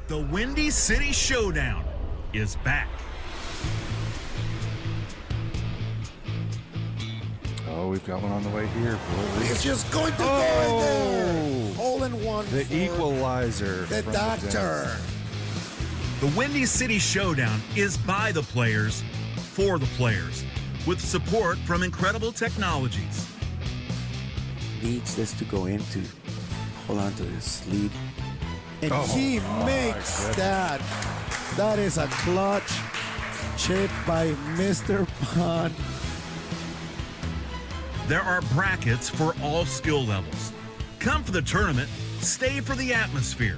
The Windy City Showdown is back. Oh, we've got one on the way here. He's just going to go in there. Hole in one. The equalizer. The doctor. The Windy City Showdown is by the players, for the players, with support from Incredible Technologies. Needs this to go in to hold on to this lead. And he makes that. That is a clutch chip by Mr. Bond. There are brackets for all skill levels. Come for the tournament, stay for the atmosphere.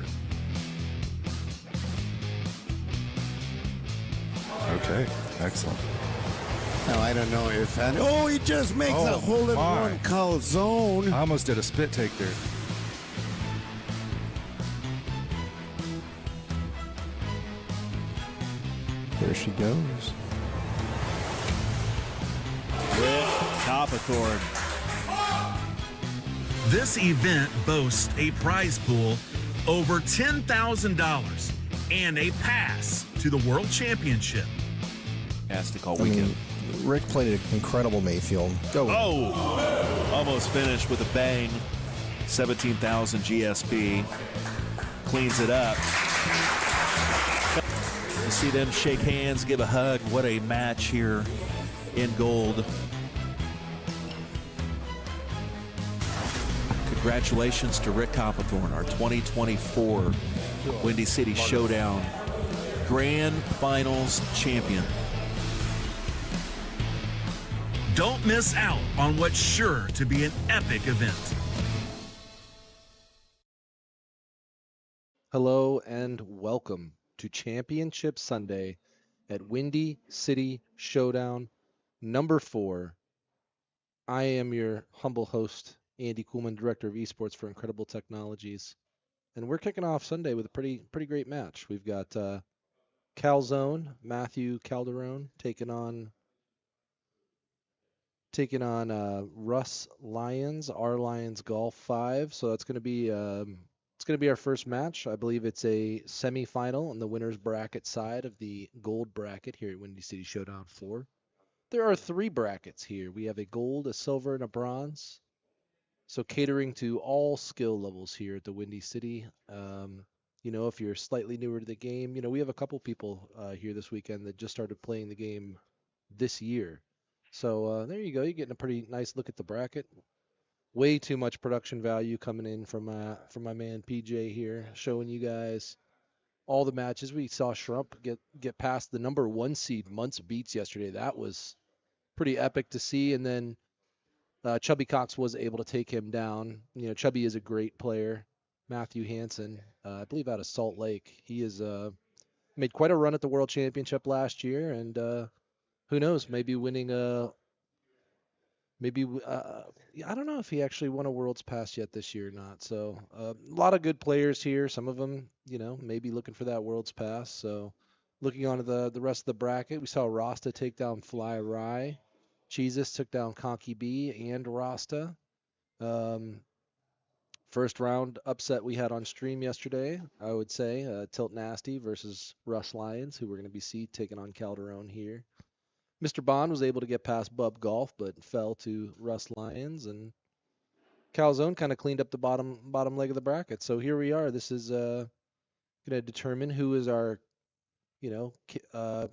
Okay, excellent. Now, I don't know if... he just makes a hole in one calzone. I almost did a spit take there. There she goes. Copperthorn. This event boasts a prize pool over $10,000 and a pass to the World Championship. Fantastic all weekend. Rick played an incredible Mayfield. Go. Almost finished with a bang. 17,000 GSP. Cleans it up. You see them shake hands, give a hug. What a match here in gold. Congratulations to Rick Copperthorn, our 2024 Windy City Showdown Grand Finals champion. Don't miss out on what's sure to be an epic event. Hello and welcome to Championship Sunday at Windy City Showdown number 4. I am your humble host, Andy Kuhlman, Director of Esports for Incredible Technologies. And we're kicking off Sunday with a pretty great match. We've got Calzone, Matthew Calderon, taking on Russ Lyons, our Lions Golf 5. So that's going to be our first match. I believe it's a semifinal on the winner's bracket side of the gold bracket here at Windy City Showdown 4. There are 3 brackets here. We have a gold, a silver, and a bronze. So catering to all skill levels here at the Windy City. If you're slightly newer to the game, we have a couple people here this weekend that just started playing the game this year. So there you go. You're getting a pretty nice look at the bracket. Way too much production value coming in from my man PJ here, showing you guys all the matches. We saw Shrump get past the number 1 seed Muntz Beats yesterday. That was pretty epic to see. And then Chubby Cox was able to take him down. Chubby is a great player. Matthew Hansen, I believe out of Salt Lake. He has made quite a run at the World Championship last year, and who knows, maybe winning I don't know if he actually won a World's Pass yet this year or not. So a lot of good players here. Some of them, maybe looking for that World's Pass. So looking on to the rest of the bracket, we saw Rasta take down Fly Rye. Jesus took down Conky B and Rasta. First round upset we had on stream yesterday, I would say. Tilt Nasty versus Russ Lyons, who we're going to see taking on Calderon here. Mr. Bond was able to get past Bub Golf, but fell to Russ Lyons. And Calzone kind of cleaned up the bottom leg of the bracket. So here we are. This is going to determine who is our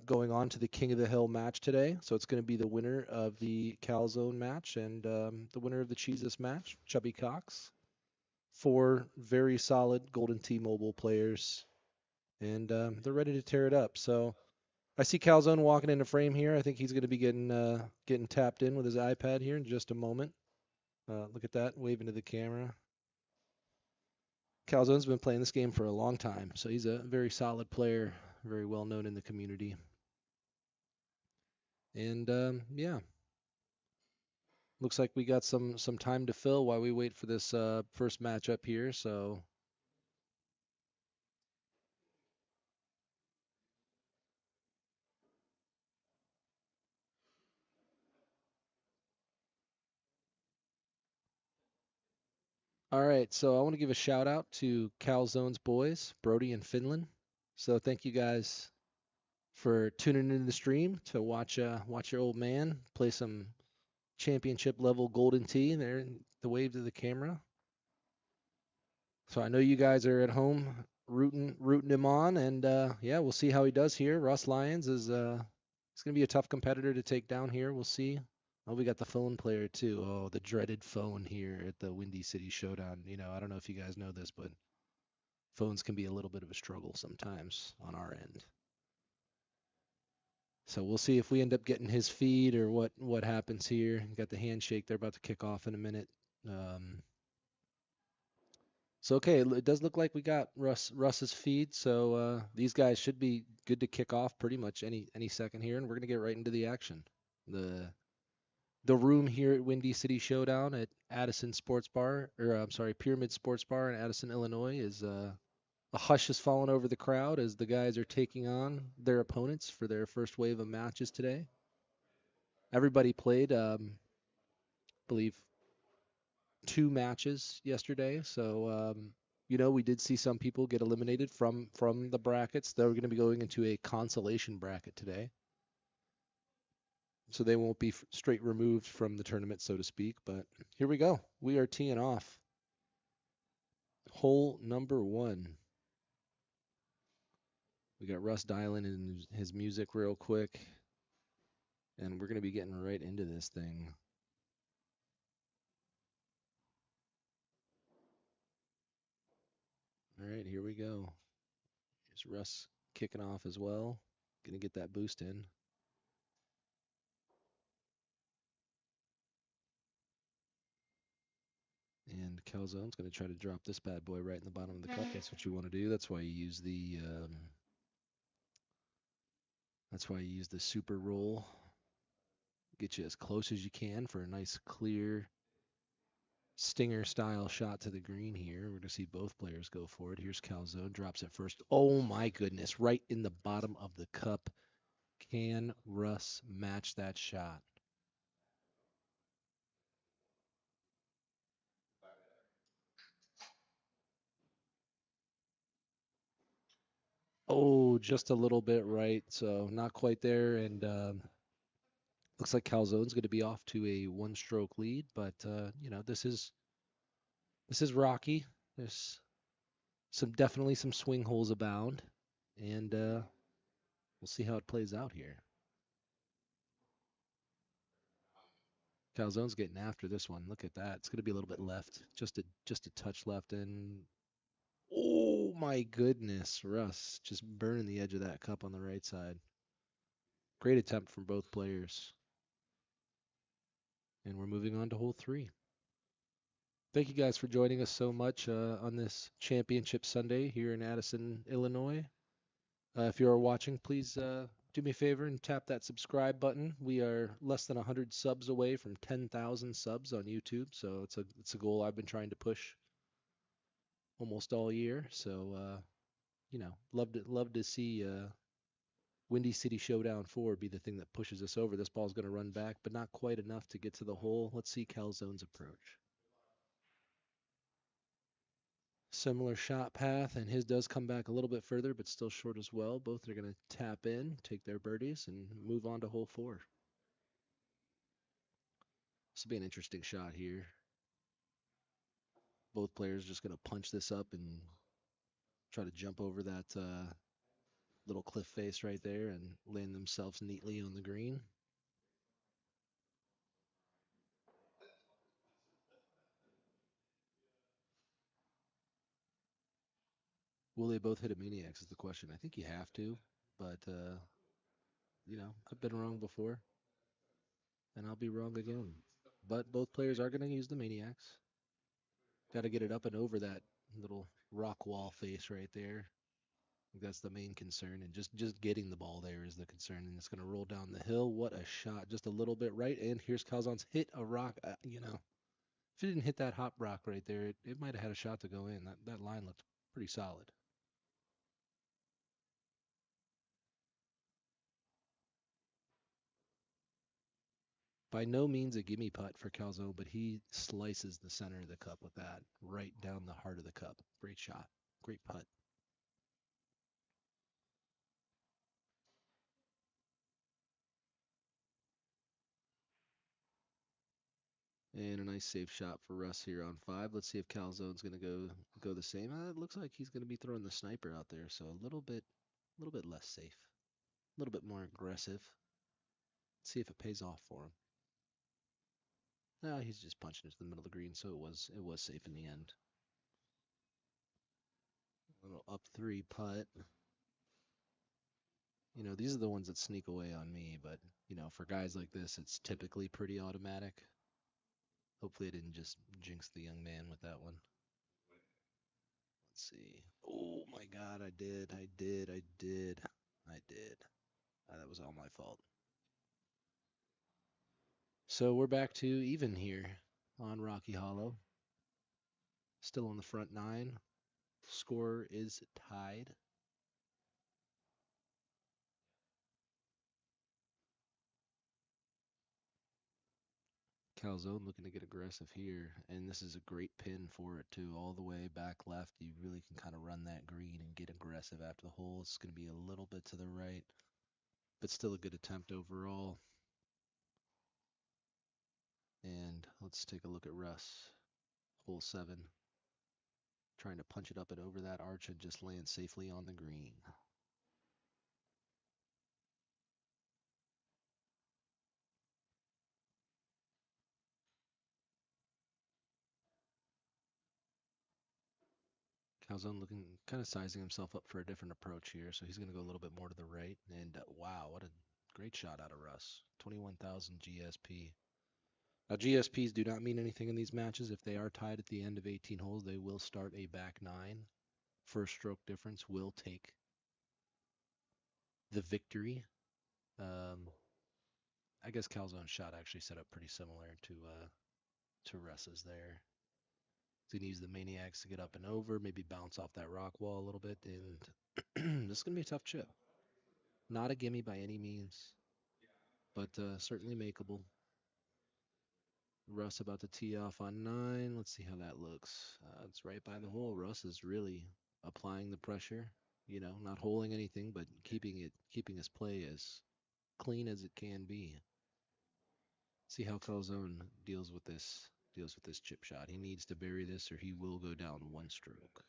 going on to the King of the Hill match today. So it's going to be the winner of the Calzone match and the winner of the Jesus match, Chubby Cox. 4 very solid Golden T-Mobile players, and they're ready to tear it up. So I see Calzone walking into frame here. I think he's going to be getting tapped in with his iPad here in just a moment. Look at that, waving to the camera. Calzone's been playing this game for a long time, so he's a very solid player, very well known in the community. And looks like we got some time to fill while we wait for this first matchup here. So all right, so I want to give a shout out to Calzone's boys, Brody and Finland. So thank you guys for tuning into the stream to watch your old man play some championship level golden tee there, the wave to the camera. So I know you guys are at home rooting him on, and yeah, we'll see how he does here. Russ Lyons is he's gonna be a tough competitor to take down here. We'll see. Oh, we got the phone player too. Oh, the dreaded phone here at the Windy City Showdown. I don't know if you guys know this, but phones can be a little bit of a struggle sometimes on our end. So we'll see if we end up getting his feed or what happens here. Got the handshake. They're about to kick off in a minute. So okay, it does look like we got Russ's feed. So these guys should be good to kick off pretty much any second here, and we're gonna get right into the action. The room here at Windy City Showdown at Addison Sports Bar, or I'm sorry, Pyramid Sports Bar in Addison, Illinois, is a hush has fallen over the crowd as the guys are taking on their opponents for their first wave of matches today. Everybody played, I believe, 2 matches yesterday. So, we did see some people get eliminated from the brackets. They're going to be going into a consolation bracket today. So they won't be straight removed from the tournament, so to speak. But here we go. We are teeing off. Hole number 1. We got Russ dialing in his music real quick. And we're going to be getting right into this thing. All right, here we go. Here's Russ kicking off as well. Gonna get that boost in. And Calzone's gonna try to drop this bad boy right in the bottom of the cup. That's what you want to do. That's why you use the super roll. Get you as close as you can for a nice clear stinger style shot to the green here. We're gonna see both players go for it. Here's Calzone, drops it first. Oh my goodness, right in the bottom of the cup. Can Russ match that shot? Oh, just a little bit right, so not quite there. And looks like Calzone's going to be off to a one-stroke lead, but this is rocky. There's definitely some swing holes abound, and we'll see how it plays out here. Calzone's getting after this one. Look at that. It's going to be a little bit left, just a touch left, and oh my goodness, Russ just burning the edge of that cup on the right side. Great attempt from both players. And we're moving on to hole 3. Thank you guys for joining us so much on this championship Sunday here in Addison, Illinois. If you are watching, please do me a favor and tap that subscribe button. We are less than 100 subs away from 10,000 subs on YouTube, so it's a goal I've been trying to push almost all year. So love to see Windy City Showdown 4 be the thing that pushes us over. This ball's going to run back, but not quite enough to get to the hole. Let's see Calzone's approach. Similar shot path, and his does come back a little bit further, but still short as well. Both are going to tap in, take their birdies, and move on to hole 4. This will be an interesting shot here. Both players just going to punch this up and try to jump over that little cliff face right there and land themselves neatly on the green. Will they both hit a maniacs is the question. I think you have to, but I've been wrong before, and I'll be wrong again. But both players are going to use the maniacs. Got to get it up and over that little rock wall face right there. I think that's the main concern, and just getting the ball there is the concern, and it's going to roll down the hill. What a shot, just a little bit right, and here's Calzone's hit a rock. If it didn't hit that hop rock right there, it might have had a shot to go in. That line looked pretty solid. By no means a gimme putt for Calzone, but he slices the center of the cup with that, right down the heart of the cup. Great shot. Great putt. And a nice safe shot for Russ here on 5. Let's see if Calzone's going to go the same. It looks like he's going to be throwing the sniper out there, so a little bit less safe, a little bit more aggressive. Let's see if it pays off for him. No, he's just punching into the middle of the green, so it was safe in the end. A little up 3 putt. You know, these are the ones that sneak away on me, but you know, for guys like this, it's typically pretty automatic. Hopefully, I didn't just jinx the young man with that one. Let's see. Oh my God, I did. That was all my fault. So we're back to even here on Rocky Hollow. Still on the front 9. Score is tied. Calzone looking to get aggressive here, and this is a great pin for it too, all the way back left. You really can kind of run that green and get aggressive after the hole. It's going to be a little bit to the right, but still a good attempt overall. And let's take a look at Russ. Hole 7. Trying to punch it up and over that arch and just land safely on the green. Calzone looking, kind of sizing himself up for a different approach here, so he's going to go a little bit more to the right. And wow, what a great shot out of Russ. 21,000 GSP. Now, GSPs do not mean anything in these matches. If they are tied at the end of 18 holes, they will start a back 9. First stroke difference will take the victory. I guess Calzone's shot actually set up pretty similar to Russ's there. So he needs the Maniacs to get up and over, maybe bounce off that rock wall a little bit, and this is going to be a tough chip. Not a gimme by any means, but certainly makeable. Russ about to tee off on 9. Let's see how that looks. It's right by the hole. Russ is really applying the pressure, you know, not holding anything, but keeping his play as clean as it can be. See how Calzone deals with this chip shot. He needs to bury this or he will go down 1 stroke.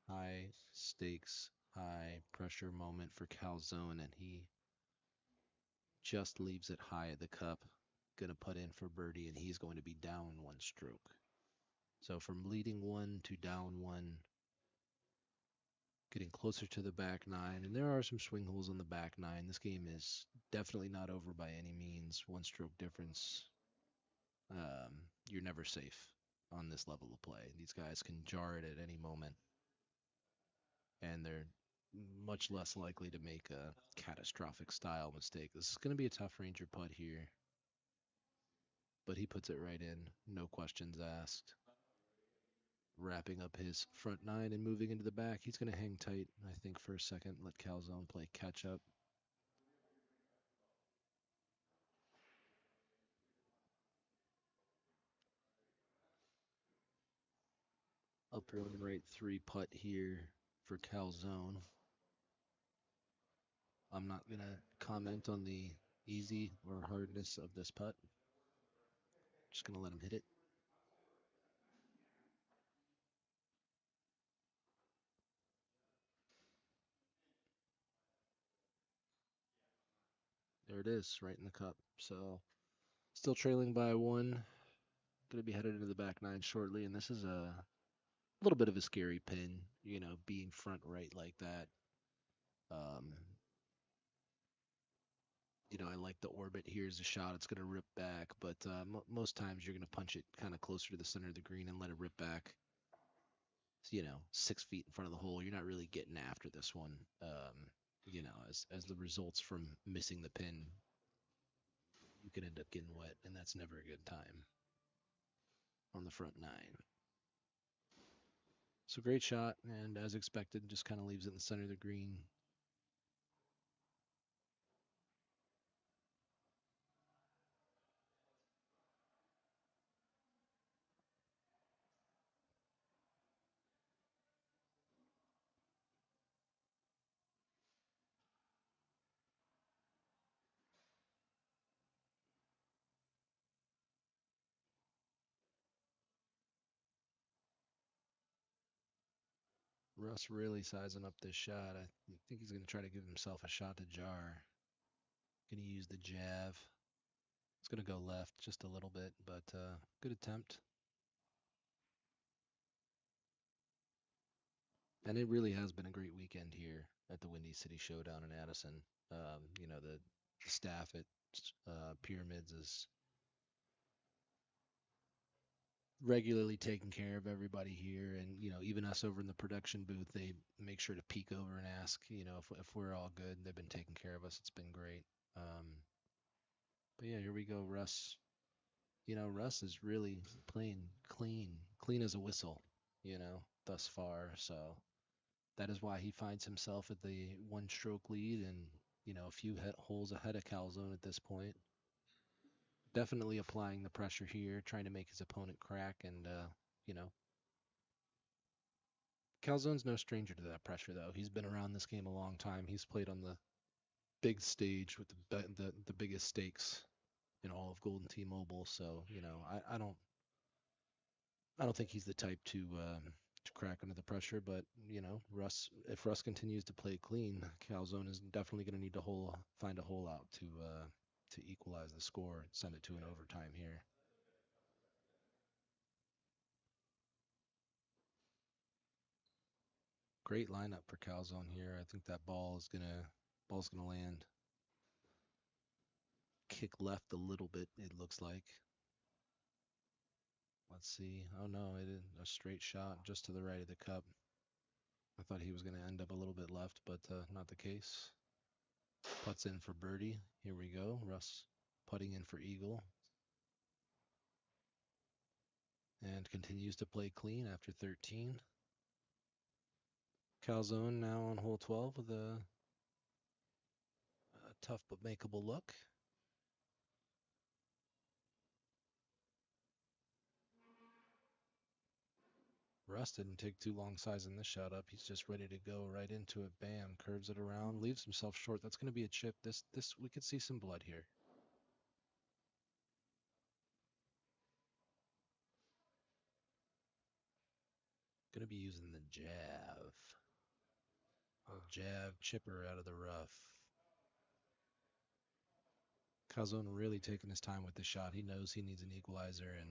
High stakes, high pressure moment for Calzone, and he just leaves it high at the cup. Gonna put in for birdie, and he's going to be down 1 stroke. So from leading 1 to down 1, getting closer to the back 9, and there are some swing holes on the back 9. This game is definitely not over by any means. 1 stroke difference. You're never safe on this level of play. These guys can jar it at any moment, and they're much less likely to make a catastrophic style mistake. This is going to be a tough Ranger putt here, but he puts it right in, no questions asked. Wrapping up his front 9 and moving into the back. He's going to hang tight, I think, for a second, let Calzone play catch up. Upper and right 3 putt here for Calzone. I'm not going to comment on the easy or hardness of this putt. Just going to let him hit it. There it is, right in the cup. So, still trailing by 1. Going to be headed into the back 9 shortly, and this is a little bit of a scary pin, you know, being front right like that. You know, I like the orbit. Here's a shot. It's going to rip back, but most times you're going to punch it kind of closer to the center of the green and let it rip back. You know, 6 feet in front of the hole. You're not really getting after this one. You know, as the results from missing the pin, you could end up getting wet, and that's never a good time on the front 9. So great shot, and as expected, just kind of leaves it in the center of the green. Russ really sizing up this shot. I think he's going to try to give himself a shot to jar. Going to use the jab. It's going to go left just a little bit, but good attempt. And it really has been a great weekend here at the Windy City Showdown in Addison. The staff at Pyramids is regularly taking care of everybody here, and even us over in the production booth, they make sure to peek over and ask, if we're all good. They've been taking care of us. It's been great. But yeah, here we go, Russ. Russ is really playing clean as a whistle, thus far. So that is why he finds himself at the one-stroke lead and a few holes ahead of Calzone at this point. Definitely applying the pressure here, trying to make his opponent crack, and Calzone's no stranger to that pressure, though. He's been around this game a long time. He's played on the big stage with the biggest stakes in all of Golden T-Mobile. So I don't think he's the type to crack under the pressure. But if Russ continues to play clean, Calzone is definitely going to need to find a hole out to equalize the score and send it to an overtime here. Great lineup for Calzone here. I think that ball's gonna land. Kick left a little bit, it looks like. Let's see. Oh no, it is a straight shot just to the right of the cup. I thought he was going to end up a little bit left, but not the case. Putts in for birdie. Here we go. Russ putting in for eagle. And continues to play clean after 13. Calzone now on hole 12 with a tough but makeable look. Russ didn't take too long sizing this shot up. He's just ready to go right into it. Bam, curves it around, leaves himself short. That's going to be a chip. This we could see some blood here. Going to be using the jab. Jab chipper out of the rough. Calzone really taking his time with the shot. He knows he needs an equalizer, and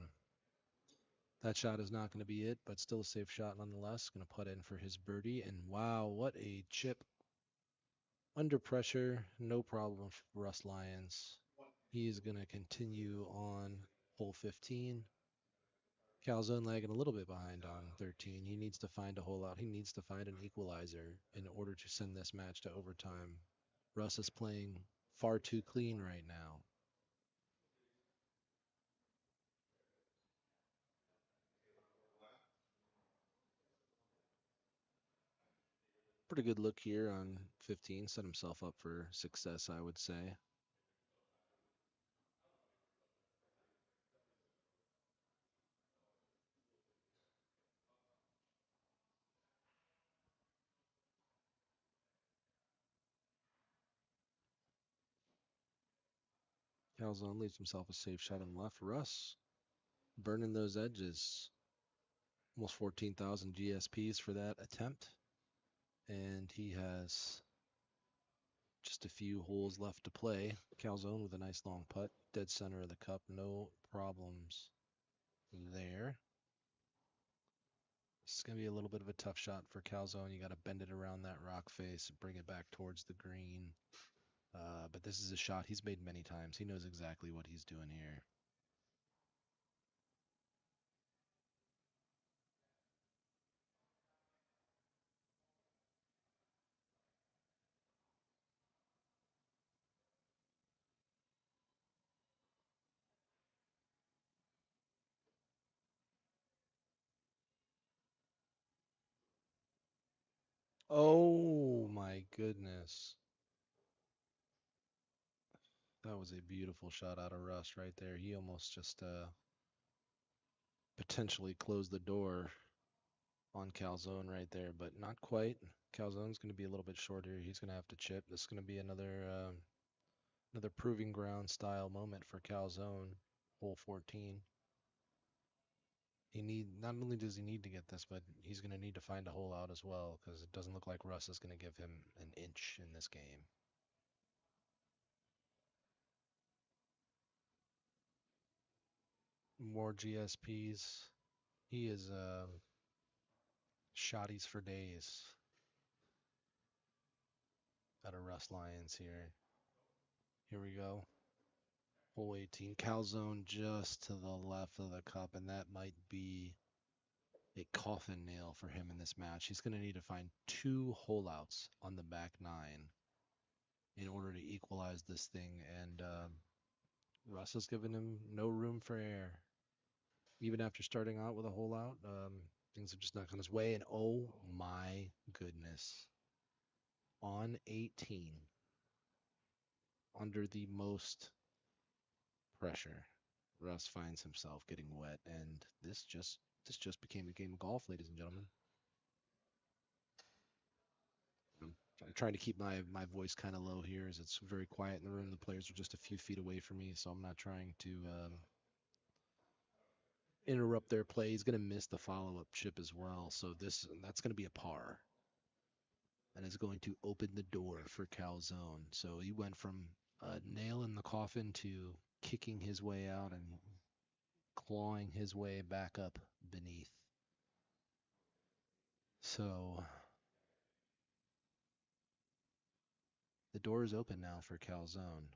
that shot is not going to be it, but still a safe shot nonetheless. Going to put in for his birdie, and wow, what a chip. Under pressure, no problem for Russ Lyons. He's going to continue on hole 15. Calzone lagging a little bit behind on 13. He needs to find a hole out. He needs to find an equalizer in order to send this match to overtime. Russ is playing far too clean right now. Pretty good look here on 15. Set himself up for success, I would say. Calzone leaves himself a safe shot on left. Russ burning those edges. Almost 14,000 GSPs for that attempt. And he has just a few holes left to play. Calzone with a nice long putt. Dead center of the cup. No problems there. This is going to be a little bit of a tough shot for Calzone. You got to bend it around that rock face and bring it back towards the green. But this is a shot he's made many times. He knows exactly what he's doing here. Oh my goodness. That was a beautiful shot out of Russ right there. He almost just potentially closed the door on Calzone right there, but not quite. Calzone's going to be a little bit shorter. He's going to have to chip. This is going to be another proving ground style moment for Calzone, hole 14. not only does he need to get this, but he's going to need to find a hole out as well, because it doesn't look like Russ is going to give him an inch in this game. More GSPs. He is shotties for days out of Russ Lyons here. Here we go. Hole 18. Calzone just to the left of the cup, and that might be a coffin nail for him in this match. He's going to need to find 2 holeouts on the back 9 in order to equalize this thing, and Russ has given him no room for error. Even after starting out with a holdout, things have just not gone his way, and oh my goodness. On 18, under the most pressure, Russ finds himself getting wet, and this just became a game of golf, ladies and gentlemen. I'm trying to keep my voice kind of low here, as it's very quiet in the room. The players are just a few feet away from me, so I'm not trying to interrupt their play. He's going to miss the follow-up chip as well, so that's going to be a par, and is going to open the door for Calzone. So he went from a nail in the coffin to kicking his way out and clawing his way back up beneath. So the door is open now for Calzone.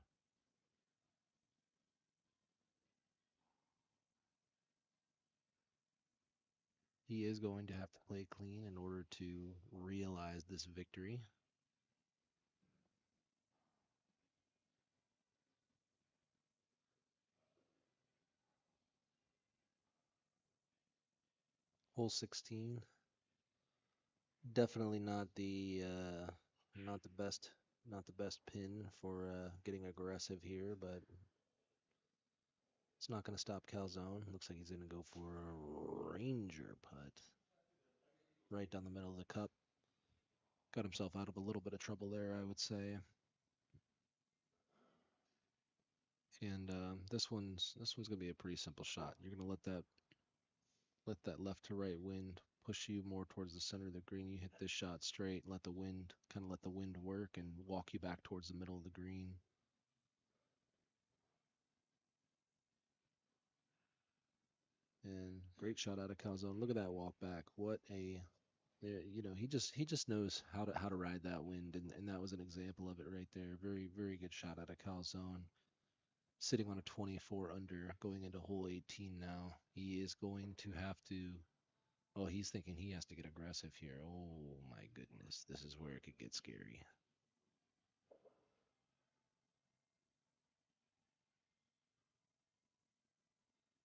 He is going to have to play clean in order to realize this victory. Hole 16. Definitely not the best pin for getting aggressive here, but it's not going to stop Calzone. Looks like he's going to go for a Ranger putt right down the middle of the cup. Got himself out of a little bit of trouble there, I would say. And this one's going to be a pretty simple shot. You're going to let that left to right wind push you more towards the center of the green. You hit this shot straight, let the wind work and walk you back towards the middle of the green. And great shot out of Calzone. Look at that walk back. What a, he just knows how to ride that wind, and that was an example of it right there. Very, very good shot out of Calzone. Sitting on a 24 under, going into hole 18 now. He is going to have to. Oh, he's thinking he has to get aggressive here. Oh my goodness, this is where it could get scary.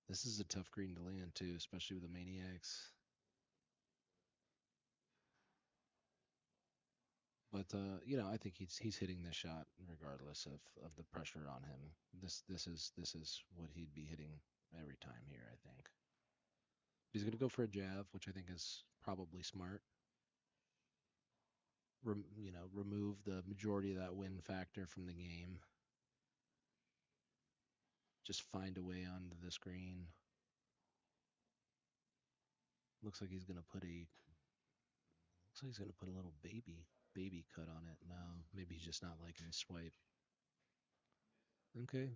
This is a tough green to land too, especially with the Maniacs. But I think he's hitting this shot regardless of the pressure on him. This is what he'd be hitting every time here, I think. He's gonna go for a jab, which I think is probably smart. Remove the majority of that win factor from the game. Just find a way onto this green. Looks like he's gonna put a little baby cut on it. No, maybe he's just not liking his swipe. Okay.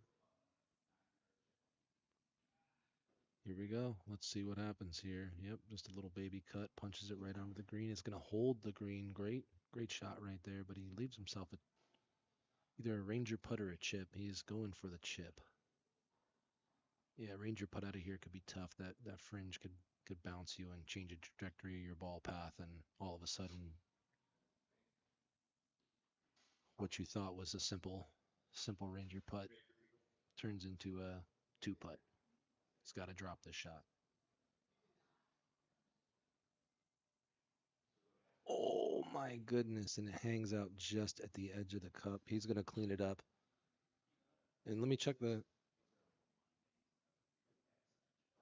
Here we go. Let's see what happens here. Yep, just a little baby cut, punches it right onto the green. It's going to hold the green. Great shot right there, but he leaves himself either a Ranger putt or a chip. He's going for the chip. Yeah, Ranger putt out of here could be tough. That fringe could bounce you and change the trajectory of your ball path, and all of a sudden what you thought was a simple Ranger putt turns into a 2-putt. He's got to drop this shot. Oh my goodness, and it hangs out just at the edge of the cup. He's going to clean it up. And let me check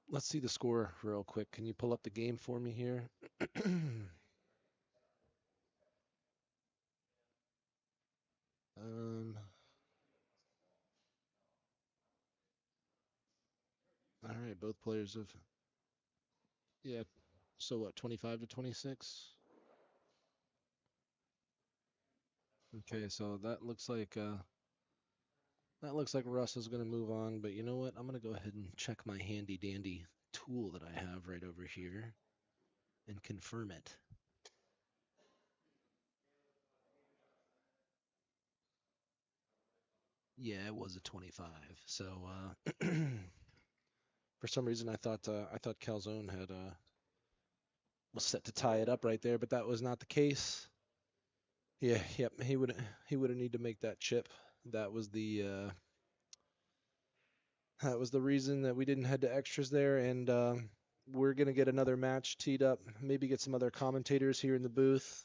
let's see the score real quick. Can you pull up the game for me here? All right, both players have Yeah. So what? 25 to 26. Okay, so that looks like Russ is going to move on. But you know what? I'm going to go ahead and check my handy dandy tool that I have right over here and confirm it. Yeah, it was a 25. So for some reason I thought Calzone had was set to tie it up right there, but that was not the case. Yeah, yep, he would need to make that chip. That was the reason that we didn't head to extras there, and we're gonna get another match teed up. Maybe get some other commentators here in the booth.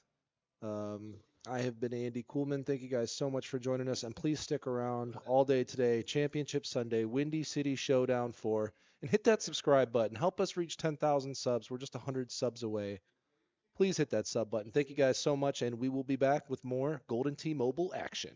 Um, I have been Andy Coolman. Thank you guys so much for joining us, and please stick around all day today. Championship Sunday, Windy City Showdown 4, and hit that subscribe button. Help us reach 10,000 subs. We're just 100 subs away. Please hit that sub button. Thank you guys so much, and we will be back with more Golden T-Mobile action.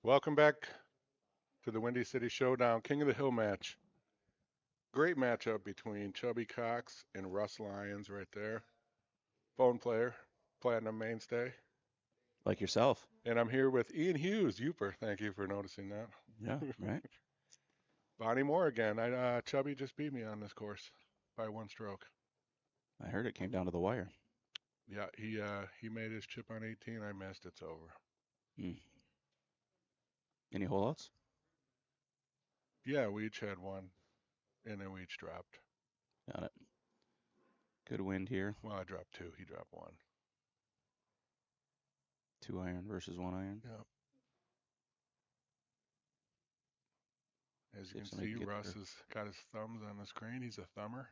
Welcome back to the Windy City Showdown, King of the Hill match. Great matchup between Chubby Cox and Russ Lyons right there. Phone player, platinum mainstay. Like yourself. And I'm here with Ian Hughes, Youper. Thank you for noticing that. Yeah, right. Bonnie Moore again. Chubby just beat me on this course by 1 stroke. I heard it came down to the wire. Yeah, he made his chip on 18. I missed. It's over. Any holdouts? Yeah, we each had one, and then we each dropped. Got it. Good wind here. Well, I dropped 2. He dropped 1. 2 iron versus 1 iron. Yeah. As See you if can somebody see, can get Russ there. has got his thumbs on the screen. He's a thumber.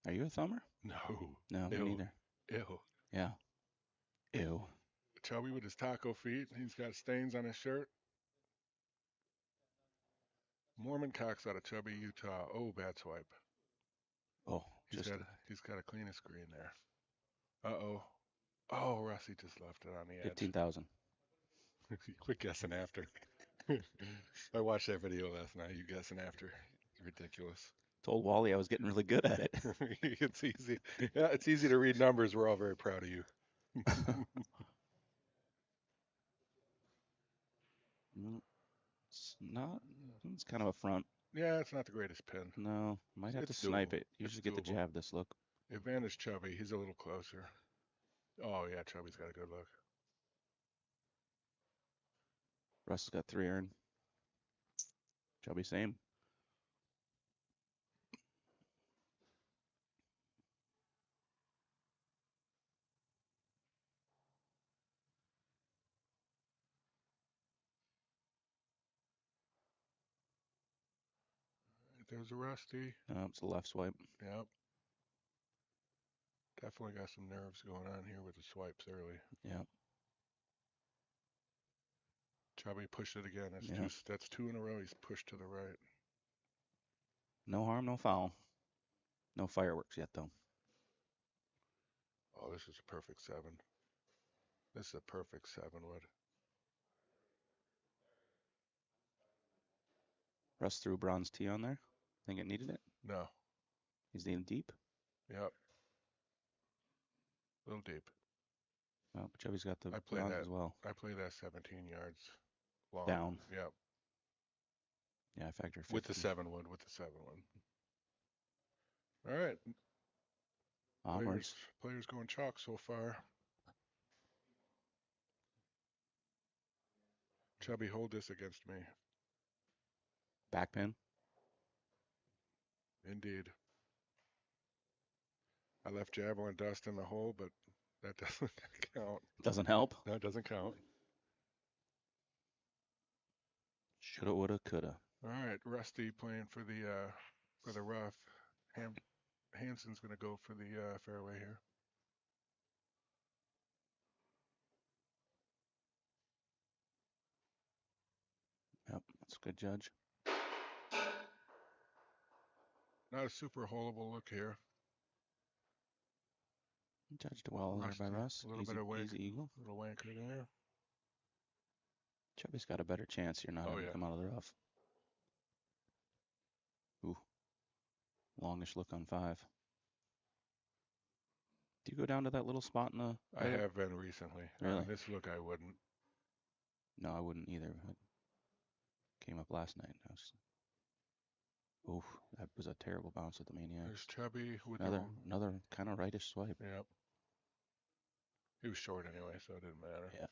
Are you a thumber? No. No, me Ew. neither. Ew. Yeah. Ew. Chubby with his taco feet. He's got stains on his shirt. Mormon Cox out of Chubby, Utah. Oh, bad swipe. Oh, He's just got to clean his screen there. Uh-oh. Oh, Rusty just left it on the edge. 15,000. Quit guessing after. I watched that video last night. You guessing after. It's ridiculous. Told Wally I was getting really good at it. It's easy. Yeah, it's easy to read numbers. We're all very proud of you. It's not. It's kind of a front. Yeah, it's not the greatest pin. No, might have to It's snipe doable. it. You It's should get the doable. jab this look. Advantage Chubby. He's a little closer. Oh, yeah, Chubby's got a good look. Russ has got 3 iron. Chubby same. There's a Rusty. It's a left swipe. Yep. Definitely got some nerves going on here with the swipes early. Yeah. Chubby pushed it again. Yeah. That's 2 in a row. He's pushed to the right. No harm, no foul. No fireworks yet, though. Oh, this is a perfect 7. This is a perfect 7 wood. Russ threw bronze tee on there. Think it needed it? No. He's in deep. Yep. A little deep. Oh, but Chubby's got the I play bronze that as well. I play that 17 yards long. Down. Yep. Yeah, I factor 50. With the 7 wood. With the 7 wood. All right. Onwards. Players going chalk so far. Chubby, hold this against me. Back pin. Indeed. I left javelin dust in the hole, but that doesn't count. Doesn't help. No, it doesn't count. Shoulda, woulda, coulda. All right, Rusty playing for the rough. Hanson's going to go for the fairway here. Yep, that's a good judge. Not a super holeable look here. Judged well there by Russ. A little Easy, bit of wank, easy eagle. little wanker there. Chubby's got a better chance here now to come out of the rough. Ooh. Longish look on 5. Do you go down to that little spot in the... I have been recently. Really? On this look, I wouldn't. No, I wouldn't either. It came up last night. Ooh, that was a terrible bounce at the maniac. There's Chubby with another kind of rightish swipe. Yep. He was short anyway, so it didn't matter. Yeah.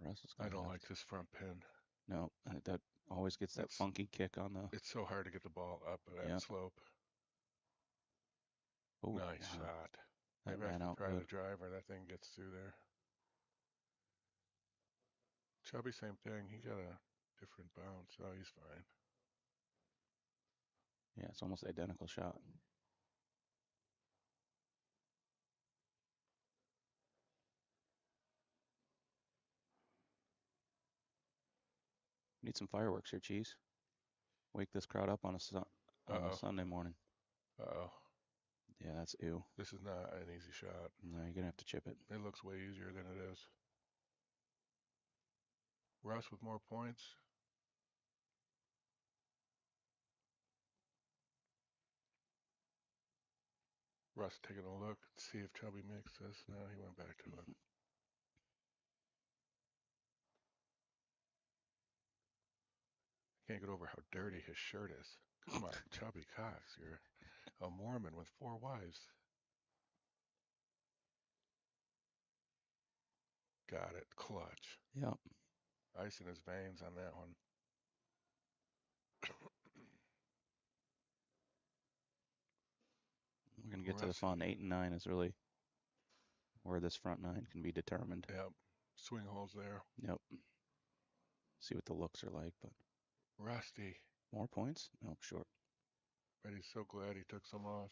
Russ is I don't like this front pin. No, that always gets that funky kick on the... It's so hard to get the ball up that slope. Oh, nice shot. That Maybe I ran can out try good. the driver. That thing gets through there. Chubby, same thing. He got a different bounce. Oh, he's fine. Yeah, it's almost identical shot. Need some fireworks here, Cheese. Wake this crowd up on a Sunday morning. Uh-oh. Yeah, that's ew. This is not an easy shot. No, you're going to have to chip it. It looks way easier than it is. Russ with more points. Russ taking a look, see if Chubby makes this. No, he went back to it. Can't get over how dirty his shirt is. Come on, Chubby Cox. You're a Mormon with 4 wives. Got it. Clutch. Yep. Ice in his veins on that one. We're going to get to the fun. 8 and 9 is really where this front 9 can be determined. Yep. Swing holes there. Yep. See what the looks are like, but Rusty. more points? No, short. But he's so glad he took some off.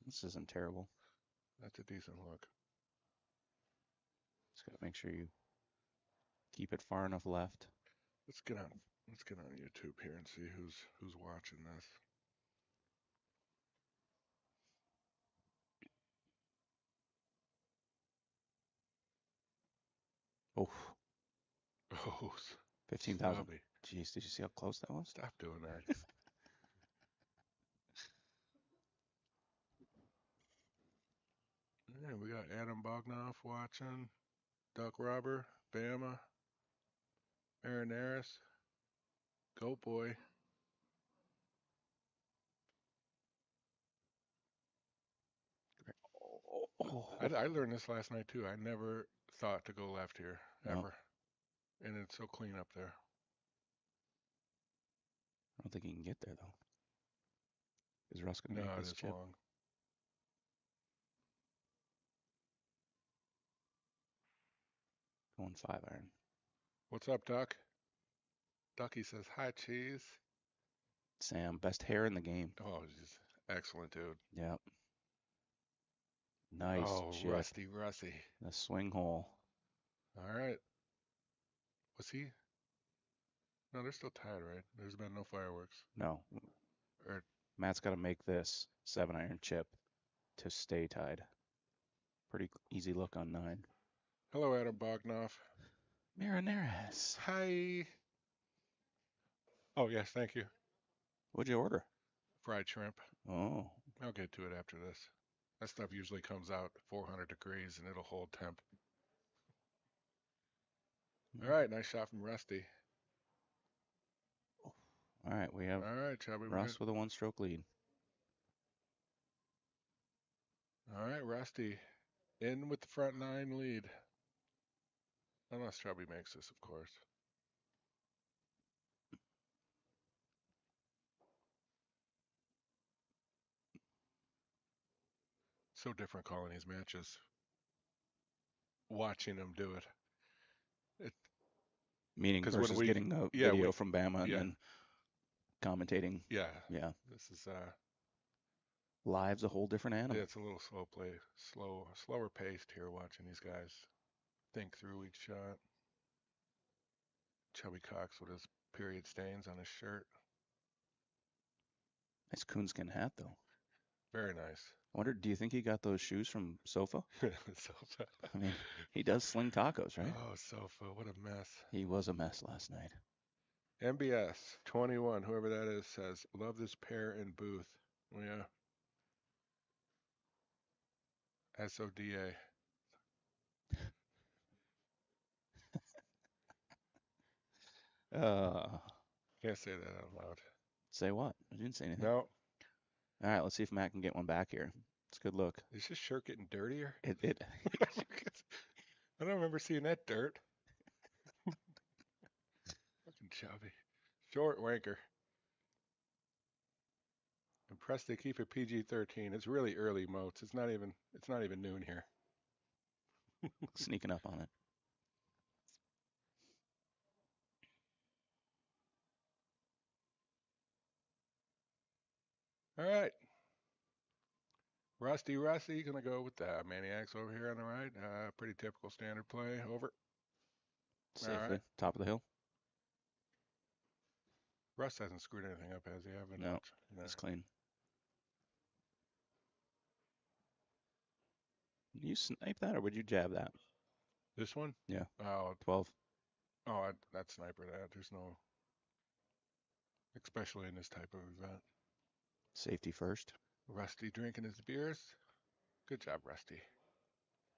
This isn't terrible. That's a decent look. Just got to make sure you keep it far enough left. Let's get on YouTube here and see who's watching this. Oh, Oh, 15,000. Stubby. Jeez, did you see how close that was? Stop doing that. Yeah, we got Adam Bognoff watching. Duck Robber, Bama, Marinaris, Goat Boy. Oh. I learned this last night too. I never thought to go left here, No. ever. And it's so clean up there. I don't think he can get there, though. Is Russ going to No, make it this is chip? long. Going 5-iron. What's up, Duck? Ducky says, hi, Cheese. Sam, best hair in the game. Oh, he's excellent, dude. Yep. Nice chip. Rusty. The swing hole. All right. Was he? No, they're still tied, right? There's been no fireworks. No. Or Matt's got to make this 7-iron chip to stay tied. Pretty easy look on 9. hello, Adam Bognoff. Marinaris. Hi. Oh, yes, thank you. What'd you order? Fried shrimp. Oh. I'll get to it after this. That stuff usually comes out 400 degrees and it'll hold temp. All right, nice shot from Rusty. All right, we have All right, Chubby. Russ with a 1-stroke lead. All right, Rusty. In with the front 9 lead. Unless Chubby makes this, of course. So different calling these matches. Watching them do it. Meaning 'Cause versus when getting a yeah, video from Bama and then commentating. Yeah. Yeah. This is Live's a whole different animal. yeah, it's a little slow play, slower paced here watching these guys think through each shot. Chubby Cox with his period stains on his shirt. Nice coonskin hat, though. Very nice. I wonder, do you think he got those shoes from Sofa? Sofa. I mean, he does sling tacos, right? Oh, Sofa, what a mess. He was a mess last night. MBS 21, whoever that is, says, love this pair in booth. Oh, yeah. SODA. Can't say that out loud. Say what? I didn't say anything. No. All right, let's see if Matt can get one back here. It's a good look. Is his shirt getting dirtier? It I don't remember seeing that dirt. Fucking chubby. Short wanker. Impressed they keep it PG-13. It's really early, Moats. It's not even noon here. sneaking up on it. All right. Rusty, gonna go with the Maniacs over here on the right. Pretty typical standard play. Over. Safely. right. Top of the hill. Russ hasn't screwed anything up, has he? I haven't. No, it's clean. You snipe that, or would you jab that? This one? Yeah. Oh, 12. I'd sniper that. There's no, especially in this type of event. Safety first. Rusty drinking his beers. Good job, Rusty.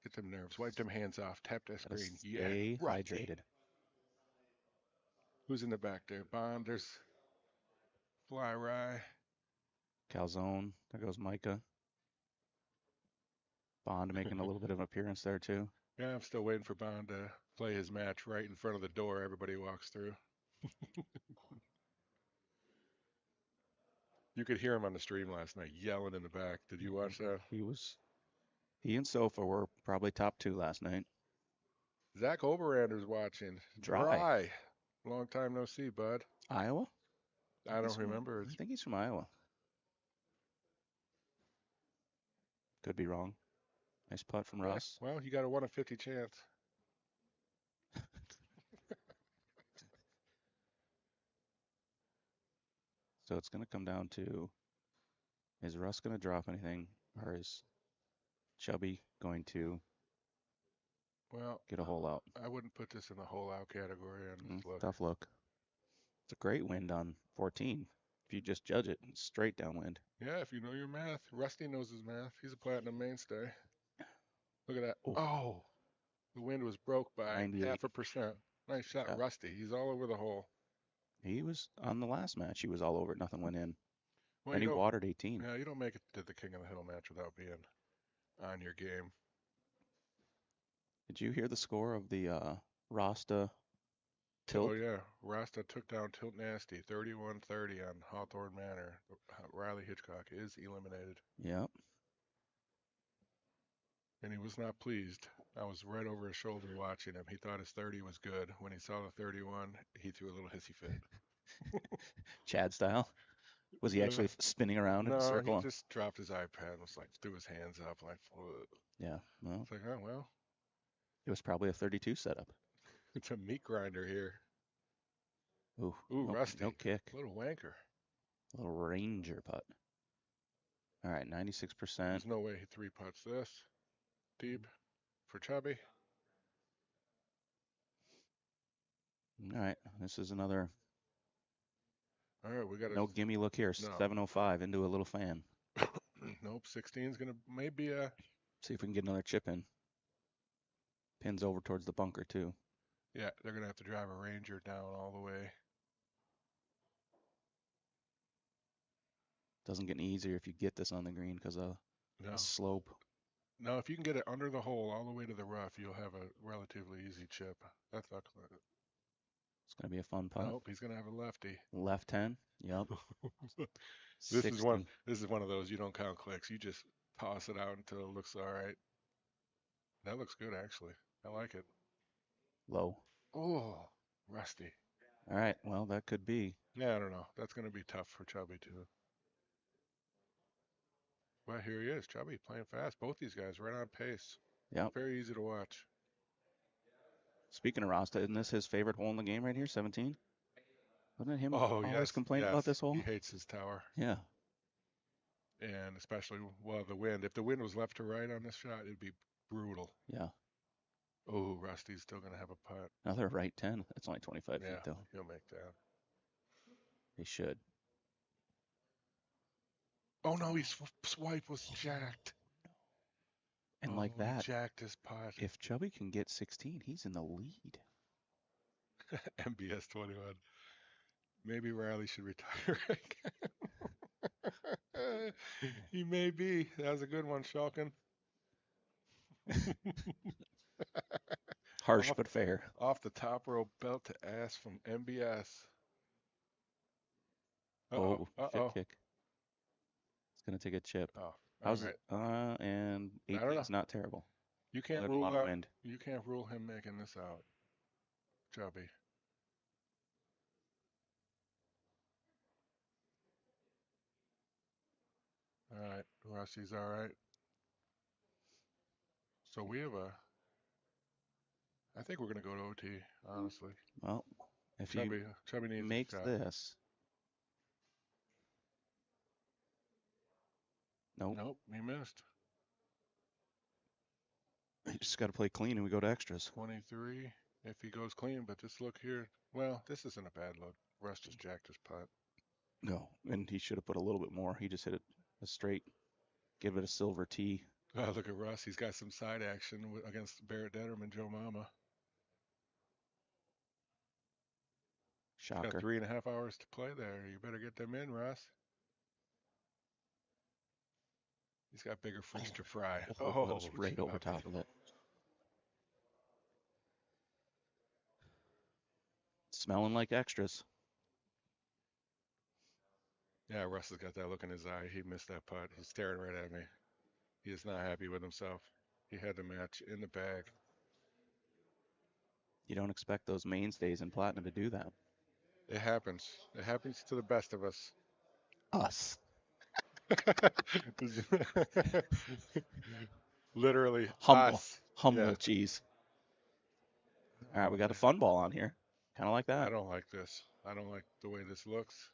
Get them nerves. Wipe them hands off. Tap that Gotta screen. stay Yeah, Rusty. hydrated. Who's in the back there? Bond. There's Fly Rye. Calzone. There goes Micah. Bond making a little bit of an appearance there, too. Yeah, I'm still waiting for Bond to play his match right in front of the door everybody walks through. You could hear him on the stream last night yelling in the back. Did you watch that? He and Sofa were probably top 2 last night. Zach Oberander's watching. Dry. Long time no see, bud. Iowa? I don't remember. I think he's from Iowa. Could be wrong. Nice putt from Russ. Well, you got a 1 in 50 chance. So it's going to come down to, is Russ going to drop anything, or is Chubby going to get a hole out? I wouldn't put this in the hole out category on this look. Tough look. It's a great wind on 14. If you just judge it, it's straight downwind. Yeah, if you know your math. Rusty knows his math. He's a platinum mainstay. Look at that. Oh. The wind was broke by 98. 0.5%. Nice shot, Yeah. Rusty. He's all over the hole. He was on the last match. He was all over it. Nothing went in. Well, And he watered 18. Yeah, you don't make it to the King of the Hill match without being on your game. Did you hear the score of the Rasta tilt? Oh, yeah. Rasta took down Tilt Nasty 31-30 on Hawthorne Manor. Riley Hitchcock is eliminated. Yep. And he was not pleased. I was right over his shoulder watching him. He thought his 30 was good. When he saw the 31, he threw a little hissy fit. Chad style? Was he actually spinning around in a circle? No, he just dropped his iPad and was like, threw his hands up like, whoa. Yeah, well. It's like, oh, well. It was probably a 32 setup. It's a meat grinder here. Ooh, Rusty. No kick. Little wanker. A little ranger putt. All right, 96%. There's no way he 3-putts this. Deep for Chubby. All right, this is another. All right, we got no gimme look here. No. 705 into a little fan. Nope, 16 is going to maybe See if we can get another chip in. Pins over towards the bunker, too. Yeah, they're going to have to drive a Ranger down all the way. Doesn't get any easier if you get this on the green because of the slope. No, if you can get it under the hole all the way to the rough, you'll have a relatively easy chip. That's not It's going to be a fun putt. Nope, he's going to have a lefty. Left 10. Yep. This is one of those you don't count clicks. You just toss it out until it looks all right. That looks good, actually. I like it. Low. Oh, Rusty. All right. Well, that could be. Yeah, I don't know. That's going to be tough for Chubby, too. Well, here he is. Chubby playing fast. Both these guys right on pace. Yep. Very easy to watch. Speaking of Rasta, isn't this his favorite hole in the game right here, 17? Wasn't it him always complain about this hole? He hates his tower. Yeah. And especially, the wind. If the wind was left to right on this shot, it'd be brutal. Yeah. Oh, Rusty's still going to have a putt. Another right 10. That's only 25 feet, though. He'll make that. He should. Oh, no, his swipe was jacked. And like that, he jacked his putt. If Chubby can get 16, he's in the lead. MBS 21. Maybe Riley should retire again. He may be. That was a good one, Shulkin. Harsh but fair. Off the top rope, belt to ass from MBS. Shit kick. It's gonna take a chip. Oh, how's right. it? And 18 is not terrible. You can't There's rule a lot of out. wind. You can't rule him making this out, Chubby. All right, Rusty's all right. So we have I think we're going to go to OT, honestly. Well, if Chubby he needs makes a shot. this. Nope. Nope, he missed. You just got to play clean and we go to extras. 23 if he goes clean, but this look here, well, this isn't a bad look. Russ just jacked his putt. No, and he should have put a little bit more. He just hit it a straight, give it a silver tee. Oh, look at Russ. He's got some side action against Barrett Detterman, Joe Mama. He's got Shocker. 3.5 hours to play there. You better get them in, Russ. He's got bigger fish to fry. Oh, that was right over top of it. Smelling like extras. Yeah, Russ has got that look in his eye. He missed that putt. He's staring right at me. He is not happy with himself. He had the match in the bag. You don't expect those mainstays in platinum to do that. It happens. It happens to the best of us. Us. Literally Humble. us. Humble Yeah. cheese. All right, we got a fun ball on here. Kind of like I that. don't like this. I don't like the way this looks.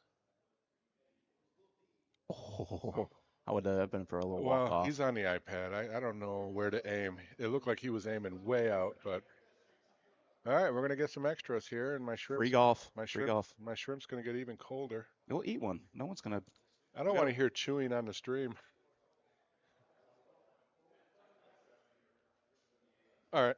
Oh, how would that have been for a little walk Well, off? he's on the iPad. I don't know where to aim. It looked like he was aiming way out, but all right, we're gonna get some extras here, and my shrimp, Free golf. my Free shrimp, golf. my shrimp's gonna get even colder. You'll eat one. No one's gonna. I don't want to hear chewing on the stream. All right.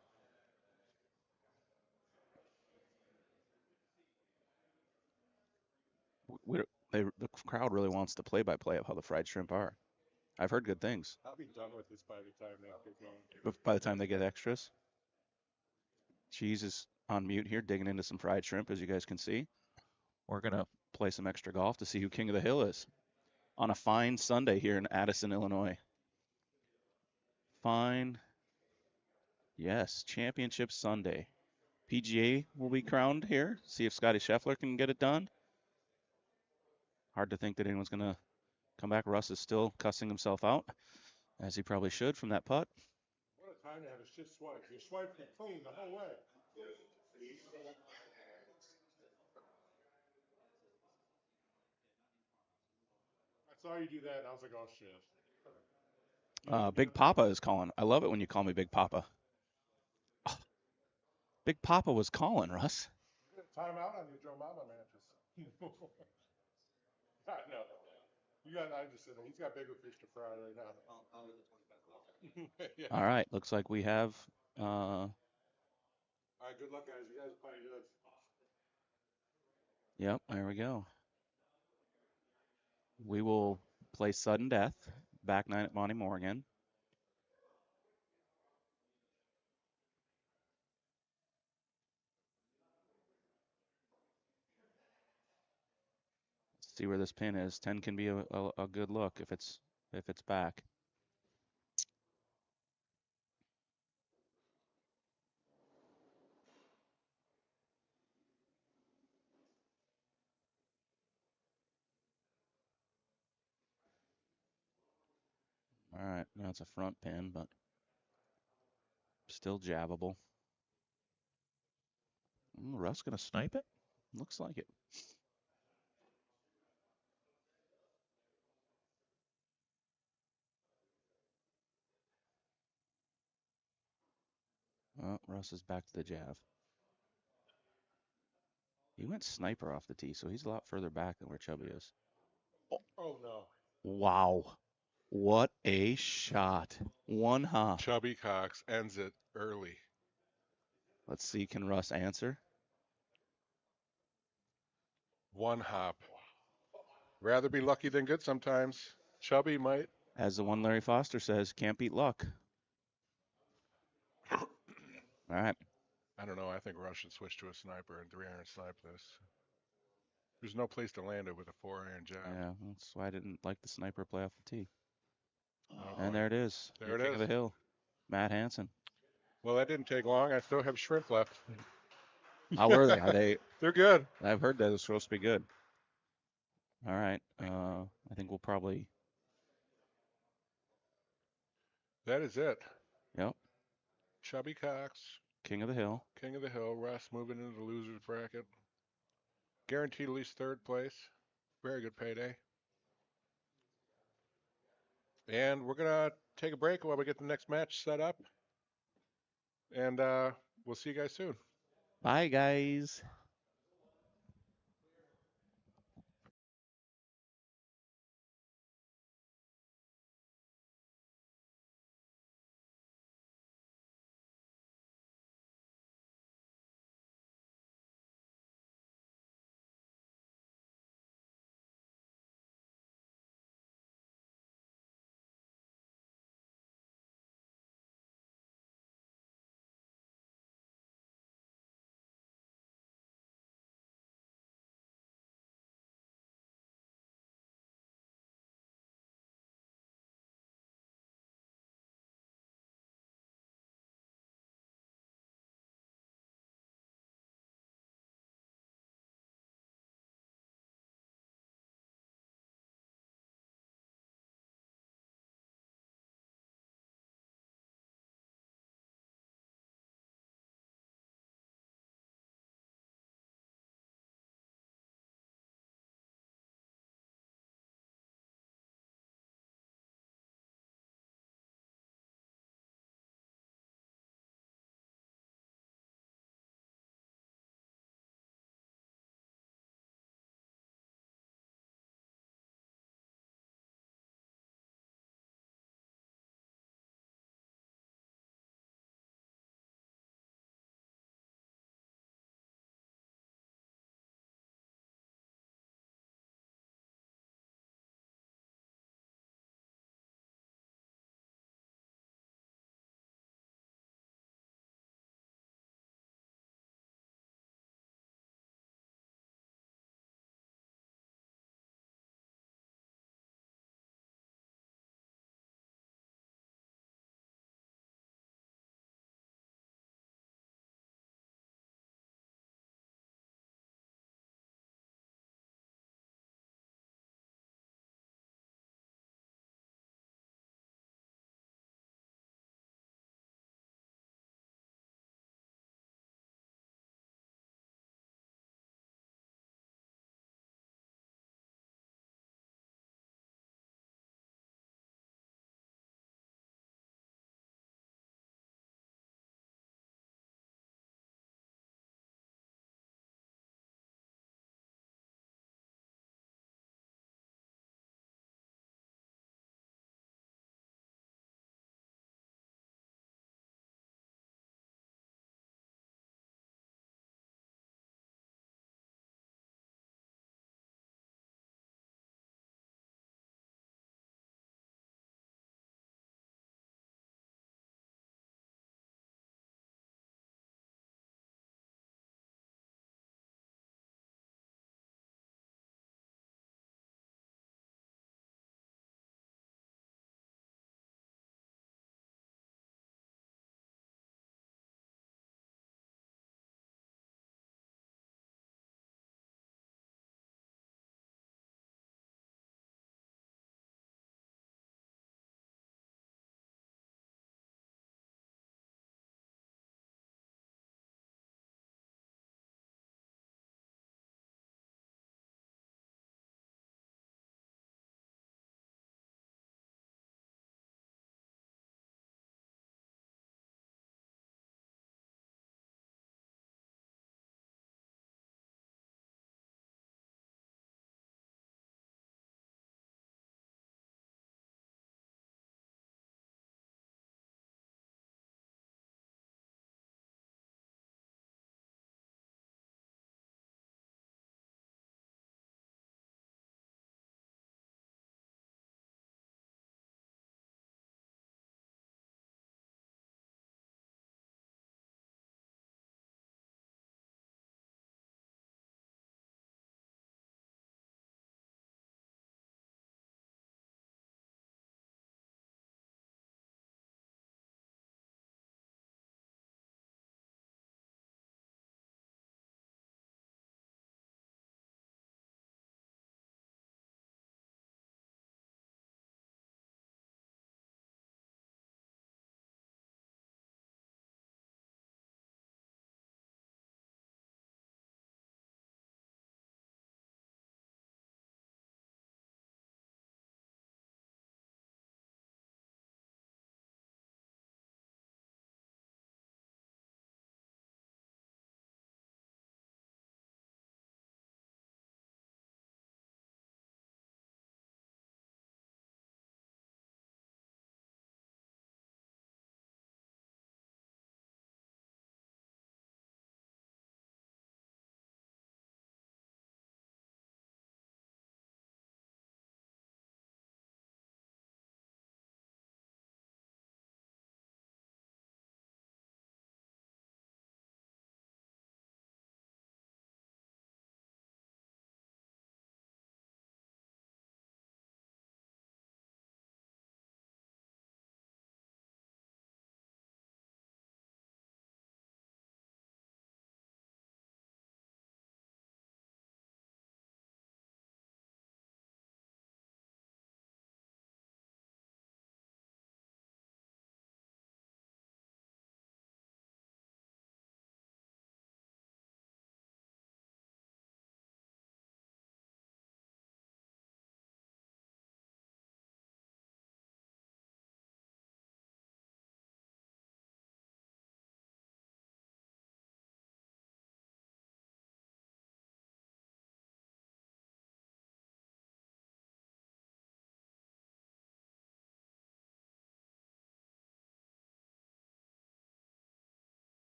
The crowd really wants the play-by-play of how the fried shrimp are. I've heard good things. I'll be done with this by the time they get going. But by the time they get extras, Cheese is on mute here, digging into some fried shrimp, as you guys can see. We're gonna play some extra golf to see who King of the Hill is on a fine Sunday here in Addison, Illinois. Fine. Yes, Championship Sunday. PGA will be crowned here. See if Scotty Scheffler can get it done. Hard to think that anyone's going to come back. Russ is still cussing himself out, as he probably should from that putt. What a time to have a shit swipe. You swiped clean the whole way. I saw you do that, and I was like, oh shit. Big Papa is calling. I love it when you call me Big Papa. Oh, Big Papa was calling, Russ. Time out on your Joe Mama matches. I know. I just said he's got bigger fish to fry right now. Yeah. All right, looks like we have. All right, good luck, guys. You guys are playing good. Yep, there we go. We will play Sudden Death, back nine at Monty Moore again. Let's see where this pin is. 10 can be a good look if it's back. All right, now it's a front pin, but still jabbable. Russ gonna snipe it? Looks like it. Oh, Russ is back to the jab. He went sniper off the tee, so he's a lot further back than where Chubby is. Oh no. Wow. What a shot. One hop. Chubby Cox ends it early. Let's see, can Russ answer? One hop. Rather be lucky than good sometimes. Chubby might. As the one Larry Foster says, can't beat luck. All right. I don't know. I think Russ should switch to a sniper and 3-iron snipe this. There's no place to land it with a 4-iron jab. Yeah, that's why I didn't like the sniper play off the tee. Oh, And there it is. There Your it King is. of the Hill, Matt Hansen. Well, that didn't take long. I still have shrimp left. How were they? Are they? They're good. I've heard that it's supposed to be good. All right. I think we'll probably. That is it. Yep. Chubby Cox, King of the Hill. King of the Hill. Russ moving into the losers bracket. Guaranteed at least third place. Very good payday. And we're going to take a break while we get the next match set up. And we'll see you guys soon. Bye, guys.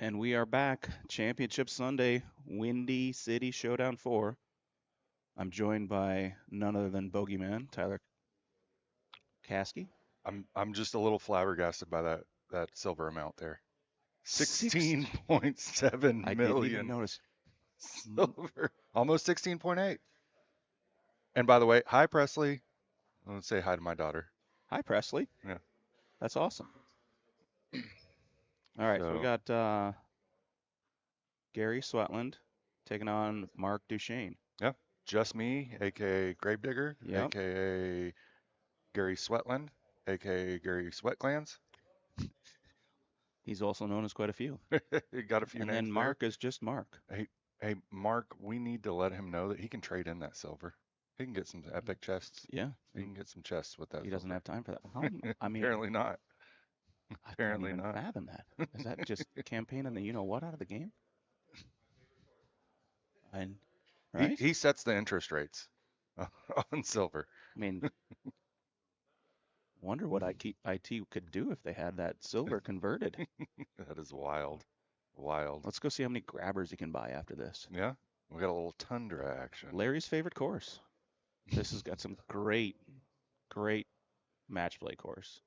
And we are back. Championship Sunday, Windy City Showdown 4. I'm joined by none other than Bogeyman, Tyler Caskey. I'm just a little flabbergasted by that silver amount there. Six- 16.7 I didn't even million notice. silver. Almost 16.8. And by the way, hi Presley. Let's say hi to my daughter. Hi, Presley. Yeah. That's awesome. All right, so we got Gary Sweatland taking on Mark Duchesne. Yeah. Just me, aka Gravedigger, Yep. aka Gary Sweatland, aka Gary Sweatglands. He's also known as quite a few. You got a few And names then Mark is just Mark. there. Hey, Mark, we need to let him know that he can trade in that silver. He can get some epic chests. Yeah. He can get some chests with that. He doesn't silver. have time for that. How, I mean, Apparently not. I Apparently can't even not. fathom that. Is that just campaigning the you-know-what out of the game? And right? He sets the interest rates on silver. I mean, wonder what IT could do if they had that silver converted. That is wild. Wild. Let's go see how many grabbers he can buy after this. Yeah. We got a little tundra action. Larry's favorite course. This has got some great match play course.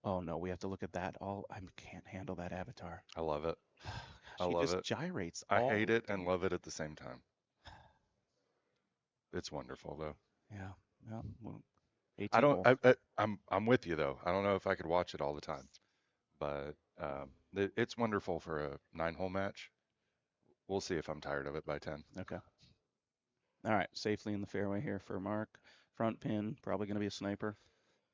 Oh no, we have to look at that. I can't handle that avatar. I love it. Gosh, I he love just it. gyrates. I all hate it day. and love it at the same time. It's wonderful though. Yeah. Yeah. Well, 18 I don't. hole. I'm with you though. I don't know if I could watch it all the time, but it's wonderful for a 9-hole match. We'll see if I'm tired of it by 10. Okay. All right. Safely in the fairway here for Mark. Front pin. Probably going to be a sniper.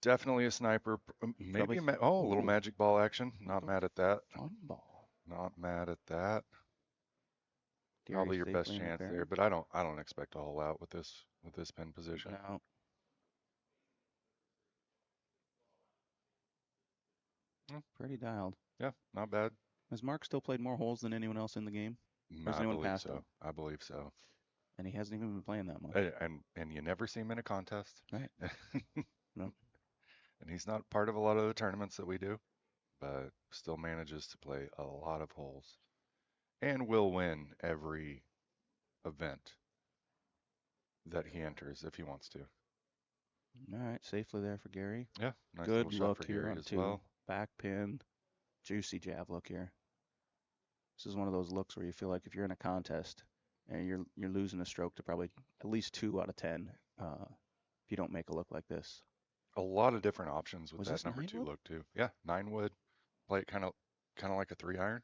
Definitely a sniper. Maybe a little magic ball action. Not mad at that. Fun ball. Not mad at that. Gary Probably your best safely in the chance fairway. there, but I don't expect a hole out with this pin position. No. Pretty dialed. Yeah, not bad. Has Mark still played more holes than anyone else in the game? Or has I anyone believe passed so. him? I believe so. And he hasn't even been playing that much. And you never see him in a contest. Right. No. And he's not part of a lot of the tournaments that we do, but still manages to play a lot of holes and will win every event that he enters if he wants to. All right, safely there for Gary. Yeah, nice Good little shot look for here Gary on as 2. well. Back pin. Juicy jab look here. This is one of those looks where you feel like if you're in a contest and you're losing a stroke to probably at least 2 out of 10 if you don't make a look like this. A lot of different options with Was that this number 9 2 wood? look too. Yeah, 9 wood. Play it kind of like a 3-iron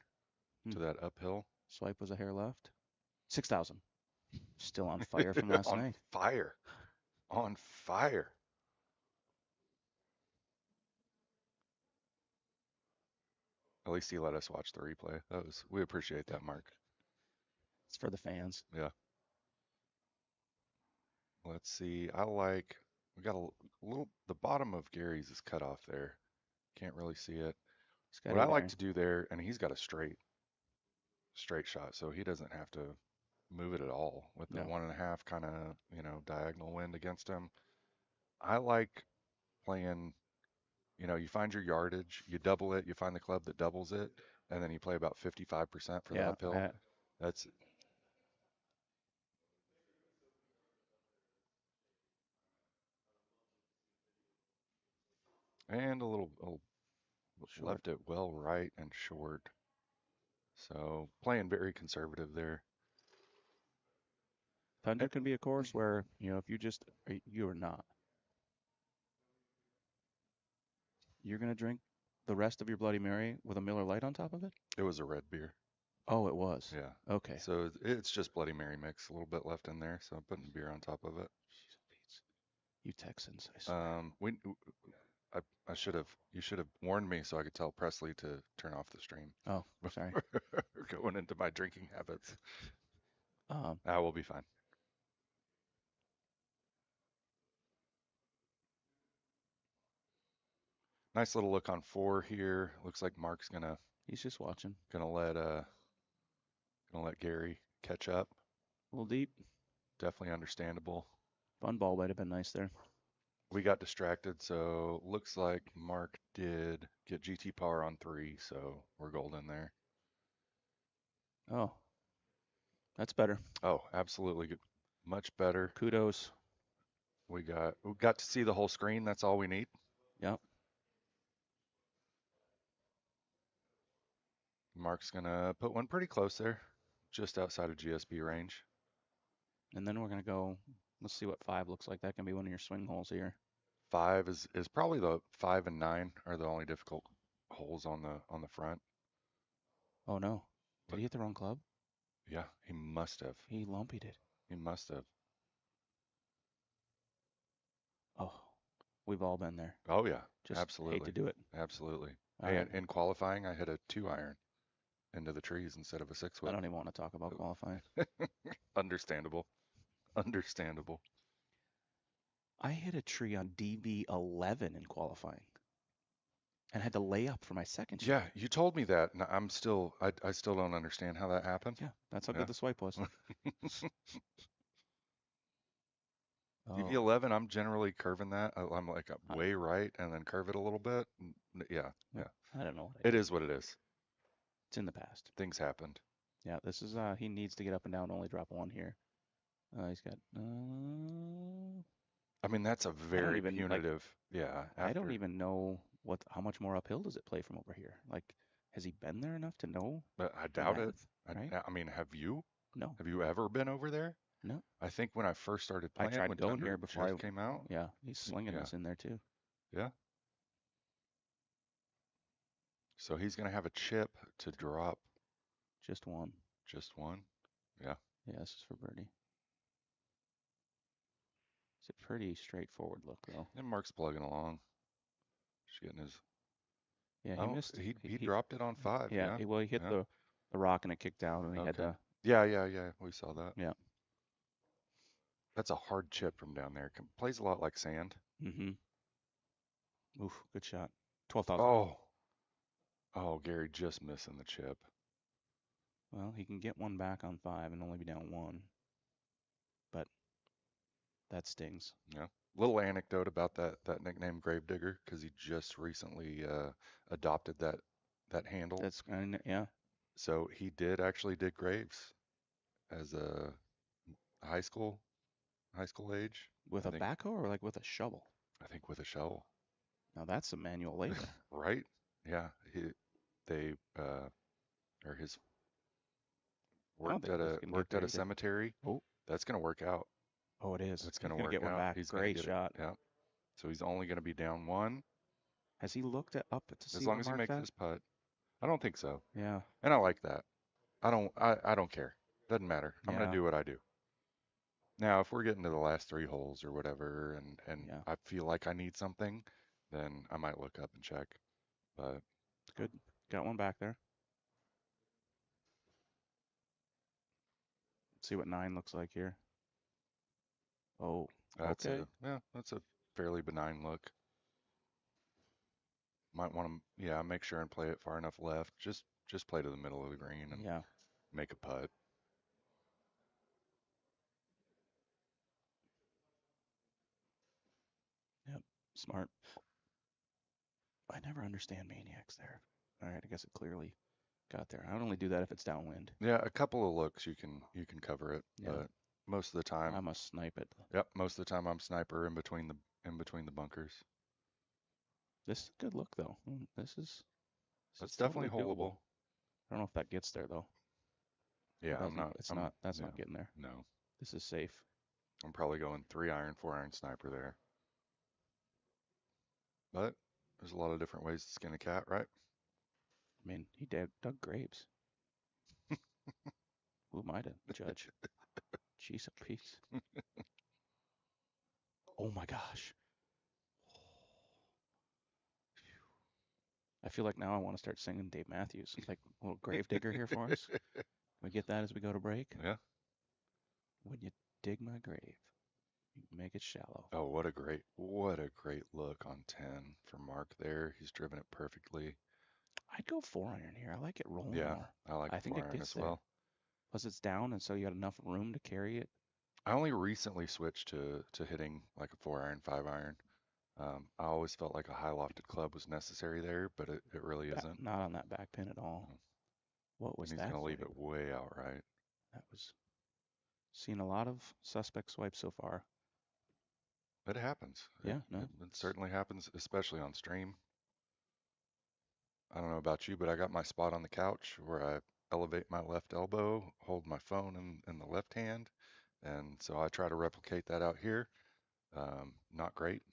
to that uphill. Swipe was a hair left. 6,000. Still on fire from last night. Fire. On fire. At least he let us watch the replay. We appreciate that, Mark. It's for the fans. Yeah. Let's see. We got a little, the bottom of Gary's is cut off there. Can't really see it. What I like to do there, and he's got a straight shot, so he doesn't have to move it at all with the 1.5 kind of, diagonal wind against him. I like playing, you find your yardage, you double it, you find the club that doubles it, and then you play about 55% for the uphill. That's and a little left it well right and short. So playing very conservative there. Thunder can be a course where, if you are not, you're going to drink the rest of your Bloody Mary with a Miller Lite on top of it? It was a red beer. Oh, it was? Yeah. Okay. So it's just Bloody Mary mix, a little bit left in there, so I'm putting beer on top of it. You Texans, I swear. You should have warned me so I could tell Presley to turn off the stream. Oh, sorry. Going into my drinking habits. I will be fine. Nice little look on 4 here. Looks like Mark's He's just watching. Gonna let Gary catch up. A little deep. Definitely understandable. Fun ball might have been nice there. We got distracted, so looks like Mark did get GT power on 3, so we're golden there. Oh, that's better. Oh, absolutely good. Much better. Kudos. We got to see the whole screen. That's all we need. Yep. Mark's gonna put one pretty close there, just outside of GSB range. And then we're gonna go. Let's see what 5 looks like. That can be one of your swing holes here. 5 is probably the 5 and 9 are the only difficult holes on the front. Oh no! Did But he hit the wrong club? yeah, he must have. He lumpied it. He must have. Oh, we've all been there. Oh yeah, Just absolutely. hate to do it. Absolutely. All Hey, right. in qualifying, I hit a 2-iron into the trees instead of a 6 I wood. don't even want to talk about qualifying. Understandable. Understandable. I hit a tree on DV11 in qualifying, and had to lay up for my second shot. Yeah, you told me that, and I still don't understand how that happened. Yeah, that's how Yeah. good the swipe was. Oh, DV11, I'm generally curving that. I'm like I- way right and then curve it a little bit. Yeah, yeah. I don't know what I It did. is what it is. It's in the past. Things happened. Yeah, this is he needs to get up and down, only drop 1 here. He's got I mean, that's a very even, like, punitive. Yeah, I don't after. even know how much more uphill does it play from over here. Like, has he been there enough to know But I the doubt it. math, right? I mean, have you? No, Have you ever been over there? no. I think when I first started I playing, tried when going Tundra here before just came out. Yeah, he's slinging Yeah, this in there too. yeah. So he's gonna have a chip to drop Just 1. just one. Yeah. Yeah, this is for birdie. It's a pretty straightforward look, though. And Mark's plugging along. Just getting his. Yeah, he Oh, missed. he dropped it on 5. Yeah, Yeah. well, he hit Yeah. the rock and it kicked down, and he had Okay. to. Yeah. We saw that. Yeah. That's a hard chip from down there. Plays a lot like sand. Mm-hmm. Oof, good shot. 12,000. Oh, Gary just missing the chip. Well, he can get 1 back on 5 and only be down 1. But that stings. Yeah. Little anecdote about that nickname Gravedigger, because he just recently adopted that handle. That's yeah. So he did actually dig graves as a high school age. With I a think backhoe or like with a shovel? I think with a shovel. Now that's some manual labor. Right? Yeah. They or his I don't think this can get worked at there a either. cemetery. Oh, That's gonna work out. oh, it is. That's He's gonna gonna work get 1 out. back. He's gonna Great get shot. it. Yeah. So he's only gonna be down 1 Has he looked up to see as long what as he marked makes that? this putt. I don't think so. Yeah. And I like that. I don't care. Doesn't matter. I'm gonna Yeah. do what I do. Now, if we're getting to the last 3 holes or whatever, and Yeah. I feel like I need something, then I might look up and check. But Good. Got 1 back there. See what 9 looks like here. Oh, that's okay. that's a fairly benign look. Might want to make sure and play it far enough left. Just play to the middle of the green and Yeah. make a putt. Yep. Smart. I never understand maniacs there. All right, I guess it clearly got there. I would only do that if it's downwind. Yeah, a couple of looks you can cover it, Yeah. but most of the time, I must snipe it. yep, most of the time I'm sniper in between the bunkers. This is a good look though. This is That's totally definitely doable. holeable. I don't know if that gets there though. Yeah, It I'm not. It's not. That's no, not getting there. No, This is safe. I'm probably going 3-iron, 4-iron sniper there. But there's a lot of different ways to skin a cat, right? I mean, he dug graves. Who am I to judge? Jeez, a piece. Oh my gosh. I feel like now I want to start singing Dave Matthews, like a little grave digger here for us. Can we get that as we go to break? Yeah. When you dig my grave, you make it shallow. Oh, what a great look on 10 for Mark there. He's driven it perfectly. I'd go 4-iron here. I like it rolling Yeah, more. I like I think it 4-iron gets as well. Plus it's down, and so you got enough room to carry it. I only recently switched to hitting like a 4-iron, 5-iron. I always felt like a high lofted club was necessary there, but it really isn't. Not on that back pin at all. What was And he's that? going to leave footing? it way out right. That was seen a lot of suspect swipes so far. But it happens. Yeah, no. It certainly happens, especially on stream. I don't know about you, but I got my spot on the couch where I elevate my left elbow, hold my phone in the left hand. And so I try to replicate that out here. Not great.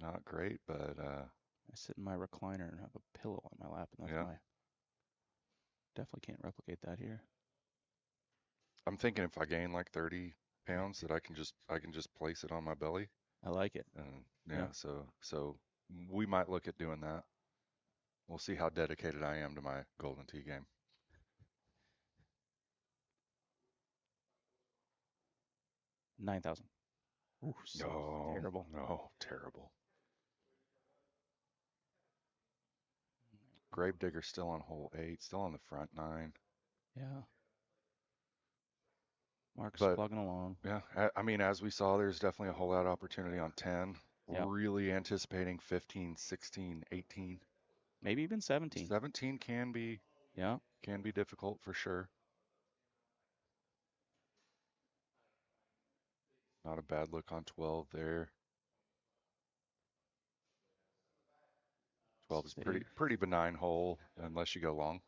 Not great, but I sit in my recliner and have a pillow on my lap, and that's yeah. my. Definitely can't replicate that here. I'm thinking if I gain like 30 pounds that I can just place it on my belly. I like it. And Yeah. so we might look at doing that. We'll see how dedicated I am to my Golden Tee game. $9,000. Ooh, so No, terrible. no, terrible. Gravedigger still on hole 8, still on the front 9. Yeah. Mark's But plugging along. yeah, I mean, as we saw, there's definitely a hole out opportunity on 10. Yep. Really anticipating 15, 16, 18. Maybe even 17. 17 can be difficult for sure. Not a bad look on 12 there. 12 is pretty benign hole unless you go long.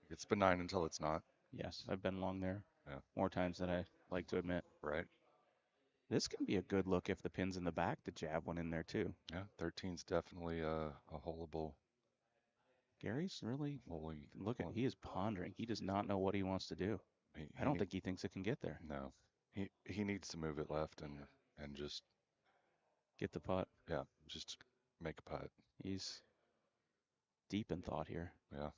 It's benign until it's not. Yes, I've been long there. Yeah. More times than I like to admit. Right. This can be a good look if the pin's in the back to jab one in there too. Yeah, 13's definitely a holeable. Gary's really Holy, he is pondering. He does not know what he wants to do. I don't think he thinks it can get there. No, he needs to move it left and just get the putt. Yeah, just make a putt. He's deep in thought here. Yeah.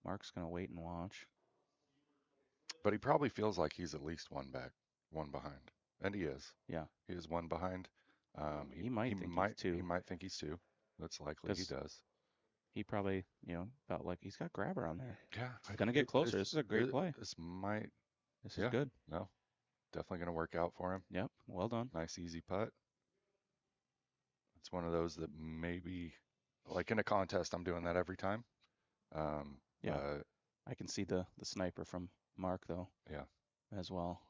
Mark's gonna wait and watch. But he probably feels like he's at least one behind, and he is. Yeah. He is one behind. He might think he's two. He might think he's two. That's likely he does. He probably, felt like he's got grabber on there. Yeah. He's gonna get closer. This is a great play. This is good. No, definitely gonna work out for him. Yep. Well done. Nice easy putt. It's one of those that maybe, like in a contest, I'm doing that every time. Yeah. I can see the sniper from Mark though. Yeah. As well.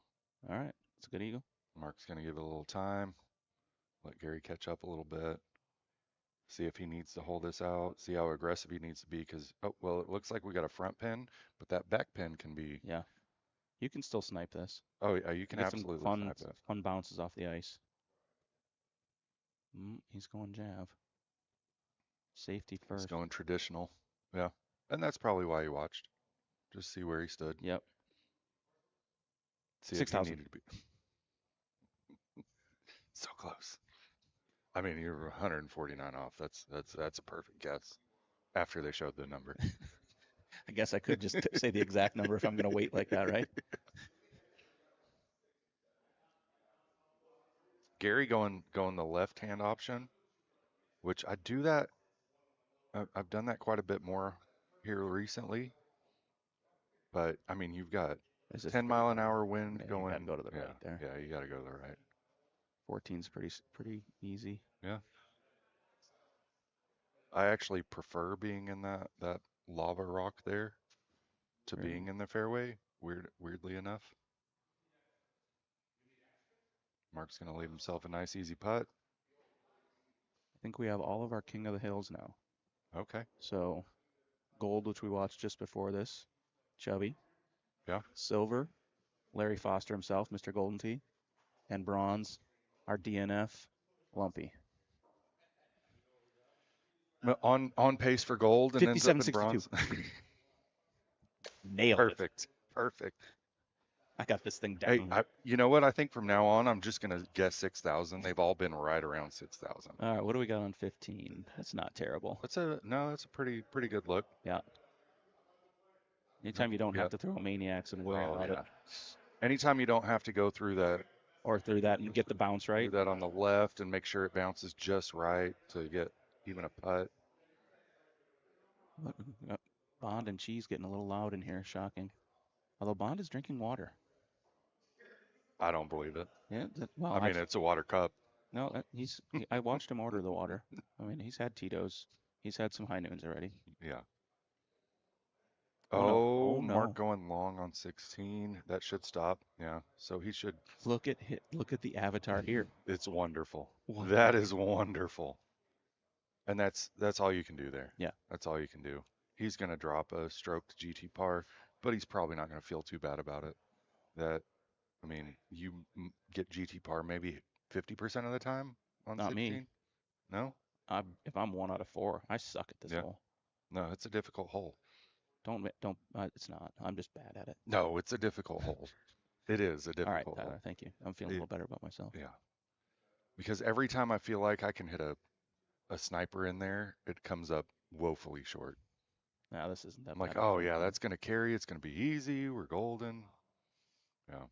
All right. It's a good eagle. Mark's gonna give it a little time. Let Gary catch up a little bit. See if he needs to hold this out. See how aggressive he needs to be. Because it looks like we got a front pin, but that back pin can be. Yeah. You can still snipe this. Oh yeah, you can absolutely snipe it. Fun bounces off the ice. He's going jab. Safety first. He's going traditional. Yeah, and that's probably why he watched. Just see where he stood. Yep. See if he needed to be. So close. I mean, you're 149 off. That's a perfect guess. After they showed the number. I guess I could just say the exact number if I'm going to wait like that, right? Gary going the left-hand option, which I do that. I've done that quite a bit more here recently. But I mean, you've got 10-mile-an-hour wind going. You got to go to the right there. Yeah, you got to go to the right. 14's pretty easy. Yeah. I actually prefer being in that lava rock there to being in the fairway. Weirdly enough. Mark's gonna leave himself a nice easy putt. I think we have all of our King of the Hills now. Okay. So, gold, which we watched just before this, Chubby. Yeah. Silver, Larry Foster himself, Mr. Golden Tee. And bronze, our DNF, Lumpy. On pace for gold and ends up in bronze. Nailed it. Perfect. I got this thing down. Hey, you know what? I think from now on, I'm just going to guess 6,000. They've all been right around 6,000. All right, what do we got on 15? That's not terrible. That's a pretty good look. Yeah. Anytime you don't have to throw maniacs and worry about it. Anytime you don't have to go through that. Or through that and get the bounce right. Do that on the left and make sure it bounces just right to get even a putt. Bond and Cheese getting a little loud in here. Shocking. Although Bond is drinking water. I don't believe it. Yeah. Well, I mean, it's a water cup. No, I watched him order the water. I mean, he's had Tito's. He's had some high noons already. Yeah. Oh no. Oh, Oh Mark no. going long on 16. That should stop. Yeah. So he should. Look at the avatar here. It's wonderful. What That the- is wonderful. And that's all you can do there. Yeah. That's all you can do. He's going to drop a stroke to GT par, but he's probably not going to feel too bad about it. That I mean, you get GT par maybe 50% of the time on Not me. 16? No? If I'm 1 out of 4, I suck at this Yeah. hole. No, it's a difficult hole. Don't. It's not. I'm just bad at it. No, it's a difficult hole. It is a All right, difficult Tyler. hole. Thank you. I'm feeling a little better about myself. Yeah. Because every time I feel like I can hit a sniper in there, it comes up woefully short. Now this isn't that I'm bad. like, oh yeah, that's gonna carry. It's gonna be easy. We're golden. Yeah.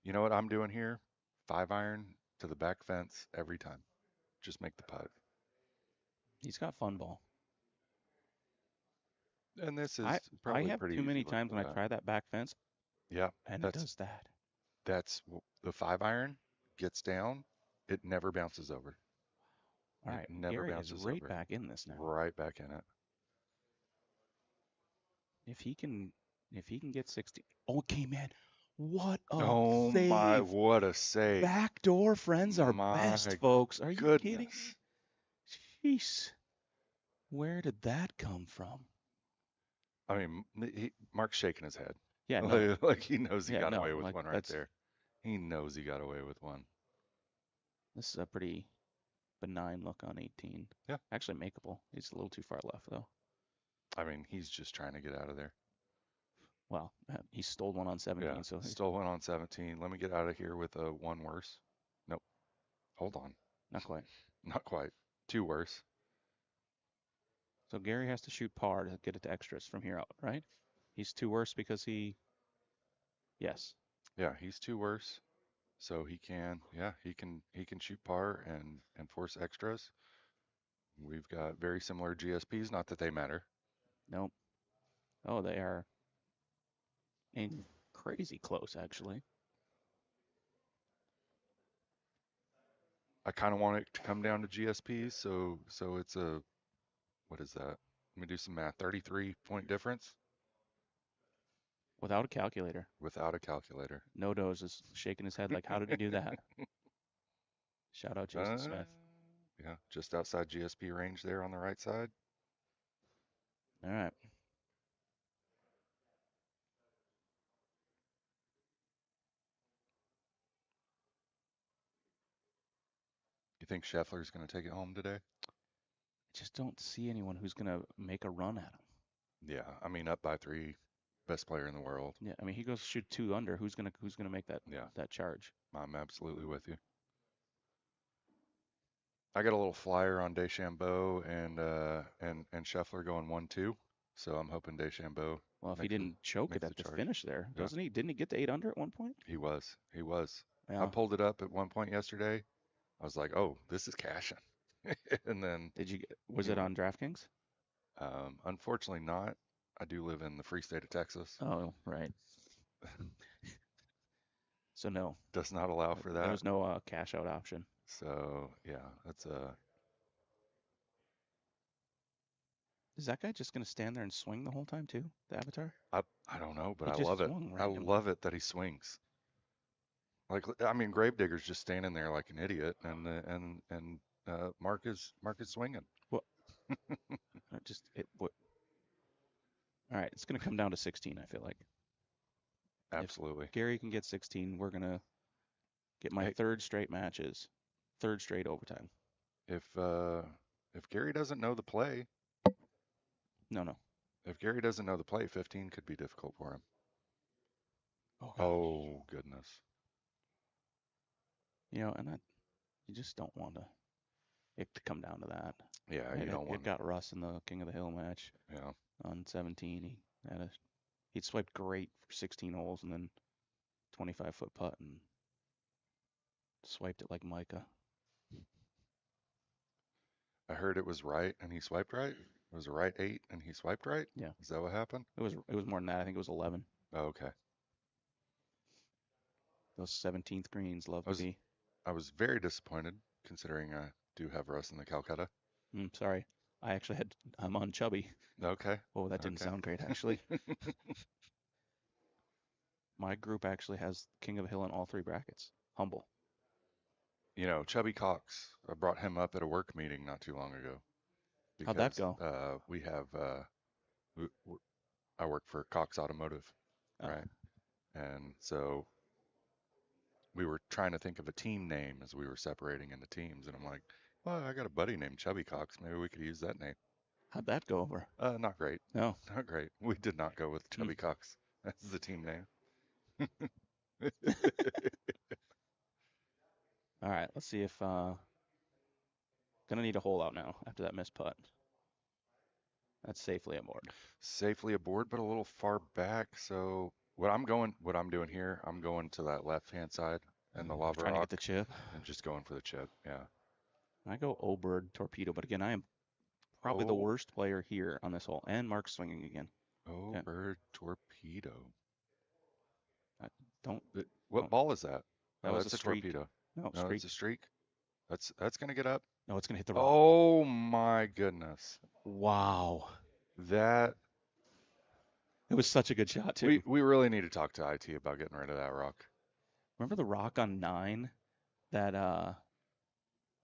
You know what I'm doing here? 5-iron to the back fence every time. Just make the putt. He's got fun ball. And this is I probably have pretty too easy many looking times at when I that. try that back fence, Yeah, and it does that. that's the 5-iron gets down. It never bounces over. All It right, never Gary is bounces right over. back in this now. Right back in it. If he can get 60. Okay, man. What a Oh my, save. what a save. Backdoor friends are My best, folks. Are you kidding goodness. me? Jeez. Where did that come from? I mean, Mark's shaking his head. Yeah, no. Like he knows he Yeah, got no. away with Like one right there. He knows he got away with one. This is a pretty benign look on 18. Yeah. Actually makeable. He's a little too far left though. I mean, he's just trying to get out of there. Well, he stole one on 17, Yeah, so still one on 17. Let me get out of here with a one worse. Nope. Hold on. not quite. Not quite. Two worse. So Gary has to shoot par to get it to extras from here out, right? He's two worse because yes. Yeah, he's two worse. So he can, yeah, he can shoot par and force extras. We've got very similar GSPs, not that they matter. Nope. Oh, they are crazy close, actually. I kind of want it to come down to GSPs, so it's a, what is that? Let me do some math. 33-point difference Without a calculator. without a calculator. No-Do's is shaking his head like, how did he do that? Shout out Jason Smith. Yeah, just outside GSP range there on the right side. All right. You think Scheffler's going to take it home today? I just don't see anyone who's going to make a run at him. Yeah, I mean up by 3, best player in the world. Yeah, I mean he goes shoot 2 under. Who's gonna make that charge? I'm absolutely with you. I got a little flyer on DeChambeau and Scheffler going 1-2, so I'm hoping DeChambeau. Well, if he didn't choke it at the finish there, doesn't he? Didn't he get to 8 under at one point? He was. Yeah. I pulled it up at one point yesterday. I was like, oh, this is cashing. And then was it on DraftKings? Unfortunately not. I do live in the free state of Texas. Oh, right. So no. Does not allow for that. There was no cash out option. So yeah, that's a. Is that guy just gonna stand there and swing the whole time too? The avatar? I don't know, but He I love it. I randomly. love it that he swings. Like I mean, Gravedigger's just standing there like an idiot, and Mark is swinging. What? What? All right, it's gonna come down to 16. I feel like. Absolutely. If Gary can get 16, we're gonna get my third straight matches, third straight overtime. If Gary doesn't know the play. No. If Gary doesn't know the play, 15 could be difficult for him. Oh goodness. You know, and you just don't want it to come down to that. Yeah, you don't want. It got Russ in the King of the Hill match. Yeah. On 17, he'd swiped great for 16 holes and then 25-foot putt and swiped it like Micah. I heard it was right and he swiped right. It was a right 8 and he swiped right. Yeah. Is that what happened? It was more than that. I think it was 11. Oh, okay. Those 17th greens love to be. I was very disappointed considering I do have Russ in the Calcutta. Sorry. I'm on Chubby. Okay. Oh, that didn't Okay. sound great, actually. My group actually has King of the Hill in all 3 brackets. Humble. You know, Chubby Cox, I brought him up at a work meeting not too long ago How'd that because go? we have I work for Cox Automotive, Oh, right? And so we were trying to think of a team name as we were separating into teams, and I'm like, well, I got a buddy named Chubby Cox. Maybe we could use that name. how'd that go over? Not great. No. Not great. We did not go with Chubby Cox as the team name. All right, let's see if gonna need a hole out now after that missed putt. That's safely aboard. Safely aboard, but a little far back. So what I'm doing here, I'm going to that left-hand side and the lava Trying to get rock the chip. and just going for the chip. Yeah. I go O-bird torpedo, but again, I am probably the Oh, worst player here on this hole. And Mark's swinging again. oh, Okay. bird torpedo. Don't. What Oh, ball is that? that Oh, was that's a a streak. torpedo. No, No, streak. it's a streak. That's gonna get up. No, it's gonna hit the rock. Oh my goodness. Wow. That It was such a good shot too. we really need to talk to IT about getting rid of that rock. Remember the rock on 9 that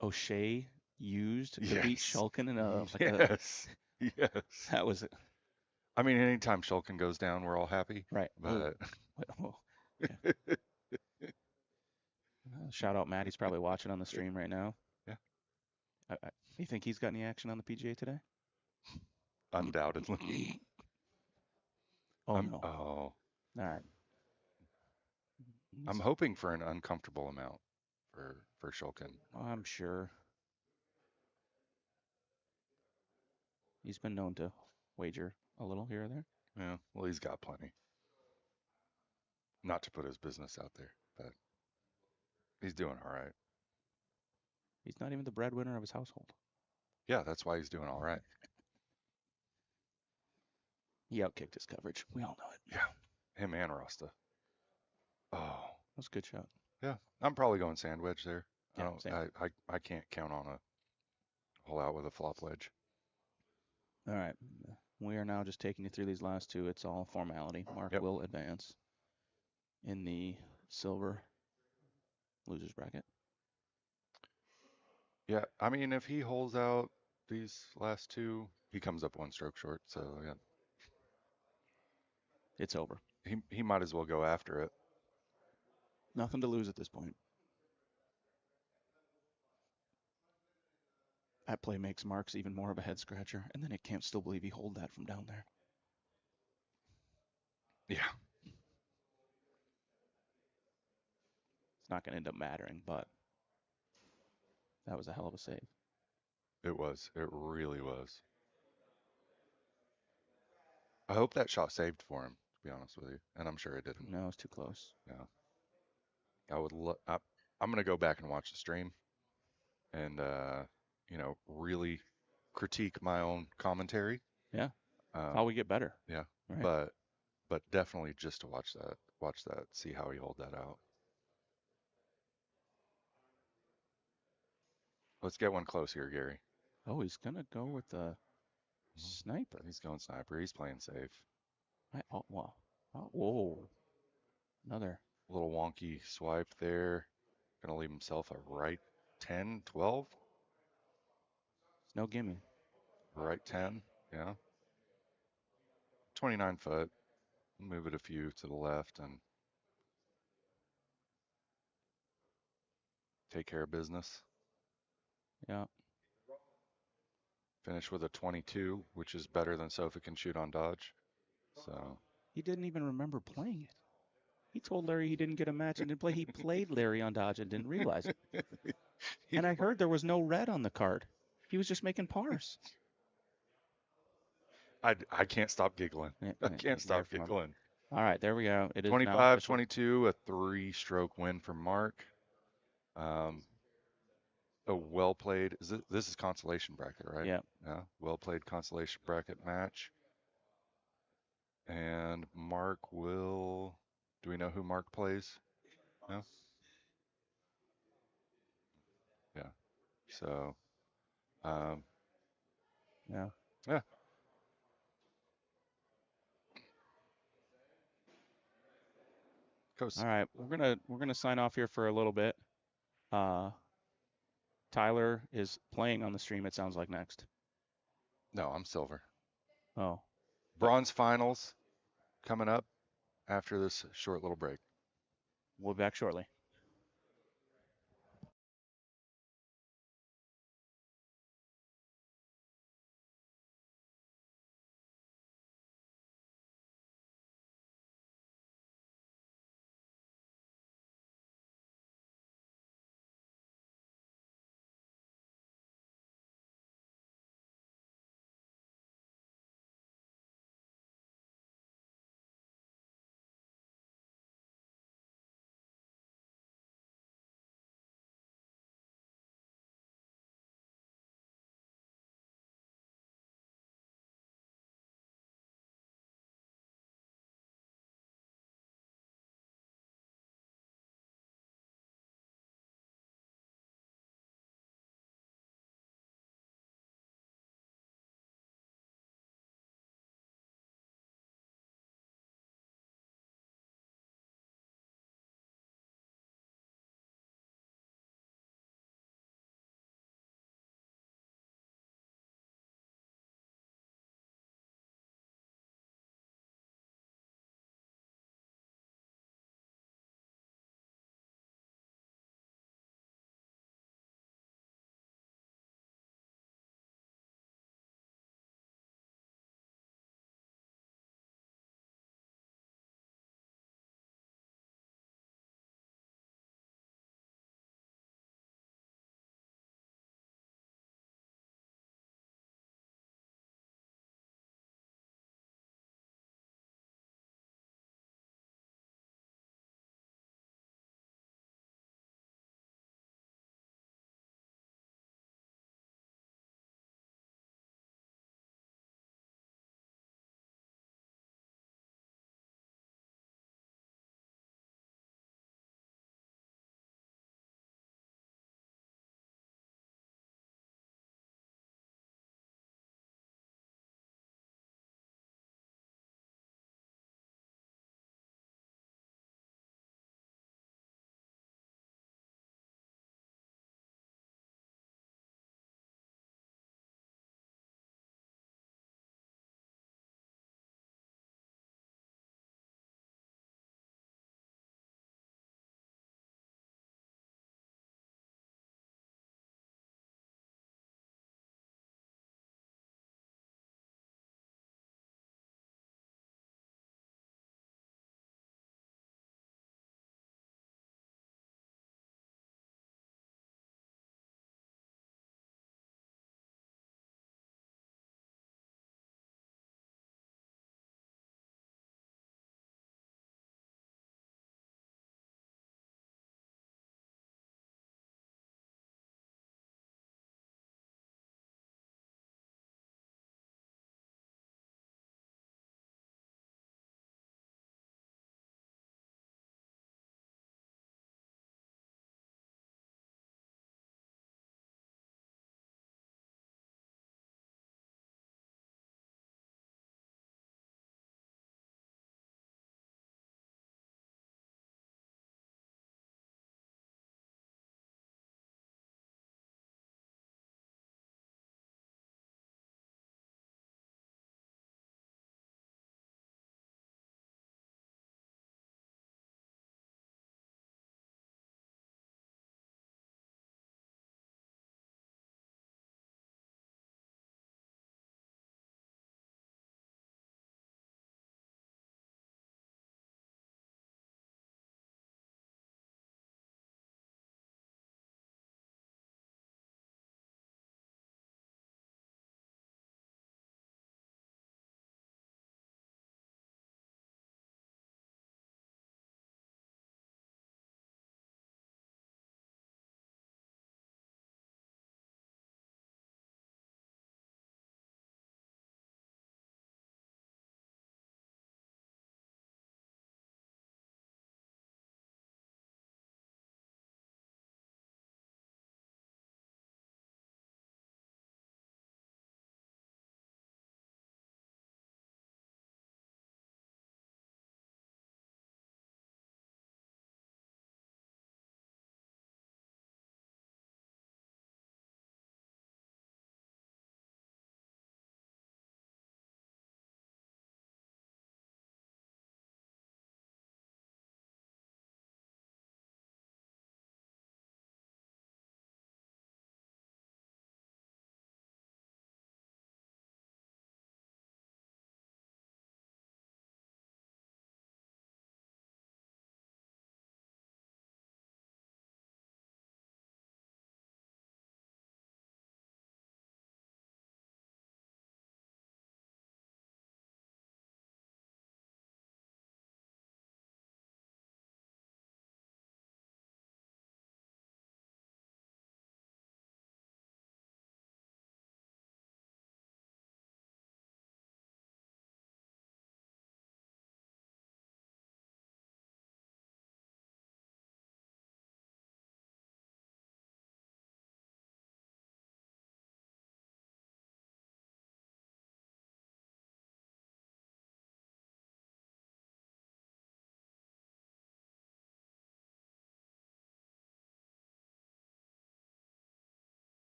O'Shea used to beat Yes. Shulkin in a Yes. Yes. that was it. I mean, anytime Shulkin goes down, we're all happy. Right. But Oh, okay. Shout out Matt. He's probably watching on the stream right now. Yeah. You think he's got any action on the PGA today? undoubtedly. Oh I'm, no. oh, All right. I'm hoping for an uncomfortable amount for Shulkin. I'm sure. He's been known to wager a little here or there. Yeah, well, he's got plenty. Not to put his business out there, but he's doing all right. He's not even the breadwinner of his household. Yeah, that's why he's doing all right. He outkicked his coverage. We all know it. Yeah, him and Rasta. Oh, That was a good shot. yeah. I'm probably going sand wedge there. Yeah, same. I can't count on a hole out with a flop wedge. All right. We are now just taking you through these last 2. It's all formality. Mark will advance in the silver losers bracket. Yeah, I mean, if he holds out these last 2, he comes up 1 stroke short. So yeah, It's over. he might as well go after it. Nothing to lose at this point. That play makes Mark's even more of a head scratcher, and then I can't still believe he hold that from down there. Yeah. It's not going to end up mattering, but that was a hell of a save. It was. It really was. I hope that shot saved for him, to be honest with you. And I'm sure it didn't. No, it's too close. Yeah. I'm going to go back and watch the stream and, really critique my own commentary. Yeah. How we get better. Yeah. Right. But definitely just to watch that, see how he hold that out. Let's get one close here, Gary. Oh, he's going to go with the sniper. He's going sniper. He's playing safe. Oh, wow. Oh, whoa. Another. Little wonky swipe there. Going to leave himself a right 10, 12? No gimme. Right 10, yeah. 29 foot. Move it a few to the left and take care of business. Yeah. Finish with a 22, which is better than Sofa can shoot on dodge. So He didn't even remember playing it. He told Larry he didn't get a match and didn't play. He played Larry on dodge and didn't realize it. And I heard there was no red on the card. He was just making pars. I can't stop giggling. I can't stop giggling. All right, there we go. It is 25-22, a 3-stroke win for Mark. A well played. This is consolation bracket, right? Yeah. Yeah. Well played consolation bracket match. And Mark will. Do we know who Mark plays? No. Yeah. So. Yeah. Yeah. Coach. All right, we're gonna sign off here for a little bit. Tyler is playing on the stream. It sounds like next. No, I'm silver. Oh, Bronze finals coming up after this short little break. we'll be back shortly.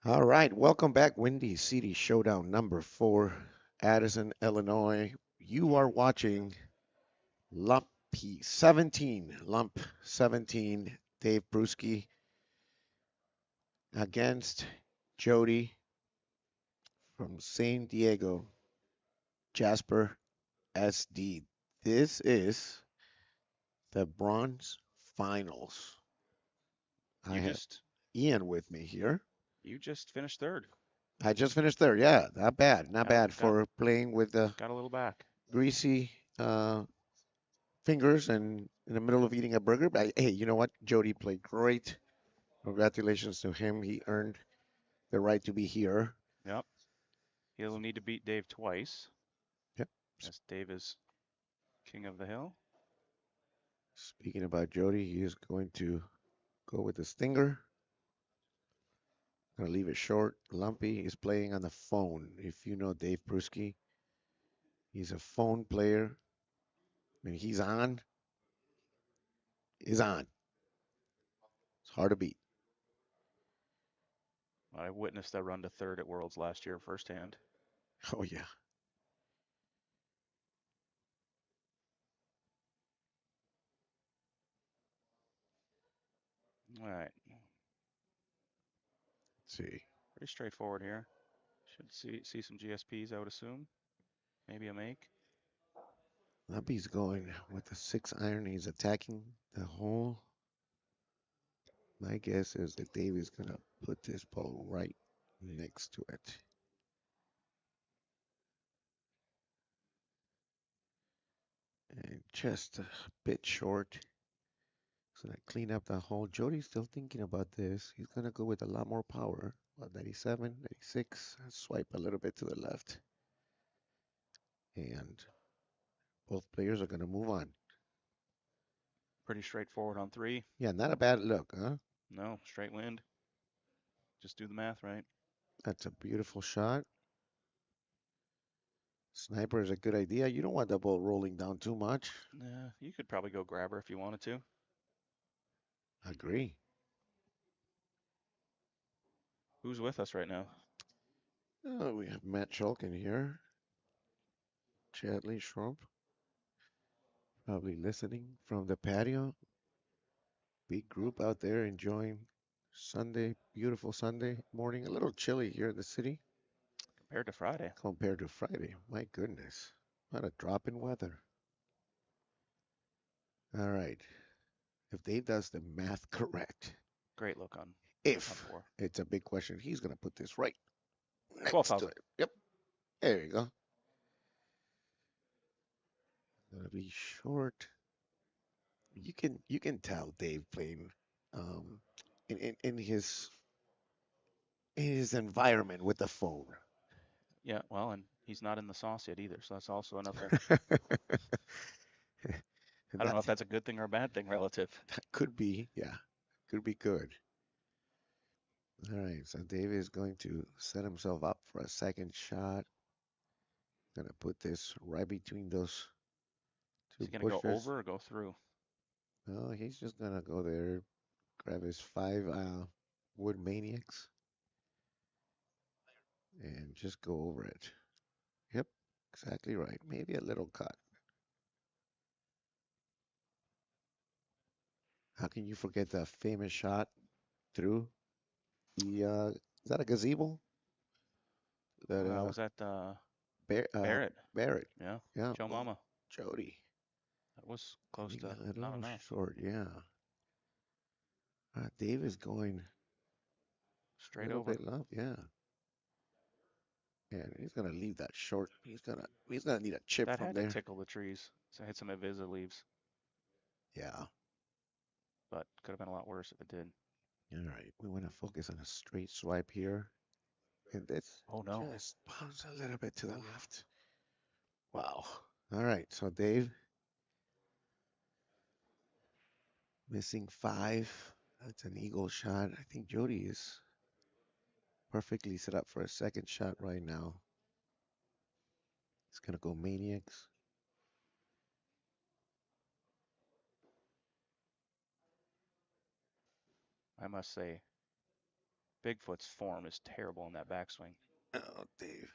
All right, welcome back, Windy City Showdown number 4, Addison, Illinois. You are watching Lump 17, Dave Bruschi against Jody from San Diego, Jasper SD. This is the bronze finals. I have Ian with me here. You just finished third. I just finished third. Yeah, not bad. Not bad for playing with the got a little back. Greasy fingers and in the middle of eating a burger. But hey, you know what? Jody played great. Congratulations to him. He earned the right to be here. Yep. He'll need to beat Dave twice. Yep. As Dave is king of the hill. Speaking about Jody, he is going to go with the stinger. Gonna leave it short. Lumpy is playing on the phone. If you know Dave Bruschi, he's a phone player. When he's on, is on. It's hard to beat. I witnessed that run to third at Worlds last year firsthand. Oh yeah. All right. Let's see. Pretty straightforward here. Should see some GSPs, I would assume. Maybe a make. Lumpy's going with the 6-iron. He's attacking the hole. My guess is that Dave is going to put this ball right next to it. And just a bit short. He's going to clean up the hole. Jody's still thinking about this. He's going to go with a lot more power. About 97, 96. Swipe a little bit to the left. And both players are going to move on. Pretty straightforward on 3. Yeah, not a bad look, huh? No, straight wind. Just do the math right. That's a beautiful shot. Sniper is a good idea. You don't want the ball rolling down too much. Yeah, you could probably go grab her if you wanted to. Agree. Who's with us right now? Oh, we have Matt Shulkin here. Chadley Shrump. Probably listening from the patio. Big group out there enjoying Sunday, beautiful Sunday morning. A little chilly here in the city. Compared to Friday. Compared to Friday. My goodness. What a drop in weather. All right. If Dave does the math correct. Great look on. If it's a big question, he's going to put this right next 12,000. to it. Yep. There you go. Gonna be short. You can tell Dave playing in his environment with the phone. Yeah, well, and he's not in the sauce yet either, so that's also another. I don't know if that's a good thing or a bad thing relative. That could be, yeah, could be good. All right, so Dave is going to set himself up for a second shot. Gonna put this right between those two Is he gonna bushes. go over or go through? No, he's just gonna go there, grab his 5 wood maniacs, and just go over it. Yep, exactly right. Maybe a little cut. How can you forget the famous shot through the, is that a gazebo? That, was that Barrett? Barrett. Yeah. Yeah. Joe Mama. Jody. That was close to A not little enough. short, yeah. Dave is going straight a little over. bit left, yeah. And he's gonna leave that short. He's gonna need a chip that from had there. To tickle the trees. So I hit some Avisa leaves. Yeah. But could have been a lot worse if it did. All right, we want to focus on a straight swipe here. And this just bounce a little bit to the left. Wow. All right, so Dave missing 5. That's an eagle shot. I think Jody is perfectly set up for a second shot right now. He's gonna go maniacs. I must say, Bigfoot's form is terrible in that backswing. Oh, Dave.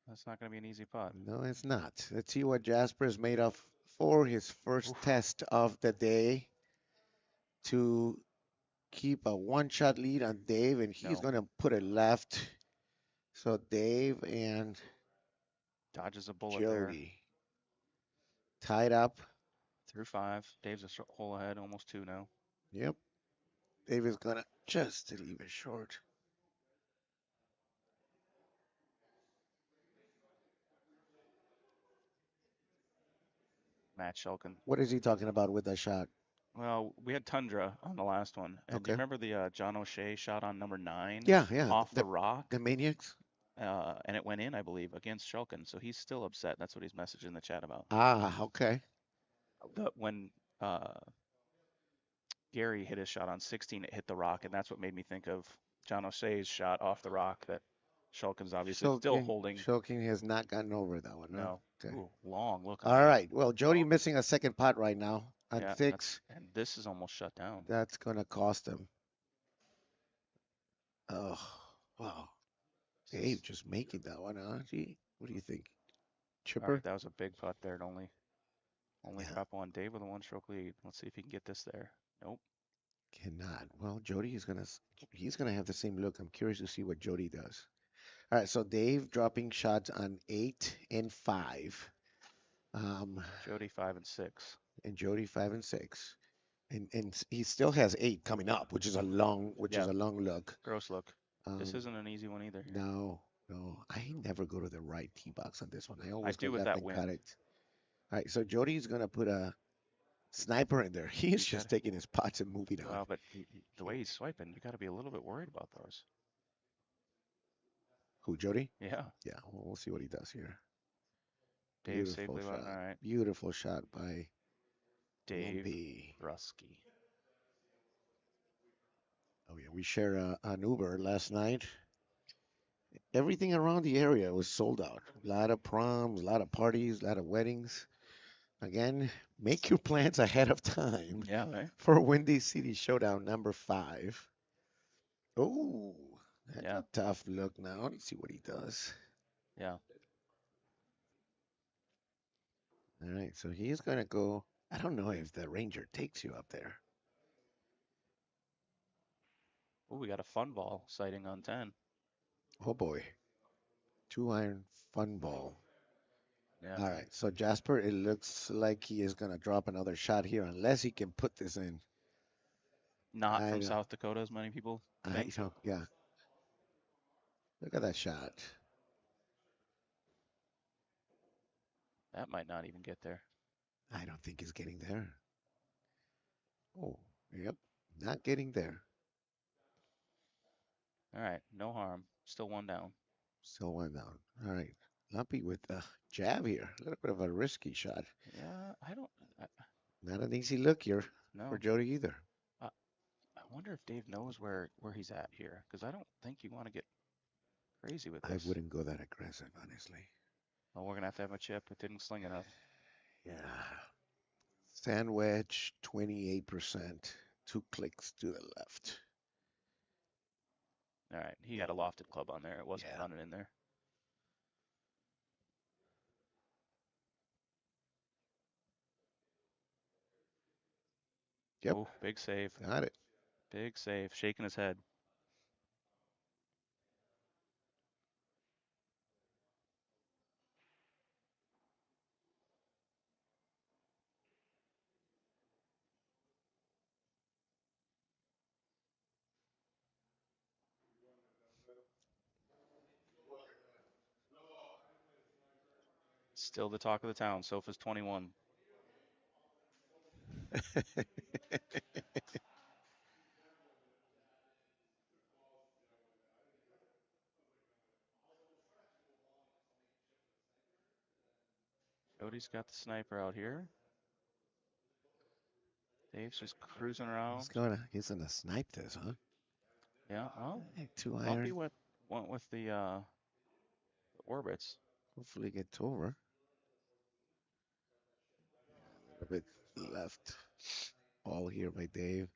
That's not going to be an easy putt. No, it's not. Let's see what Jasper is made of for his first test of the day to keep a one-shot lead on Dave, and he's No. going to put it left. So Dave and Dodges a bullet there. Jody tied up. Through 5. Dave's a hole ahead, almost 2 now. Yep. Dave is going to just leave it short. Matt Shulkin. What is he talking about with that shot? Well, we had Tundra on the last one. And do you Okay. remember the John O'Shea shot on number 9? Yeah. Off the rock? The Maniacs? And it went in, I believe, against Shulkin. So he's still upset. That's what he's messaging in the chat about. Ah, okay. When Gary hit his shot on 16, it hit the rock, and that's what made me think of John O'Shea's shot off the rock that Shulkin's obviously still holding. Shulkin has not gotten over that one. No. Okay. Ooh, long look. All right. Well, Jody missing a second pot right now on Yeah, 6. and this is almost shut down. That's going to cost him. Oh, wow. Dave just making that one, huh? Gee, what do you think? All Chipper? right, that was a big putt there. Only drop one. Dave with a 1-stroke lead. Let's see if he can get this there. Nope. Cannot. Well, Jody is he's gonna have the same look. I'm curious to see what Jody does. All right, so Dave dropping shots on 8 and 5. Jody 5 and 6. And Jody 5 and 6. And he still has 8 coming up, which is a long look. Gross look. This isn't an easy one either. No. I never go to the right tee box on this one. I always do go with left that and wind. cut it. All right, so Jody's gonna put a sniper in there. He's just taking his pots and moving on. Well, but the way he's swiping, you got to be a little bit worried about those. Who, Jody? Yeah. Yeah, we'll see what he does here. Dave Beautiful safely shot. all right. Beautiful shot by Dave Lumpy. Brusky. Oh yeah, we share an Uber last night. Everything around the area was sold out. A lot of proms, a lot of parties, a lot of weddings. Again, make your plans ahead of time. Yeah, right. For Windy City Showdown number 5. Oh, that's a tough look now. Let's see what he does. Yeah. All right, so he's going to go. I don't know if the Ranger takes you up there. Oh, we got a fun ball sighting on 10. Oh boy. 2-iron fun ball. Yeah. All right, so Jasper, it looks like he is going to drop another shot here unless he can put this in. Not from South Dakota, as many people think. Yeah. Look at that shot. That might not even get there. I don't think he's getting there. Oh, yep, not getting there. All right, no harm. Still 1 down. Still 1 down. All right, Lumpy with the jab here. A little bit of a risky shot. Yeah, Not an easy look here for Jody either. I wonder if Dave knows where he's at here, because I don't think you want to get crazy with this. I wouldn't go that aggressive, honestly. Oh, we're going to have a chip. It didn't sling enough. Yeah. Sand wedge, 28%. 2 clicks to the left. All right, he had a lofted club on there. It wasn't running in there. Yep. Oh, big save. Got it. Big save. Shaking his head. Still the talk of the town. Sofa's 21. Cody's got the sniper out here. Dave's just cruising around. He's gonna snipe this, huh? Yeah. Oh. 2-iron. Lumpy went with the orbits. Hopefully gets over. A bit left. All here by Dave.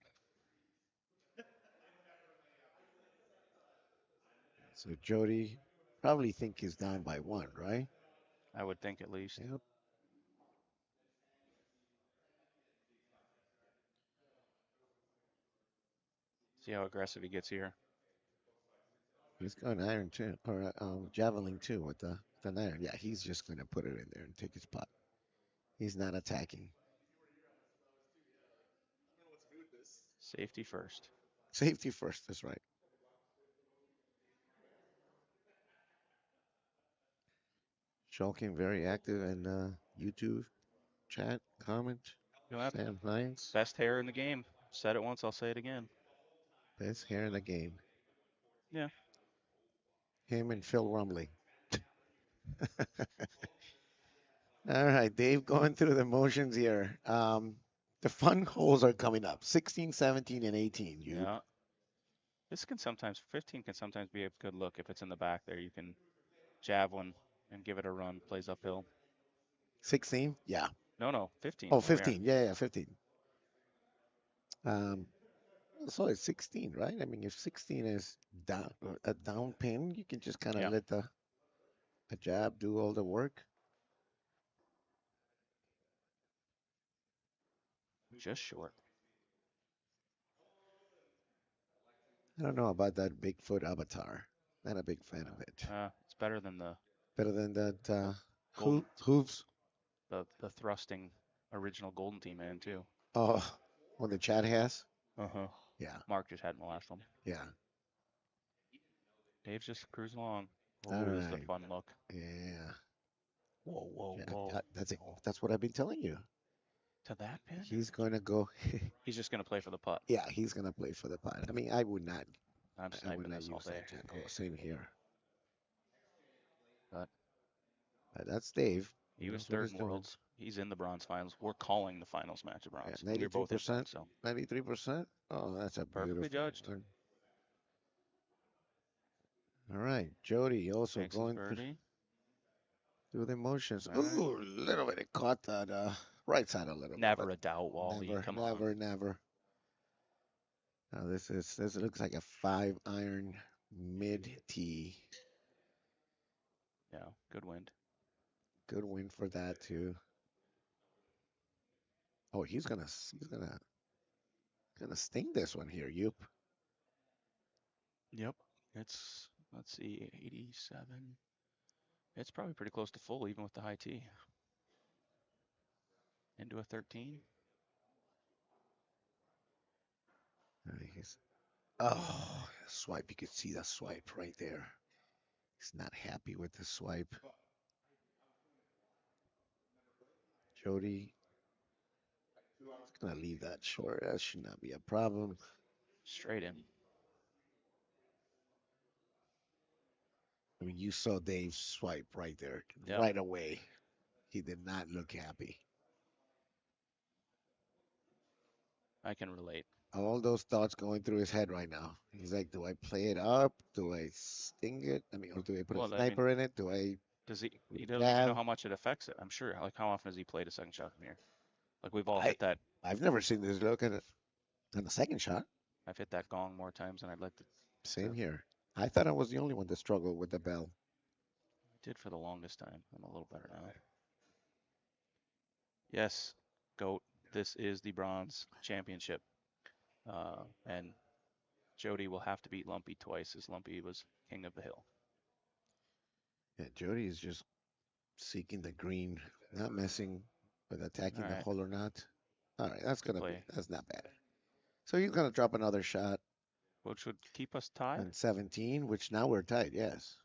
So Jody probably think he's down by 1, right? I would think at least. Yep. See how aggressive he gets here. He's going iron too, or javelin too with the iron. Yeah, he's just going to put it in there and take his pot. He's not attacking. Safety first. Safety first. That's right. Shulkin very active in YouTube chat, comment. Yep. Sam Hines, Best hair in the game. Said it once, I'll say it again. best hair in the game. Yeah. Him and Phil Rumley. All right, Dave, going through the motions here. The fun holes are coming up 16, 17, and 18. Yeah. This can sometimes, 15 can sometimes be a good look. If it's in the back there, you can javelin and give it a run. Plays uphill. 16? Yeah. No, 15. Oh, Here we are. 15. Yeah, 15. So it's 16, right? I mean, if 16 is down a down pin, you can just kind of Yeah. let the jab do all the work. Just short. I don't know about that Bigfoot avatar. Not a big fan of it. It's better than the Better than that Golden- hooves. the thrusting original Golden Team man too. Oh, what the chat has. Uh-huh. Yeah, Mark just had in the last one. yeah. Dave's just cruising along. All Oh, this is a right. fun look. Yeah. Whoa. That's it. That's what I've been telling you. To that pin? He's gonna go. He's just gonna play for the putt. Yeah, he's gonna play for the pot. I mean, I would not. I'm I would sniping not this all use day. that jack. Oh, same here. But That's Dave. he was That's what third he's in doing. Worlds. He's in the bronze finals. We're calling the finals match of bronze. Yeah, We were both in 92%. bronze, so 93%. Oh, that's a perfectly beautiful judged. one. All right, Jody also Makes his going birdie. through the motions. All right. Ooh, a little bit. It caught that right side a little Never bit. a doubt, Wally. Never, Come never, on. never. Now this looks like a 5-iron mid tee. Yeah, good wind. Good win for that too. Oh, he's gonna sting this one here, Yoop. Yep. It's, let's see, 87. It's probably pretty close to full, even with the high tee. Into a 13. Oh, swipe. You could see the swipe right there. He's not happy with the swipe. Jody is gonna leave that short. That should not be a problem. Straight in. I mean, you saw Dave swipe right there, Yep. right away. He did not look happy. I can relate. All those thoughts going through his head right now. He's like, do I play it up? Do I sting it? I mean, or do I put a sniper in it? Do I? Does he? He doesn't even know how much it affects it. I'm sure. Like, how often has he played a second shot from here? Like, we've all hit that. I've never seen this look at it on the second shot. I've hit that gong more times than I'd like to. Same here. I thought I was the only one that struggled with the bell. I did for the longest time. I'm a little better now. Yes, GOAT. This is the bronze championship. And Jody will have to beat Lumpy twice, as Lumpy was king of the hill. Yeah, Jody is just seeking the green, not messing with attacking the hole or not. All right, that's not bad. So he's gonna drop another shot. Which would keep us tied? On 17, which now we're tied, yes.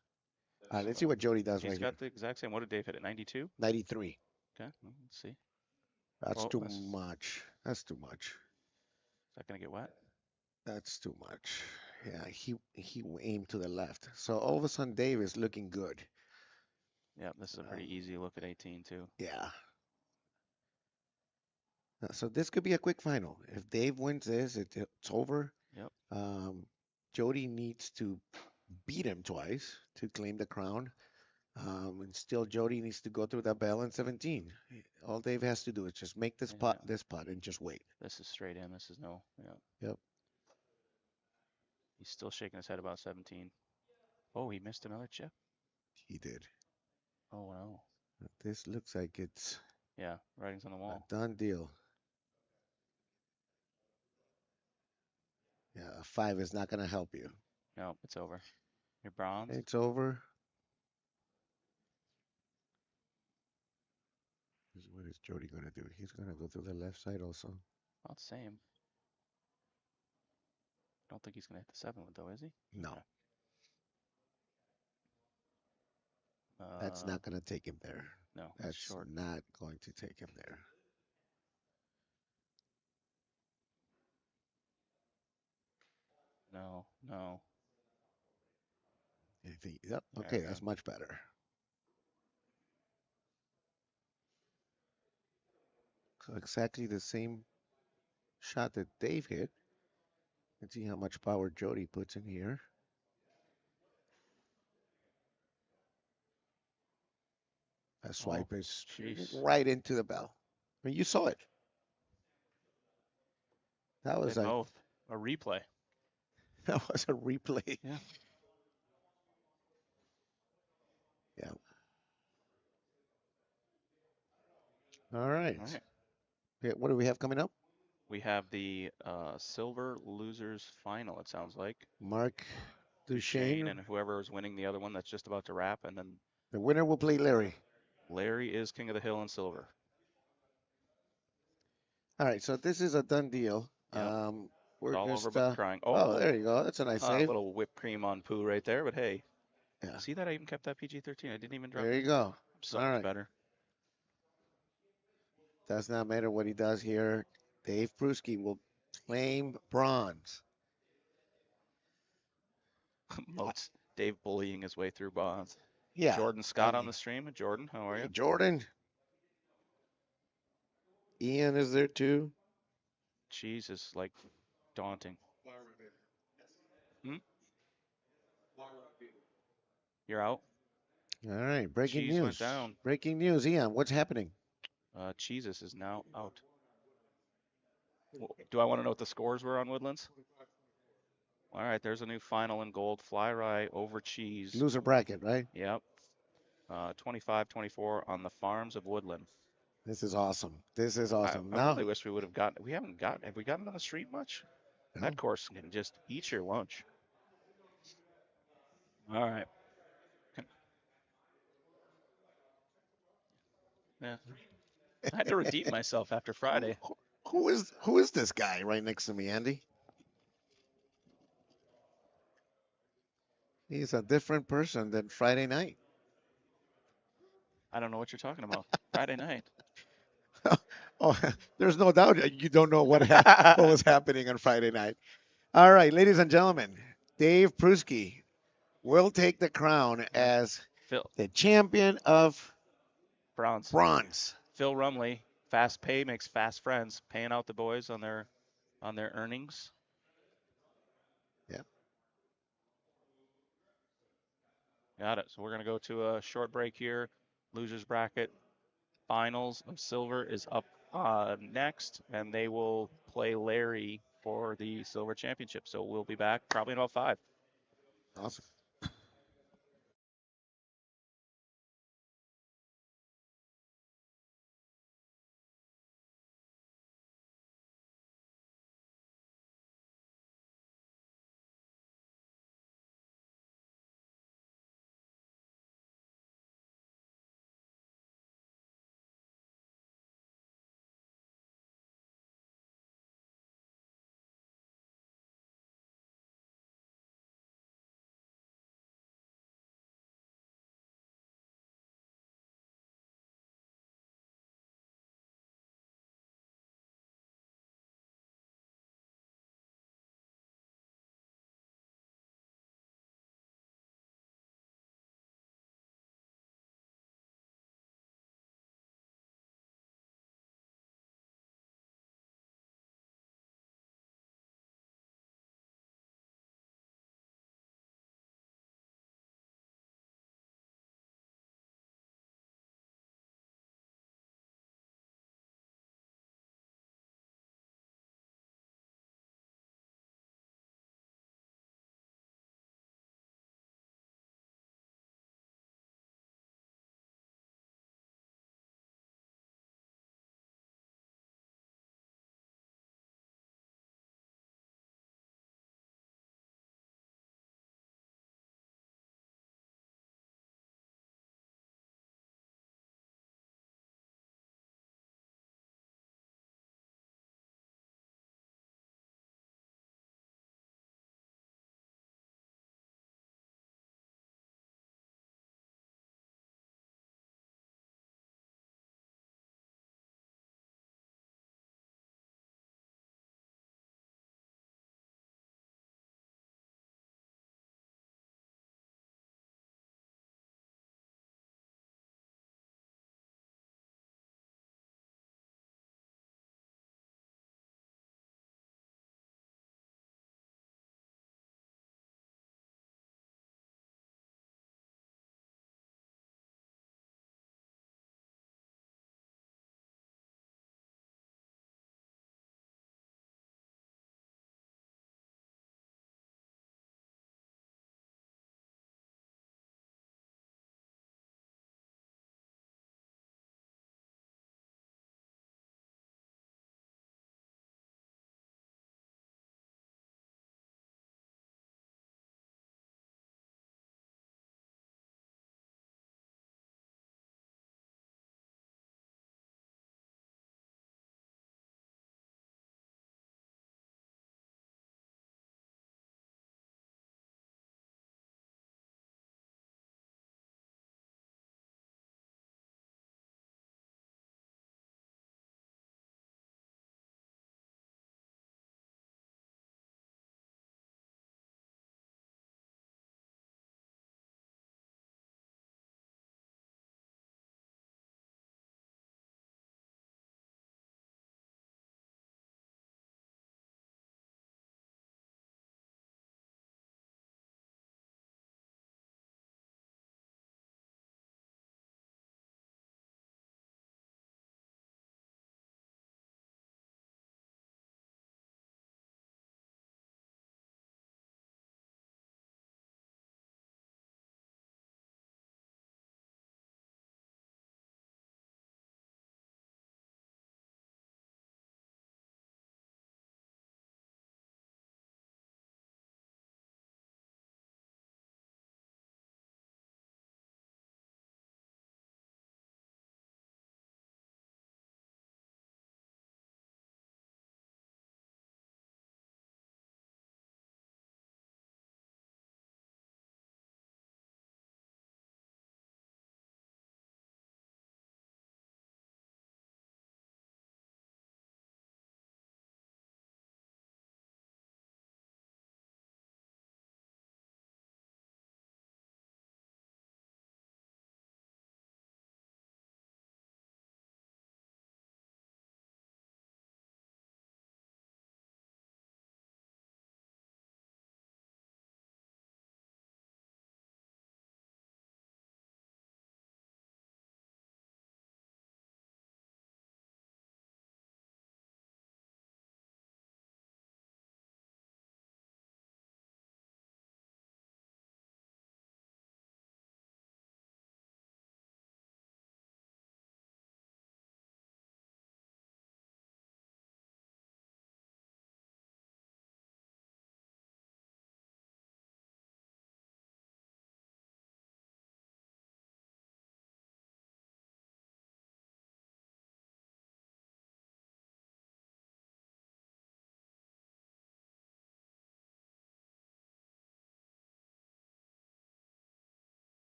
All right, let's see what Jody does right here. He's got the exact same. What did Dave hit at 92? 93. Okay, well, let's see. That's too much. That's too much. Is that gonna get wet? That's too much. Yeah, he aimed to the left. So all of a sudden, Dave is looking good. Yeah, this is a pretty easy look at 18 too. Yeah. So this could be a quick final. If Dave wins this, it's over. Yep. Jody needs to beat him twice to claim the crown. And still Jody needs to go through that bell in 17. All Dave has to do is just make this putt, and just wait. This is straight in. This is no. Yeah. Yep. He's still shaking his head about 17. Oh, he missed another chip. He did. Oh no. This looks like it's Yeah, writing's on the a wall. done deal. Yeah, a 5 is not going to help you. No, it's over. Your bronze. It's over. What is Jody going to do? He's going to go through the left side also. About the same. I don't think he's gonna hit the 7 wood though, is he? No, that's Uh, not going to take him there. no, that's That's short. not going to take him there. No, no. Yep. There Okay, we that's go. much better. So exactly the same shot that Dave hit. Let's see how much power Jody puts in here. That swipe is Jeez. right into the bell. I mean, you saw it. That was Didn't a know a replay. that was a replay. Yeah. Yeah. All right. All right. Yeah, what do we have coming up? We have the silver losers final. It sounds like Mark Duchesne Duchesne. and whoever is winning the other one that's just about to wrap, and then The winner will play Larry. Larry is king of the hill in silver. All right, so this is a done deal. Yep. We're All just over but the crying. oh, there Oh, you go. That's a nice a save. little whipped cream on poo right there. But hey, Yeah. see that I even kept that PG-13. I didn't even drop There it. you go. So All much right. better. Does not matter what he does here. Dave Pruski will claim bronze. Moats. Dave bullying his way through bonds. Yeah. Jordan Scott on the stream. Jordan, how are Hey, you? Jordan. Ian is there too. Cheese is like daunting. Hmm? You're out. All right, breaking Cheese went news. down. Breaking news, Ian. What's happening? Jesus is now out. Do I want to know what the scores were on Woodlands? All right, there's a new final in gold. Fly rye over cheese. Loser bracket, right? Yep. 25-24 on the farms of Woodland. This is awesome. This is I awesome. Now, really wish we would have gotten. We haven't gotten. Have we gotten on the street much? no. That course can just eat your lunch. All right. Yeah. I had to redeem myself after Friday. Who is this guy right next to me, Andy? He's a different person than Friday night. I don't know what you're talking about. Friday night. Oh, there's no doubt you don't know what was happening on Friday night. All right, ladies and gentlemen, Dave Pruski will take the crown as Phil the champion of Bronze. bronze. Phil Rumley. Fast pay makes fast friends. Paying out the boys on their earnings. Yeah. Got it. So we're gonna go to a short break here. Losers bracket finals of silver is up next, and they will play Larry for the silver championship. So we'll be back probably in about 5. Awesome.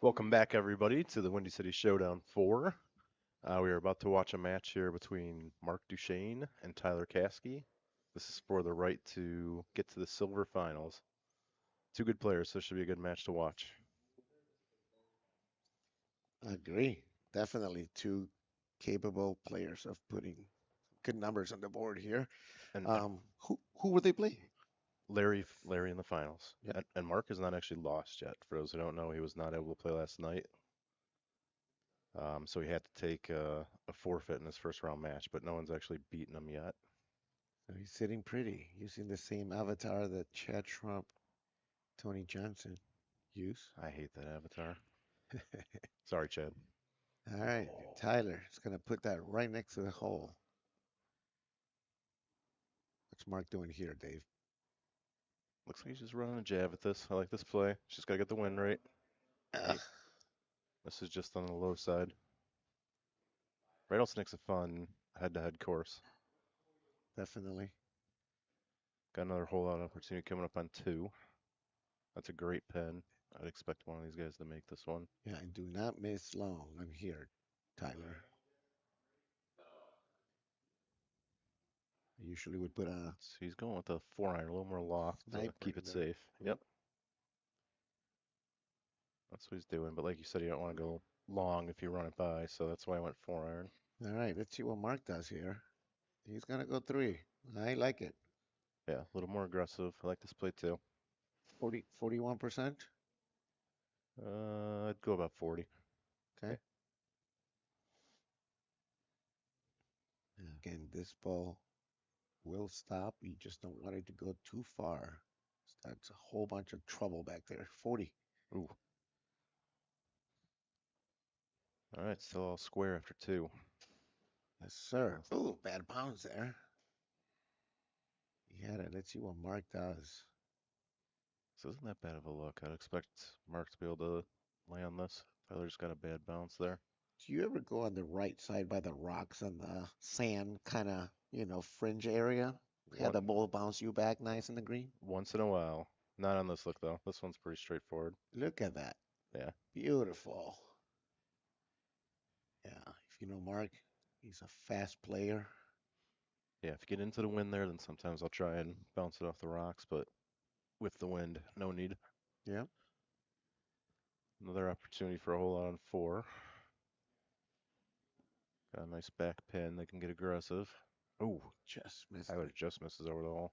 Welcome back, everybody, to the Windy City Showdown 4. We are about to watch a match here between Mark Duchesne and Tyler Caskey. This is for the right to get to the silver finals. Two good players, so it should be a good match to watch. Agree. Definitely two capable players of putting good numbers on the board here. And Who were they playing? Larry in the finals. Yep. And Mark has not actually lost yet. For those who don't know, he was not able to play last night. So he had to take a forfeit in his first round match, but no one's actually beaten him yet. So he's sitting pretty, using the same avatar that Chad Trump, Tony Johnson use. I hate that avatar. Sorry, Chad. All right, Tyler is going to put that right next to the hole. What's Mark doing here, Dave? Looks like he's just running a jab at this. I like this play. Just got to get the wind right. This is just on the low side. Rattlesnake's a fun head-to-head course. Definitely. Got another hole-out opportunity coming up on 2. That's a great pin. I'd expect one of these guys to make this one. Yeah, and do not miss long on here, Tyler. I usually would put a So he's going with a 4-iron, a little more loft to keep it safe. Yep. That's what he's doing. But like you said, you don't want to go long if you run it by, so that's why I went 4-iron. All right, let's see what Mark does here. He's going to go 3. I like it. Yeah, a little more aggressive. I like this play too. 41%? I'd go about 40. Okay. Again, this ball will stop. You just don't want it to go too far. That's a whole bunch of trouble back there. 40. Ooh. All right, still all square after 2. Yes, sir. Ooh, bad bounce there. He had it. Let's see what Mark does. This isn't that bad of a look. I'd expect Mark to be able to lay on this. Tyler just got a bad bounce there. Do you ever go on the right side by the rocks and the sand kind of, fringe area? Had the ball bounce you back nice in the green? Once in a while. Not on this look, though. This one's pretty straightforward. Look at that. Yeah. Beautiful. Yeah, if you know Mark, he's a fast player. Yeah, if you get into the wind there, then sometimes I'll try and bounce it off the rocks, but with the wind, no need. Yeah. Another opportunity for a hole out on 4. Got a nice back pin. They can get aggressive. Oh, just missed. Tyler just misses over the hole.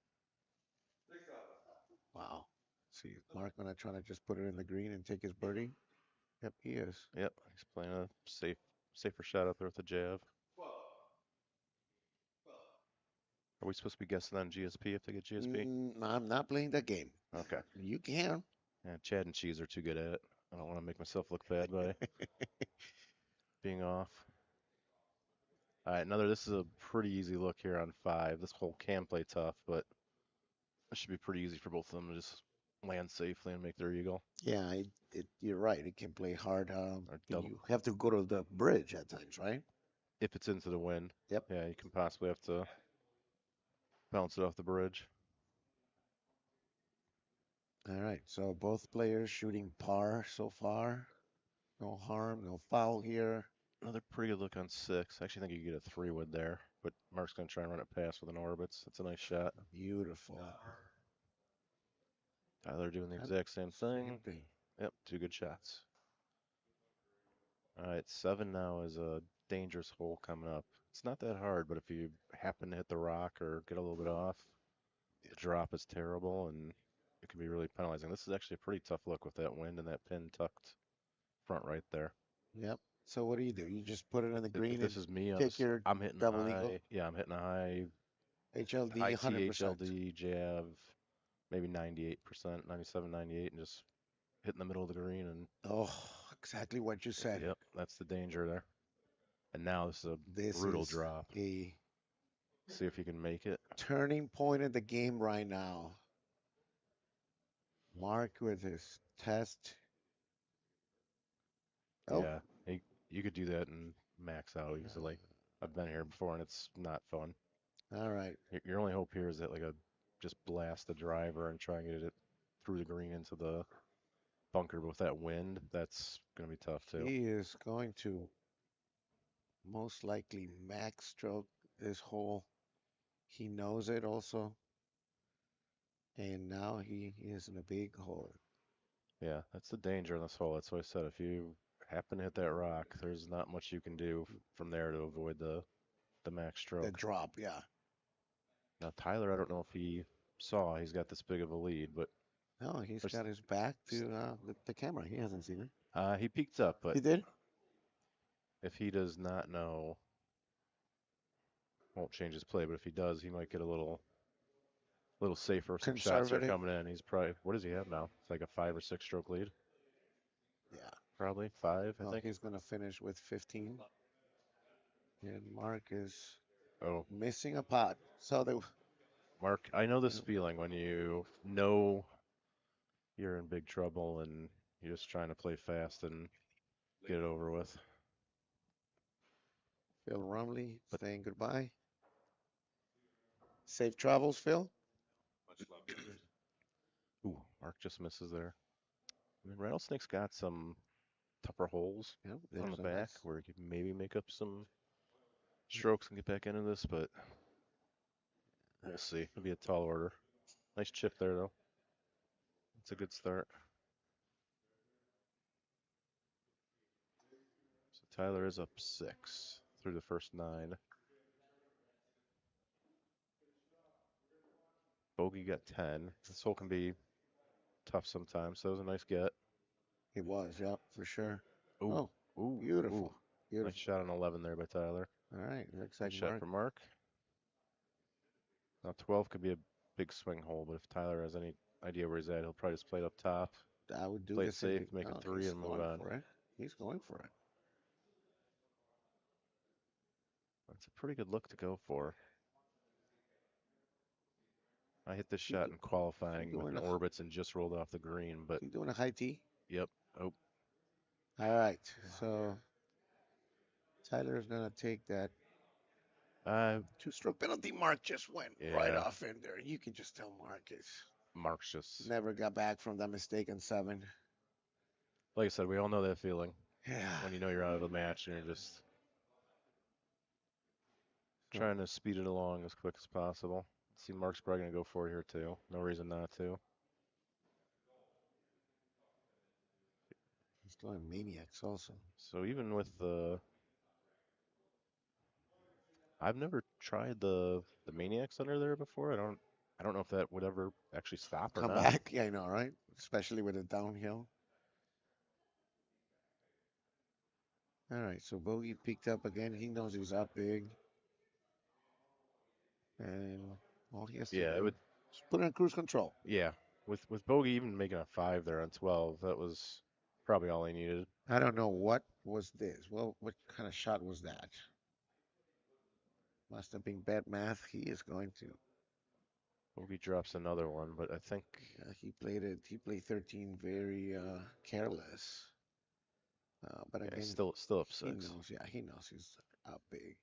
Wow. See, Mark gonna try to just put it in the green and take his birdie? Yep, he is. Yep, he's playing a safer shot out there with the jab. Are we supposed to be guessing on GSP if they get GSP? I'm not playing that game. Okay. You can. Yeah, Chad and Cheese are too good at it. I don't want to make myself look bad by being off. All right, this is a pretty easy look here on 5. This hole can play tough, but it should be pretty easy for both of them to just land safely and make their eagle. Yeah, you're right. It can play hard. You have to go to the bridge at times, right? If it's into the wind. Yep. Yeah, you can possibly have to bounce it off the bridge. All right, so both players shooting par so far. No harm, no foul here. Another pretty good look on 6. I actually think you get a 3-wood there, but Mark's going to try and run it past with an orbits. That's a nice shot. Beautiful. Tyler doing the exact same thing. Yep, 2 good shots. All right, 7 now is a dangerous hole coming up. It's not that hard, but if you happen to hit the rock or get a little bit off, the drop is terrible and it can be really penalizing. This is actually a pretty tough look with that wind and that pin tucked front right there. Yep. So what do? You just put it in the green. This is me. I'm hitting double high. eagle. Yeah, I'm hitting a high HLD, high 100%. HLD jab, maybe 98%, 97, 98, and just hitting the middle of the green. And oh, exactly what you said. Yep, that's the danger there. And now this is a brutal drop. See if you can make it. Turning point in the game right now. Mark with his test. Oh. Yeah, you could do that and max out easily. I've been here before and it's not fun. All right. Your only hope here is that just blast the driver and try and get it through the green into the bunker, but with that wind, that's going to be tough too. He is going to most likely max stroke this hole. He knows it also. And now he is in a big hole. Yeah, that's the danger in this hole. That's what I said. If you happen to hit that rock, there's not much you can do from there to avoid the max The stroke. drop, yeah. Now Tyler, I don't know if he saw he's got this big of a lead, but No, he's there's- got his back to the camera. He hasn't seen it. he peeked up, but He did? if he does not know, won't change his play. But if he does, he might get a little safer. Some shots are Conservative. coming in. He's probably, what does he have now? It's like a 5 or 6 stroke lead. Yeah. Probably 5, I Well, think. he's going to finish with 15. And Mark is Oh, missing a pot. So they, Mark, I know this feeling when you know you're in big trouble and you're just trying to play fast and get it over with. Phil Rumley But- saying goodbye. Safe travels, Phil. Ooh, Mark just misses there. I mean, Rattlesnake's got some tougher holes Yep, on the there's a back nice- where he could maybe make up some strokes and get back into this, but we'll see. It'll be a tall order. Nice chip there, though. It's a good start. So Tyler is up 6 through the first 9. Bogey got 10. This hole can be tough sometimes, so it was a nice get. He was, yeah, for sure. Ooh, Oh, ooh, beautiful. ooh. Beautiful. Nice shot on 11 there by Tyler. All right, looks Nice like shot Mark. for Mark. Now 12 could be a big swing hole, but if Tyler has any idea where he's at, he'll probably just play it up top. I would do Play the it same safe, thing. make No, it 3, he's and move going on. for it. He's going for it. That's a pretty good look to go for. I hit this shot in qualifying with doing an a- orbits and just rolled off the green, but He's doing a high tee. yep. Oh, All right, so Tyler's gonna take that uh, two-stroke penalty. Mark just went right Yeah. off in there. You can just tell Mark is Mark's just, never got back from that mistake on 7. like I said, we all know that feeling Yeah. when you know you're out of the match and you're just trying to speed it along as quick as possible. See, Mark's probably going to go for it here too. No reason not to. He's going maniacs also. So even with the, I've never tried the maniacs under there before. I don't know if that would ever actually stop or Come not. back. Yeah, I know, right? Especially with a downhill. All right, so Bogey picked up again. He knows he's up big. And all he has to Yeah, do it would. is put it on cruise control. Yeah, with Bogey even making a 5 there on 12, that was probably all he needed. I don't know what was this. Well, what kind of shot was that? Must have been bad math. He is going to. Bogey drops another one, but I think He played it. He played 13 very careless. But yeah, again, still up he 6. knows. Yeah, he knows he's up big.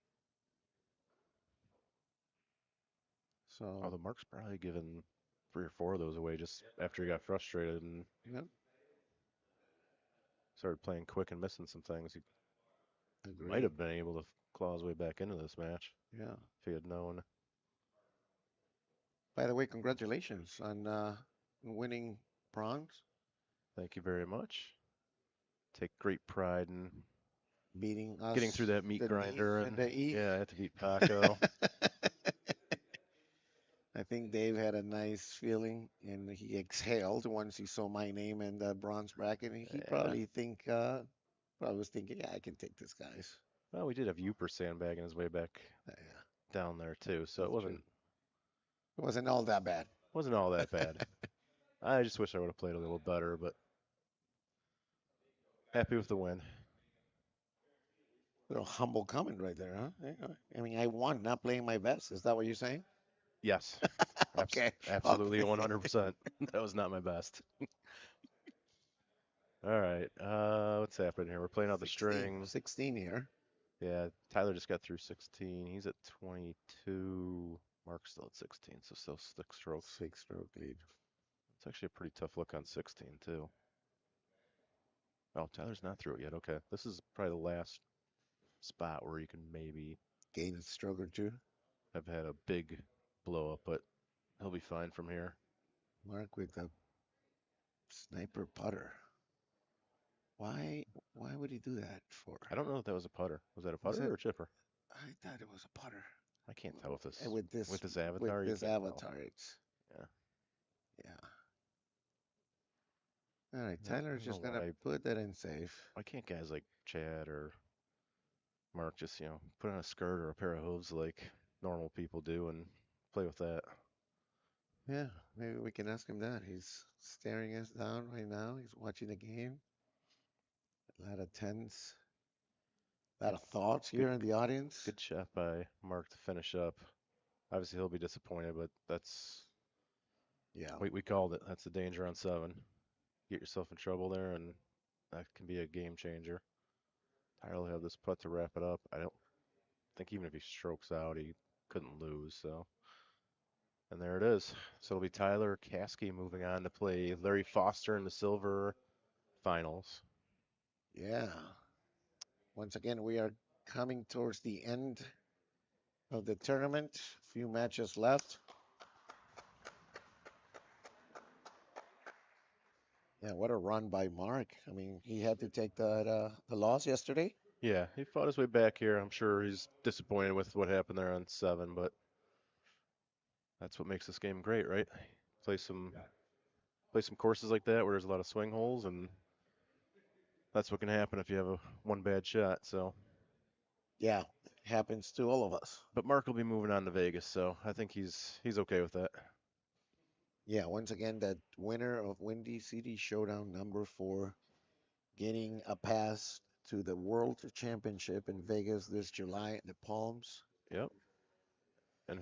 So Although Mark's probably given 3 or 4 of those away just after he got frustrated and yeah, started playing quick and missing some things. He agree. might have been able to claw his way back into this match Yeah. if he had known. By the way, congratulations on winning bronze, Thank you very much. Take great pride in beating us, getting through that meat the grinder, Neath and the E. yeah, I had to beat Paco. I think Dave had a nice feeling, and he exhaled once he saw my name in the bronze bracket. And he Yeah. probably probably was thinking, yeah, I can take this, guys. Well, we did have Uper sandbagging his way back Yeah, down there too, so That's it wasn't true. It wasn't all that bad. all that bad. I just wish I would have played a little better, but happy with the win. Little humble comment right there, huh? Yeah. I mean, I won, not playing my best. Is that what you're saying? Yes. Okay. Absolutely, Okay. 100%. That was not my best. All right. What's happening here? We're playing out the 16, string. 16 here. Yeah, Tyler just got through 16. He's at 22. Mark's still at 16, so still 6 strokes. 6-stroke lead. It's actually a pretty tough look on 16 too. Oh, Tyler's not through it yet. Okay. This is probably the last spot where you can maybe Gain a stroke or two. have had a big blow up, but he'll be fine from here. Mark with a sniper putter. Why? Why would he do that for? I don't know if that was a putter. Was that a Was putter it? or a chipper? I thought it was a putter. I can't tell with this And with this avatar. You can't tell. avatar, it's Yeah. yeah. All right, I Tyler's don't know just gonna why. put that in safe. Why can't guys like Chad or Mark just put on a skirt or a pair of hooves like normal people do and play with that? Yeah, maybe we can ask him that. He's staring us down right now. He's watching the game. A lot of tense, a lot of thoughts here in the audience. Good shot by Mark to finish up. Obviously he'll be disappointed, but that's Yeah. we called it. That's the danger on 7. Get yourself in trouble there, and that can be a game changer. Tyler will have this putt to wrap it up. I don't think even if he strokes out, he couldn't lose. So, and there it is. So it'll be Tyler Caskey moving on to play Larry Foster in the silver finals. Yeah. Once again, we are coming towards the end of the tournament. A few matches left. Yeah, what a run by Mark. I mean, he had to take the loss yesterday. Yeah, he fought his way back here. I'm sure he's disappointed with what happened there on 7, but that's what makes this game great, right? Play some courses like that where there's a lot of swing holes, and that's what can happen if you have one bad shot. So, Yeah, happens to all of us. but Mark will be moving on to Vegas, so I think he's okay with that. Yeah, once again, that winner of Windy City Showdown #4, getting a pass to the World Championship in Vegas this July at the Palms. Yep. And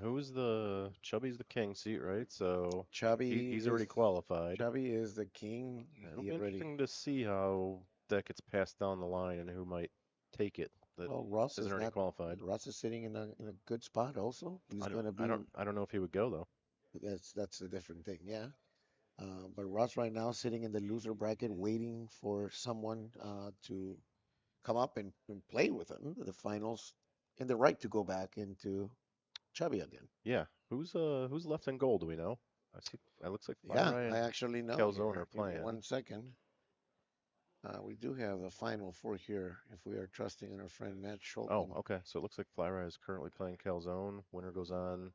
Chubby's the king seat, right? So he's already qualified. Chubby is the king. It'll be interesting to see how that gets passed down the line and who might take it that Russ isn't is already not. qualified. Russ is sitting in a good spot also. He's going to be. I don't know if he would go though. That's a different thing. Yeah. But Russ right now sitting in the loser bracket, waiting for someone to come up and play with him the finals, and the right to go back into Chubby again. Yeah. Who's left in gold? Do we know? I see. It looks like Yeah, Fire I and actually know. Calzone Here. are playing. 1 second. We do have the final 4 here if we are trusting in our friend Matt Schulten. Oh, okay. So it looks like Fly is currently playing Calzone. Winner goes on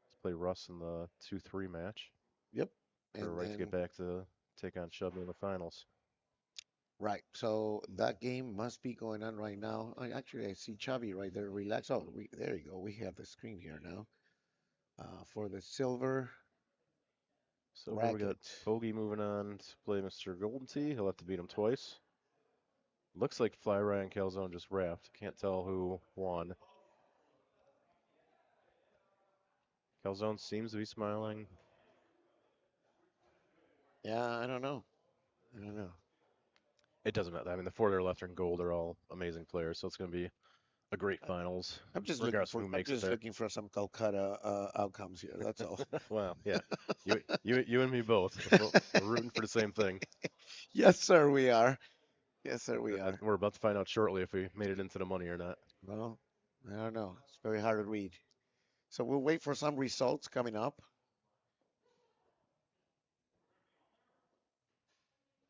to play Russ in the 2-3 match. Yep. For a right to get back to take on Chubby in the finals. Right. So that game must be going on right now. Actually, I see Chubby right there. Relax. Oh, there you go. We have the screen here now. For the silver bracket. We got Bogey moving on to play Mr. Golden Tee. He'll have to beat him twice. Looks like Fly Ryan Calzone just wrapped. Can't tell who won. Calzone seems to be smiling. Yeah, I don't know. It doesn't matter. I mean, the 4 that are left in gold are all amazing players, so it's going to be a great finals. I'm just looking for some Calcutta outcomes here. That's all. Well, yeah, you and me both. We're rooting for the same thing. Yes, sir, we are. Yes, sir, we are. We're about to find out shortly if we made it into the money or not. Well, I don't know. It's very hard to read. So we'll wait for some results coming up.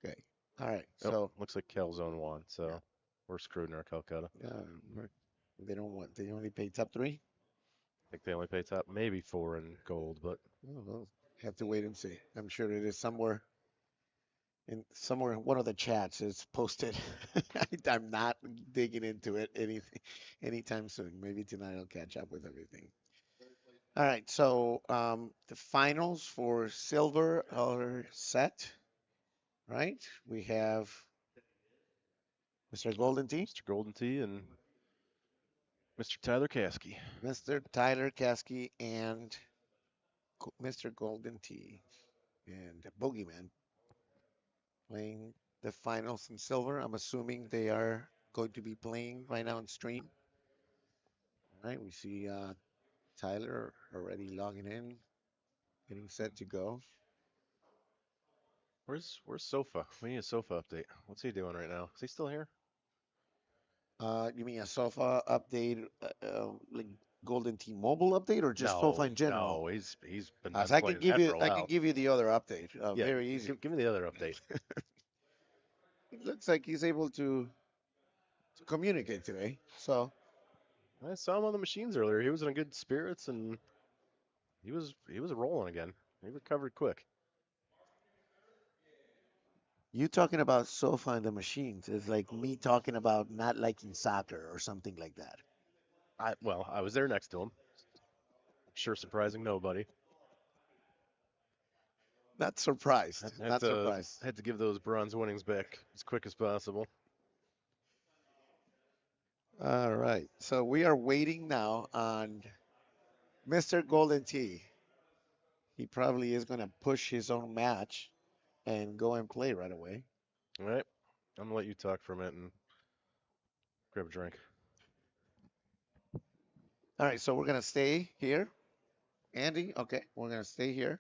Okay. All right. So looks like Calzone won. So we're screwed in our Calcutta. Yeah. They don't want. They only pay top 3. I think they only pay top maybe 4 in gold, but we'll have to wait and see. I'm sure it is somewhere in one of the chats is posted. I'm not digging into it anytime soon. Maybe tonight I'll catch up with everything. All right, so the finals for silver are set, right? We have Mr. Golden Tee. Mr. Golden Tee and Mr. Tyler Caskey. Mr. Tyler Caskey and Mr. Golden Tee and Bogeyman playing the finals in silver. I'm assuming they are going to be playing right now on stream. All right, we see Tyler already logging in, getting set to go. Where's Sofa? We need a Sofa update. What's he doing right now? Is he still here? You mean a SOFA update, like Golden T-Mobile update, or just SOFA in general? No, he's been So done I playing can give that you for a I can while. give you the other update. Yeah, Very easy. Give me the other update. It looks like he's able to communicate today. So I saw him on the machines earlier. He was in good spirits and he was rolling again. He recovered quick. you talking about SOFA and the machines is like me talking about not liking soccer or something like that. I was there next to him. Sure, surprising nobody. Not surprised. Not surprised. Had to give those bronze winnings back as quick as possible. All right. So we are waiting now on Mr. Golden T. He probably is going to push his own match and go and play right away. All right, I'm gonna let you talk for a minute and grab a drink. All right. So we're going to stay here. Andy, okay. We're going to stay here.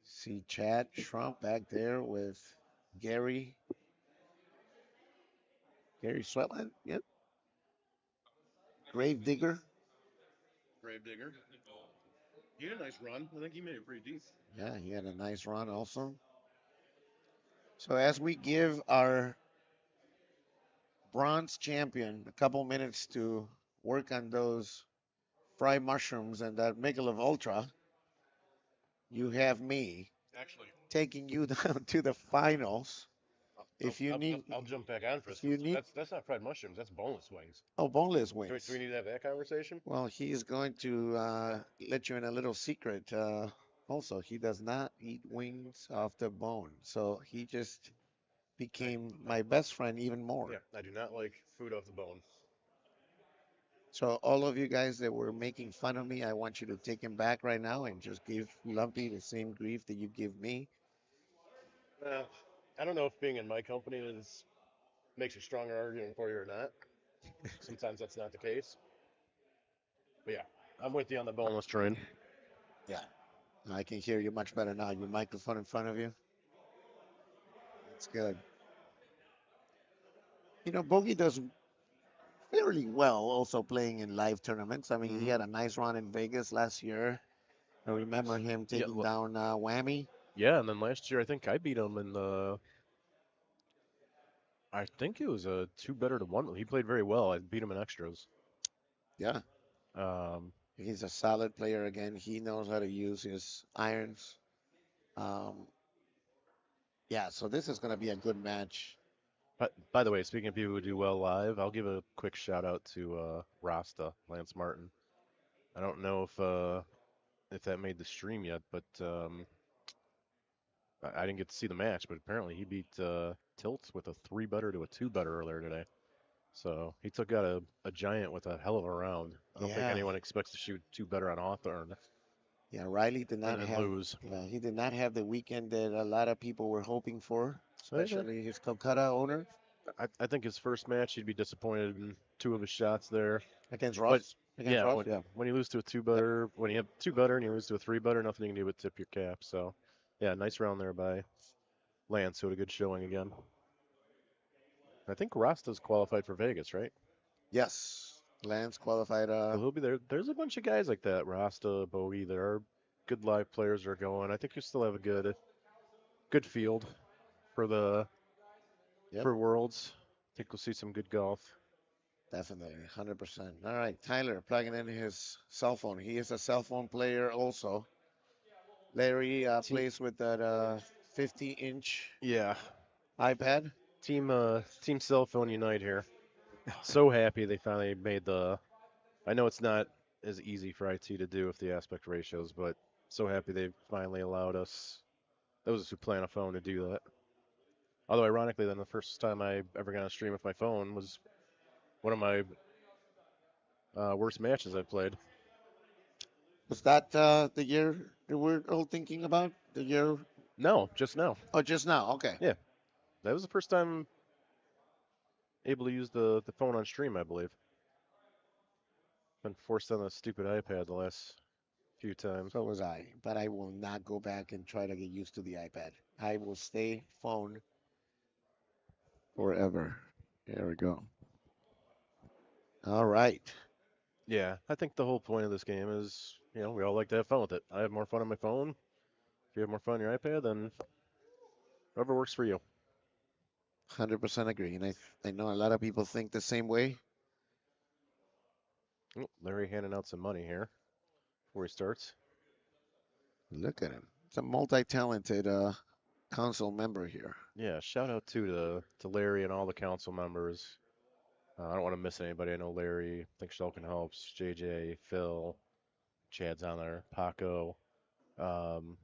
See Chad Trump back there with Gary. Gary Sweatland, yep. Grave Digger. Gravedigger. He had a nice run. I think he made it pretty deep. Yeah, he had a nice run also. So as we give our bronze champion a couple minutes to work on those fried mushrooms and that Michelob Ultra, you have me Actually, taking you down to the finals. If you need, I'll jump back on for this. you need, That's not fried mushrooms. That's boneless wings. oh, boneless Do wings. we need to have that conversation? Well, he is going to let you in a little secret. Also, he does not eat wings off the bone. So he just became my best friend even more. Yeah, I do not like food off the bone. So all of you guys that were making fun of me, I want you to take him back right now and just give Lumpy the same grief that you give me. I don't know if being in my company makes you stronger arguing for you or not. Sometimes that's not the case. But yeah, I'm with you on the boneless train. Yeah, I can hear you much better now. Your microphone in front of you. That's good. You know, Bogey does fairly well also playing in live tournaments. I mean, he had a nice run in Vegas last year. I remember him taking down Whammy. Yeah, and then last year I think I beat him in the. I think it was a 2-1. He played very well. I beat him in extras. Yeah. Um, He's a solid player again. He knows how to use his irons. Yeah, so this is going to be a good match. But by the way, speaking of people who do well live, I'll give a quick shout out to Rasta, Lance Martin. I don't know if that made the stream yet, but I didn't get to see the match. But apparently he beat Tilts with a 3-better to a 2-better earlier today. So he took out a giant with a hell of a round. I don't think anyone expects to shoot 2-better on Hawthorne. Yeah, Riley did not have lose. He did not have the weekend that a lot of people were hoping for, especially his Calcutta owner. I think his first match he'd be disappointed in 2 of his shots there. Against Ross? When you lose to a 2-better, when you have 2-better and you lose to a 3-better, nothing you can do but tip your cap. So, yeah, nice round there by Lance, who had a good showing again. I think Rasta's qualified for Vegas, right? Yes, Lance qualified. So he'll be there. There's a bunch of guys like that, Rasta, Bogey, that are good live players that are going. I think you still have a good field for for Worlds. I think we'll see some good golf. Definitely, 100%. All right, Tyler plugging in his cell phone. He is a cell phone player also. Larry plays with that 50-inch iPad. Team Cell Phone Unite here. So happy they finally made I know it's not as easy for IT to do with the aspect ratios, but so happy they finally allowed us, those who play on a phone, to do that. Although ironically, then the first time I ever got on a stream with my phone was one of my worst matches I've played. Was that the year that we're all thinking about? The year? No, just now. Oh, just now. Okay. Yeah, that was the first time able to use the phone on stream, I believe. Been forced on the stupid iPad the last few times. So was I, but I will not go back and try to get used to the iPad. I will stay phone forever. There we go. All right. Yeah, I think the whole point of this game is, we all like to have fun with it. I have more fun on my phone. If you have more fun on your iPad, then whatever works for you. 100% agree. And I know a lot of people think the same way. Oh, Larry handing out some money here before he starts. Look at him. It's a multi-talented council member here. Yeah, shout out to Larry and all the council members. I don't want to miss anybody. I know Larry, I think Shulkin helps, JJ, Phil, Chad's on there, Paco. Um,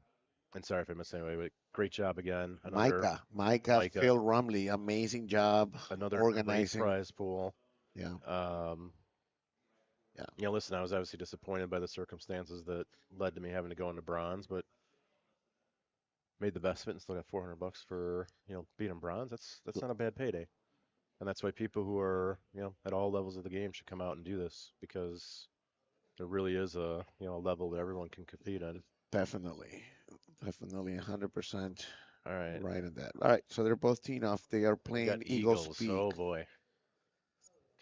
and sorry if I missed anybody, but great job again. Micah, Phil Rumley, amazing job Another great organizing. prize pool. Yeah. Yeah. Listen, I was obviously disappointed by the circumstances that led to me having to go into bronze, but made the best of it and still got $400 for being in bronze. That's not a bad payday, and that's why people who are at all levels of the game should come out and do this, because there really is a level that everyone can compete in. Definitely 100% All right. right in that. All right, so they're both teeing off. They are playing Eagles speak. Oh boy.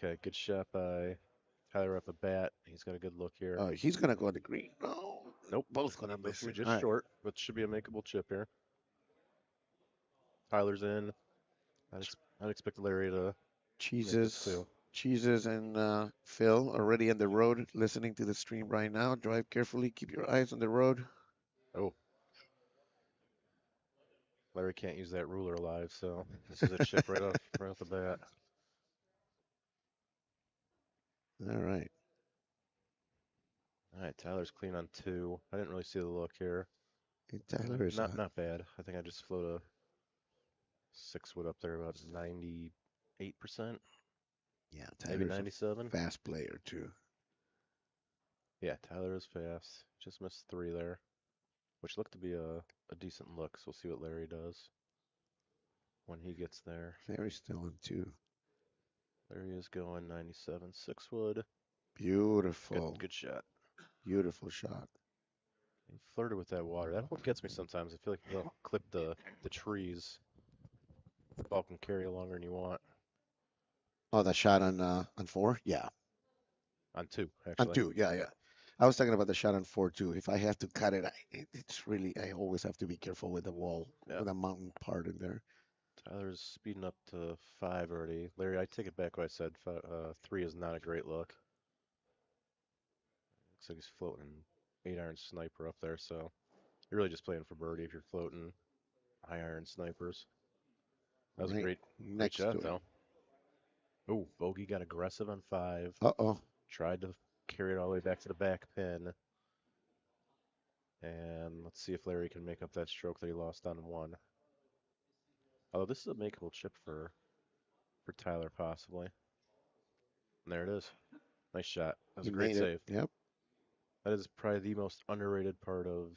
Okay, good shot by Tyler up a bat. He's got a good look here. Oh, he's gonna go to green. No, Nope. both gonna miss We it. just short, but should be a makeable chip here. Tyler's in. I'd expect Larry to make this too. Cheeses and Phil already on the road listening to the stream right now. Drive carefully. Keep your eyes on the road. Oh. Larry can't use that ruler live, so this is a chip right off the bat. All right. All right, Tyler's clean on 2. I didn't really see the look here. Tyler is not bad. I think I just float a 6-wood up there about 98%. Yeah, maybe Tyler's 97. A fast player too. Yeah, Tyler is fast. Just missed 3 there, which looked to be a decent look. So we'll see what Larry does when he gets there. Larry's still on 2. Larry is going 97 6-wood. Beautiful. Good shot. Beautiful shot. He flirted with that water. That's what gets me sometimes. I feel like you clip the trees. The ball can carry longer than you want. Oh, that shot on 4? Yeah. On 2, actually. On 2, yeah. I was talking about the shot on 4 too. If I have to cut it, it's really, I always have to be careful with the wall, with the mountain part in there. Tyler's speeding up to 5 already. Larry, I take it back what I said. 3 is not a great look. Looks like he's floating 8-iron sniper up there, so you're really just playing for birdie if you're floating high-iron snipers. That was a great shot, though. Oh, bogey got aggressive on 5. Uh-oh. Tried to carry it all the way back to the back pin. And let's see if Larry can make up that stroke that he lost on 1. Although this is a makeable chip for Tyler, possibly. And there it is. Nice shot. That was a great save. Yep. That is probably the most underrated part of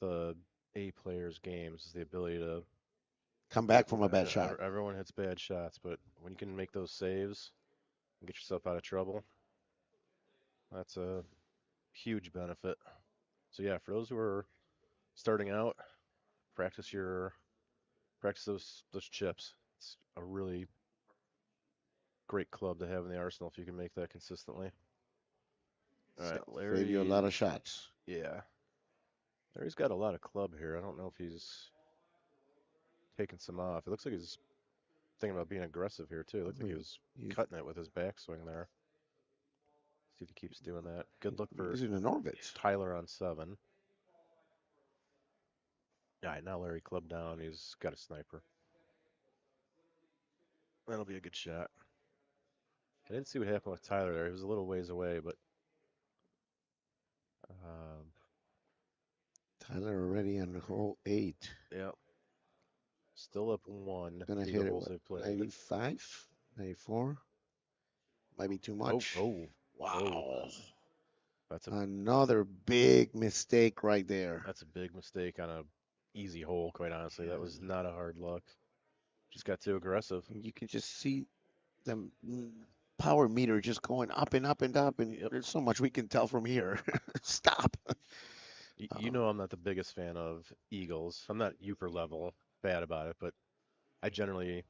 the A players' games, is the ability to come back from a bad shot. Everyone hits bad shots, but when you can make those saves and get yourself out of trouble, that's a huge benefit. So yeah, for those who are starting out, practice those chips. It's a really great club to have in the arsenal if you can make that consistently. All right, Larry. Save you a lot of shots. Yeah. Larry's got a lot of club here. I don't know if he's taking some off. It looks like he's thinking about being aggressive here, too. It looked like he was cutting it with his backswing there. See if he keeps doing that. Good look for He's in an orbit. Tyler on 7. Yeah, now Larry clubbed down. He's got a sniper. That'll be a good shot. I didn't see what happened with Tyler there. He was a little ways away, but Tyler already on hole 8. Yeah. Still up 1. Gonna hit it, 95, 94. Might be too much. Oh. Wow. That's another big mistake right there. That's a big mistake on a easy hole, quite honestly. That was not a hard luck. Just got too aggressive. You can just see them power meter just going up and up and up, and Yep. there's so much we can tell from here. Stop. You know I'm not the biggest fan of Eagles. I'm not Uper level bad about it, but I generally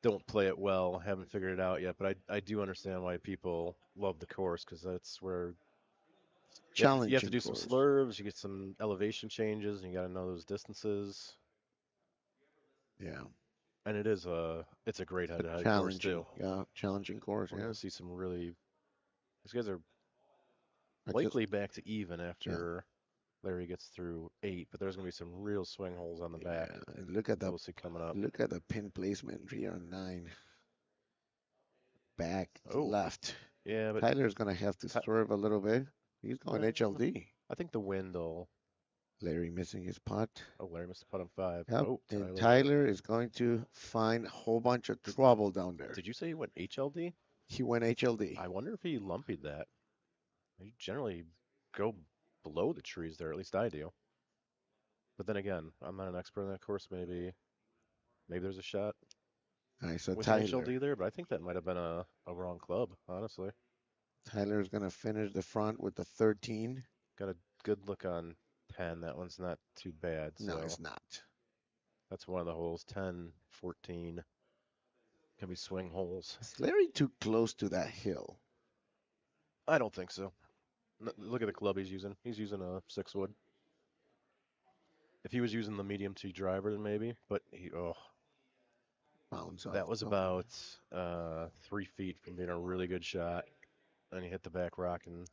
don't play it well. Haven't figured it out yet, but I do understand why people love the course because that's where you have to Challenging do some course. slurves, you get some elevation changes, and you got to know those distances. Yeah. And it's a great head-to-head course Challenging. too. Yeah, challenging course. We're Yeah. gonna see some really. These guys are I just likely back to even yeah. after Larry gets through 8, but there's gonna be some real swing holes on the back Yeah. And look at that the we'll see coming up. pin placement here on 9. Back Oh, left. yeah, but Tyler's gonna have to swerve a little bit. He's going HLD. I think the wind will. Larry missing his putt. Oh, Larry missed a putt on 5. Yep. Oh, And Tyler. Tyler is going to find a whole bunch of trouble down there. Did you say he went HLD? He went HLD. I wonder if he lumpied that. You generally go below the trees there, at least I do. But then again, I'm not an expert on that course. Maybe there's a shot All right, so with an Tyler. HLD there, but I think that might have been a wrong club, honestly. Tyler's gonna finish the front with the 13. Got a good look on 10. That one's not too bad. No, So it's not. that's one of the holes. 10, 14 can be swing holes. Is Larry too close to that hill? I don't think so. Look at the club he's using. He's using a 6-wood. If he was using the medium T driver, then maybe. But Bounce that off. was about 3 feet from being a really good shot. And he hit the back rock and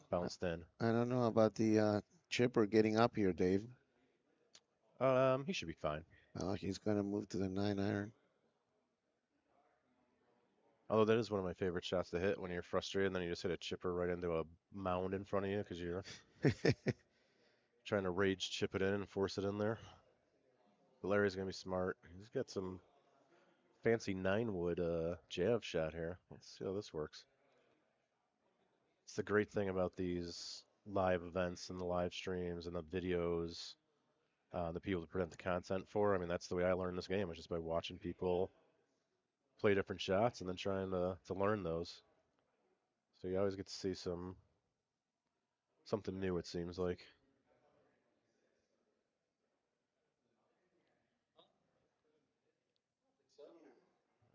bounced in. I don't know about the chipper getting up here, Dave. He should be fine. Oh, he's gonna move to the 9-iron. Although that is one of my favorite shots to hit when you're frustrated and then you just hit a chipper right into a mound in front of you because you're trying to rage chip it in and force it in there. But Larry's going to be smart. He's got some fancy 9-wood jab shot here. Let's see how this works. It's the great thing about these live events and the live streams and the videos, the people to present the content for. I mean, that's the way I learned this game, is just by watching people play different shots and then trying to learn those. So you always get to see something new, it seems like.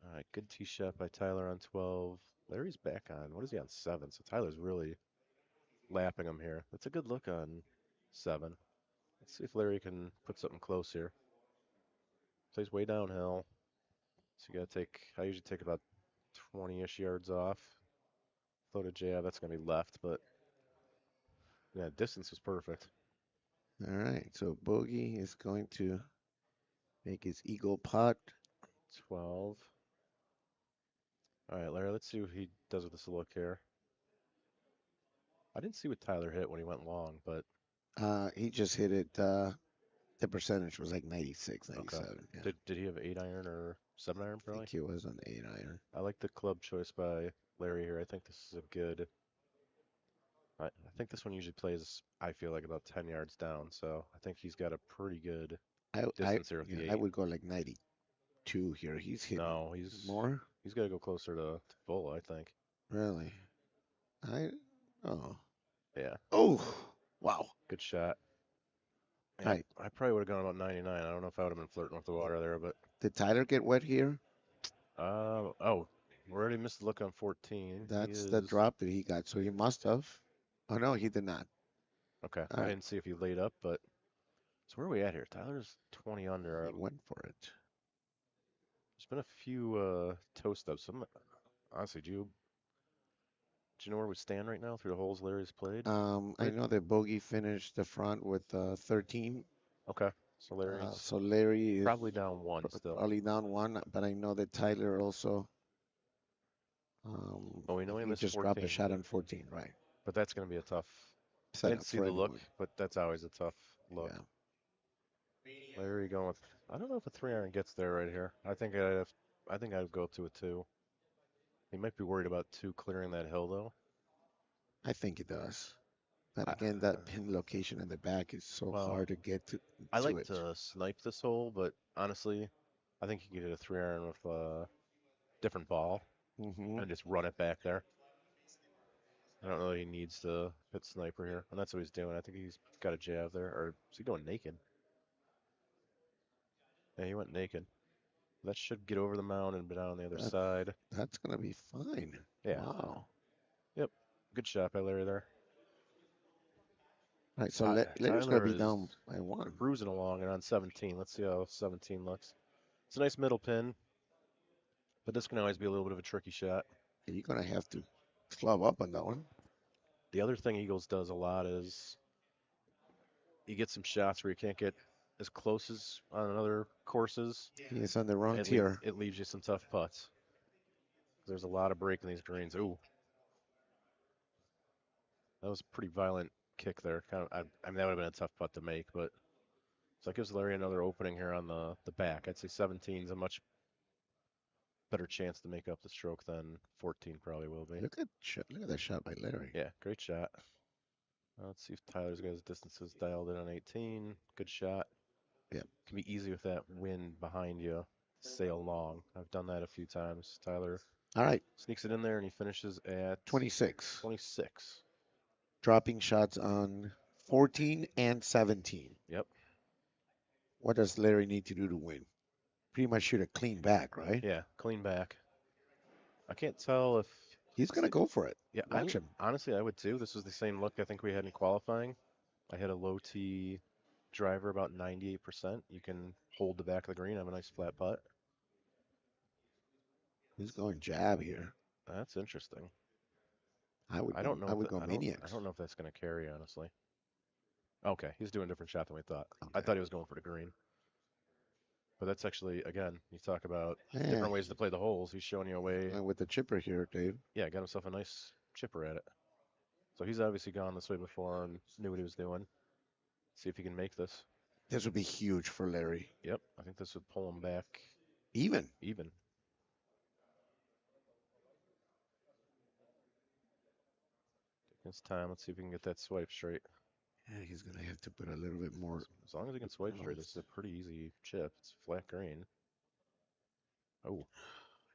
All right, good tee shot by Tyler on 12. Larry's back on. What is he on 7? So Tyler's really lapping him here. That's a good look on 7. Let's see if Larry can put something close here. Plays way downhill. So you got to I usually take about 20-ish yards off. Floated jab, that's going to be left, but yeah, distance was perfect. All right, so Bogey is going to make his eagle putt. 12. All right, Larry, let's see what he does with this look here. I didn't see what Tyler hit when he went long, but he just hit it. The percentage was like 96, 97. okay. Yeah. Did he have 8-iron or 7-iron I probably? think he was on 8-iron. I like the club choice by Larry here. I think this is a good. I think this one usually plays, I feel like, about 10 yards down. So I think he's got a pretty good distance here with the 8. I would go like 92 here. He's hitting more. He's got to go closer to full, I think. Really? Yeah. Oh, wow. Good shot. Yeah, Right. I probably would have gone about 99. I don't know if I would have been flirting with the water there, but. Did Tyler get wet here? We already missed the look on 14. That's the drop that he got, so he must have. Oh, no, he did not. Okay. All right. Didn't see if he laid up, but. So where are we at here? Tyler's 20 under. He went for it. There's been a few toast ups. Honestly, do you know where we stand right now through the holes Larry's played? I know that Bogey finished the front with 13. Okay. So Larry is probably down 1 still. Probably down 1, but I know that Tyler also. We know he missed just 14. dropped a shot on 14, right? But that's going to be a tough. I Setup didn't see for the look, anyone. but that's always a tough look. Yeah. Larry going with. I don't know if a 3-iron gets there right here. I think I'd go up to a 2. He might be worried about 2 clearing that hill though. I think it does. But again, that pin location in the back is so hard to get to. I like to snipe this hole, but honestly, I think you could hit a 3-iron with a different ball. and just run it back there. I don't know if he needs to hit sniper here, and that's what he's doing. I think he's got a jab there, or is he going naked? Yeah, he went naked. That should get over the mound and be down on the other side. That's gonna be fine. Yeah. Wow. Yep. Good shot by Larry there. All right, so Larry's Tyler gonna be is down by 1. cruising along and on 17. Let's see how 17 looks. It's a nice middle pin, but this can always be a little bit of a tricky shot. You're gonna have to club up on that one. The other thing Eagles does a lot is you get some shots where you can't get as close as on other courses. He's on the wrong tier. It leaves you some tough putts. There's a lot of break in these greens. Ooh. That was a pretty violent kick there. I mean, that would have been a tough putt to make, but so that gives Larry another opening here on the back. I'd say 17 is a much better chance to make up the stroke than 14 probably will be. Look at that shot by Larry. Yeah, great shot. Let's see if Tyler's got his distances dialed in on 18. Good shot. Yeah. Can be easy with that wind behind you. Sail long. I've done that a few times. Tyler All right. Sneaks it in there and he finishes at 26. 26. Dropping shots on 14 and 17. Yep. What does Larry need to do to win? Pretty much shoot a clean back, right? Yeah, clean back. I can't tell if he's going to go for it. Yeah, Watch him. Honestly, I would too. This was the same look I think we had in qualifying. I hit a low tee driver about 98%. You can hold the back of the green, have a nice flat putt. He's going jab here. That's interesting. I would go maniacs. I don't know if that's going to carry, honestly. Okay, he's doing a different shot than we thought. Okay. I thought he was going for the green. But that's actually, again, you talk about different ways to play the holes. He's showing you a way. With the chipper here, Dave. Yeah, got himself a nice chipper at it. So he's obviously gone this way before and knew what he was doing. See if he can make this. This would be huge for Larry. Yep, I think this would pull him back. Even. It's time. Let's see if we can get that swipe straight. Yeah, he's going to have to put a little bit more. As long as he can swipe straight, this is a pretty easy chip. It's flat green. Oh.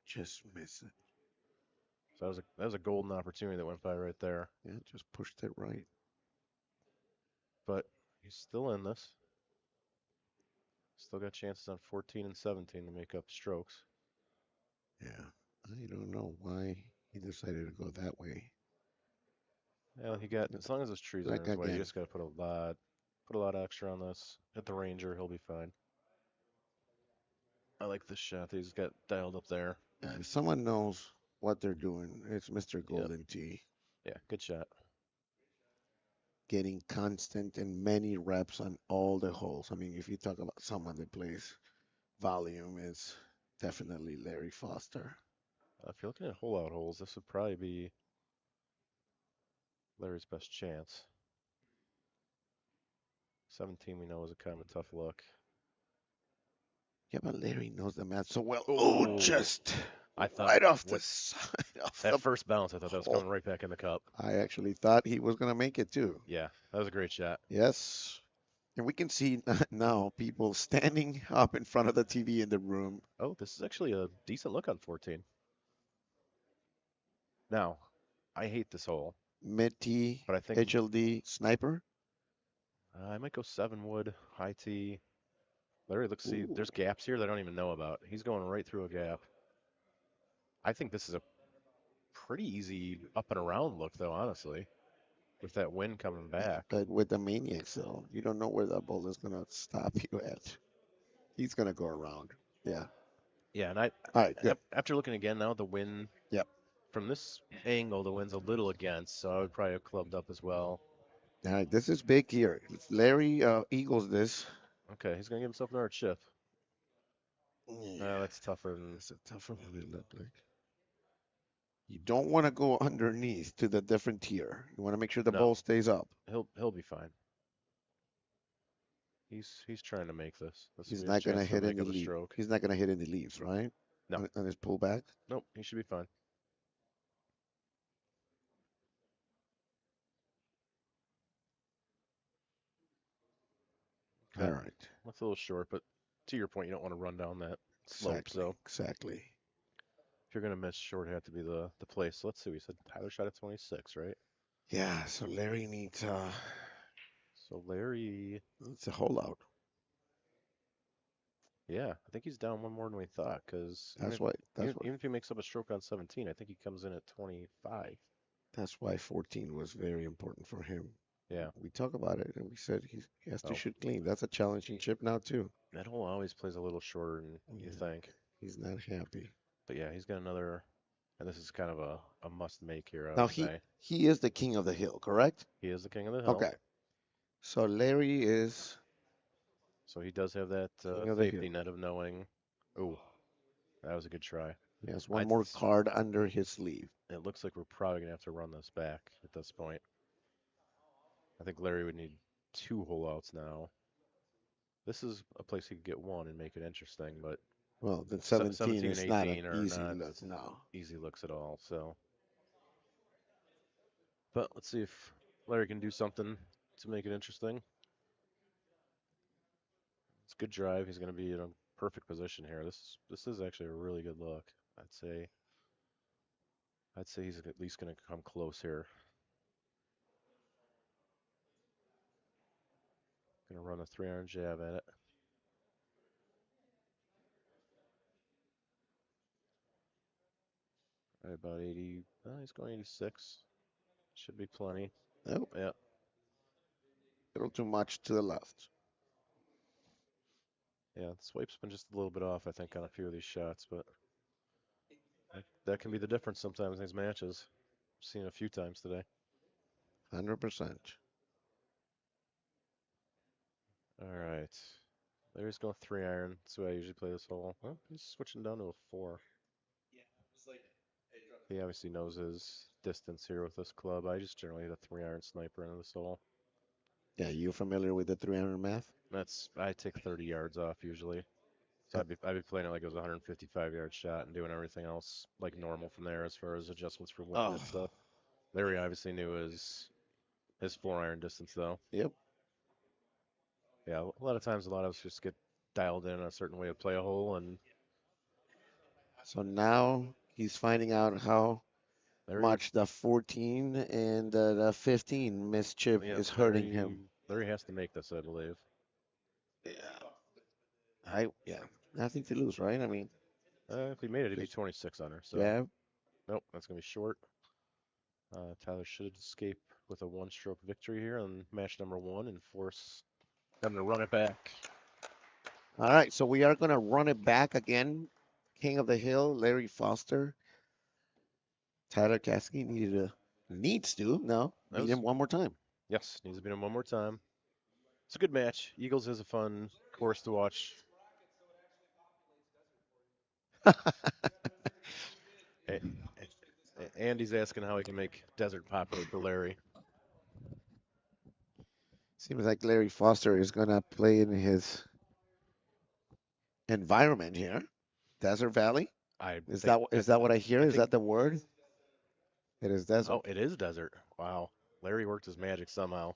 Just miss it. So that was a golden opportunity that went by right there. Yeah, just pushed it right. But he's still in this. Still got chances on 14 and 17 to make up strokes. Yeah, I don't know why he decided to go that way. Yeah, as long as those trees are in his way, you just got to put a lot extra on this. Hit the Ranger, he'll be fine. I like this shot that he's got dialed up there. Yeah, if someone knows what they're doing, it's Mr. Golden Tee. Yeah, good shot. Getting constant and many reps on all the holes. I mean, if you talk about someone that plays volume, it's definitely Larry Foster. If you're looking at hole-out holes, this would probably be Larry's best chance. 17 we know is a kind of a tough look. Yeah, but Larry knows the math so well. Oh, just I thought right off the side. That first bounce, I thought that was coming right back in the cup. I actually thought he was going to make it too. Yeah, that was a great shot. Yes. And we can see now people standing up in front of the TV in the room. Oh, this is actually a decent look on 14. Now, I hate this hole. Mid-tee, but I think HLD, sniper. I might go 7 wood, high tee. Larry, look, see, there's gaps here that I don't even know about. He's going right through a gap. I think this is a pretty easy up and around look, though, honestly, with that wind coming back. But with the maniacs, though, you don't know where that ball is going to stop you at. He's going to go around. Yeah. Yeah, and all right, good. After looking again now, the wind. Yep. From this angle, the wind's a little against, so I would probably have clubbed up as well. All right, this is big here. If Larry eagles this. Okay, he's going to give himself another chip. Yeah. That's tougher than... That's a tougher one to look like. You don't want to go underneath to the different tier. You want to make sure the ball stays up. He'll be fine. He's trying to make this. He's not going to hit any leaves. He's not going to hit any leaves, right? No. On his pullback? Nope, he should be fine. Okay. All right. That's a little short, but to your point, you don't want to run down that slope. Exactly. If you're gonna miss short, it have to be the place. So let's see. We said Tyler shot at 26, right? Yeah, so Larry needs So Larry, it's a holdout. yeah, I think he's down one more than we thought. Because That's why. even if he makes up a stroke on 17, I think he comes in at 25. That's why 14 was very important for him. Yeah. We talk about it and we said he has to Oh. shoot clean. That's a challenging chip now too. That hole always plays a little shorter than you think. He's not happy. But yeah, he's got another, and this is kind of a must make here, I Now would say. he is the king of the hill, correct? He is the king of the hill. Okay. So Larry is So he does have that king of the safety hill. net of knowing. Oh, that was a good try. He has one more card under his sleeve. It looks like we're probably gonna have to run this back at this point. I think Larry would need 2 hole outs now. This is a place he could get one and make it interesting, but well, then 17 and is not 18 an are easy not look. No. easy looks at all. So, but let's see if Larry can do something to make it interesting. It's a good drive. He's going to be in a perfect position here. This is actually a really good look. I'd say he's at least going to come close here. Going to run a 3-iron jab at it. Right about 80. He's going 86. Should be plenty. Nope. Yep. A little too much to the left. Yeah, the swipe's been just a little bit off, I think, on a few of these shots, but that can be the difference sometimes in these matches. I've seen it a few times today. 100%. All right. Larry's going 3-iron. That's the way I usually play this hole. Well, he's switching down to a 4. He obviously knows his distance here with this club. I just generally hit a 3-iron sniper into this hole. Yeah, you familiar with the 300 math? I take 30 yards off usually. So I'd be playing it like it was a 155-yard shot and doing everything else like normal from there as far as adjustments for wind and stuff. Larry obviously knew his 4-iron distance though. Yep. Yeah, a lot of times a lot of us just get dialed in a certain way to play a hole, and so now he's finding out how much the 14 and the 15 missed chip is hurting him. Larry has to make this, I believe. Yeah. Nothing to lose, right? I mean, if he made it, it'd be 26 under. So yeah. Nope, that's gonna be short. Tyler should escape with a 1-stroke victory here on match number 1 and force them to run it back. All right, so we are going to run it back again. King of the Hill, Larry Foster. Tyler Caskey needs to beat him one more time. Yes, needs to beat him one more time. It's a good match. Eagles is a fun course to watch. Andy's asking how he can make desert popular for Larry. Seems like Larry Foster is going to play in his environment here. Desert Valley? Is that what I hear? Is that the word? It is desert. Oh, it is desert. Wow. Larry worked his magic somehow.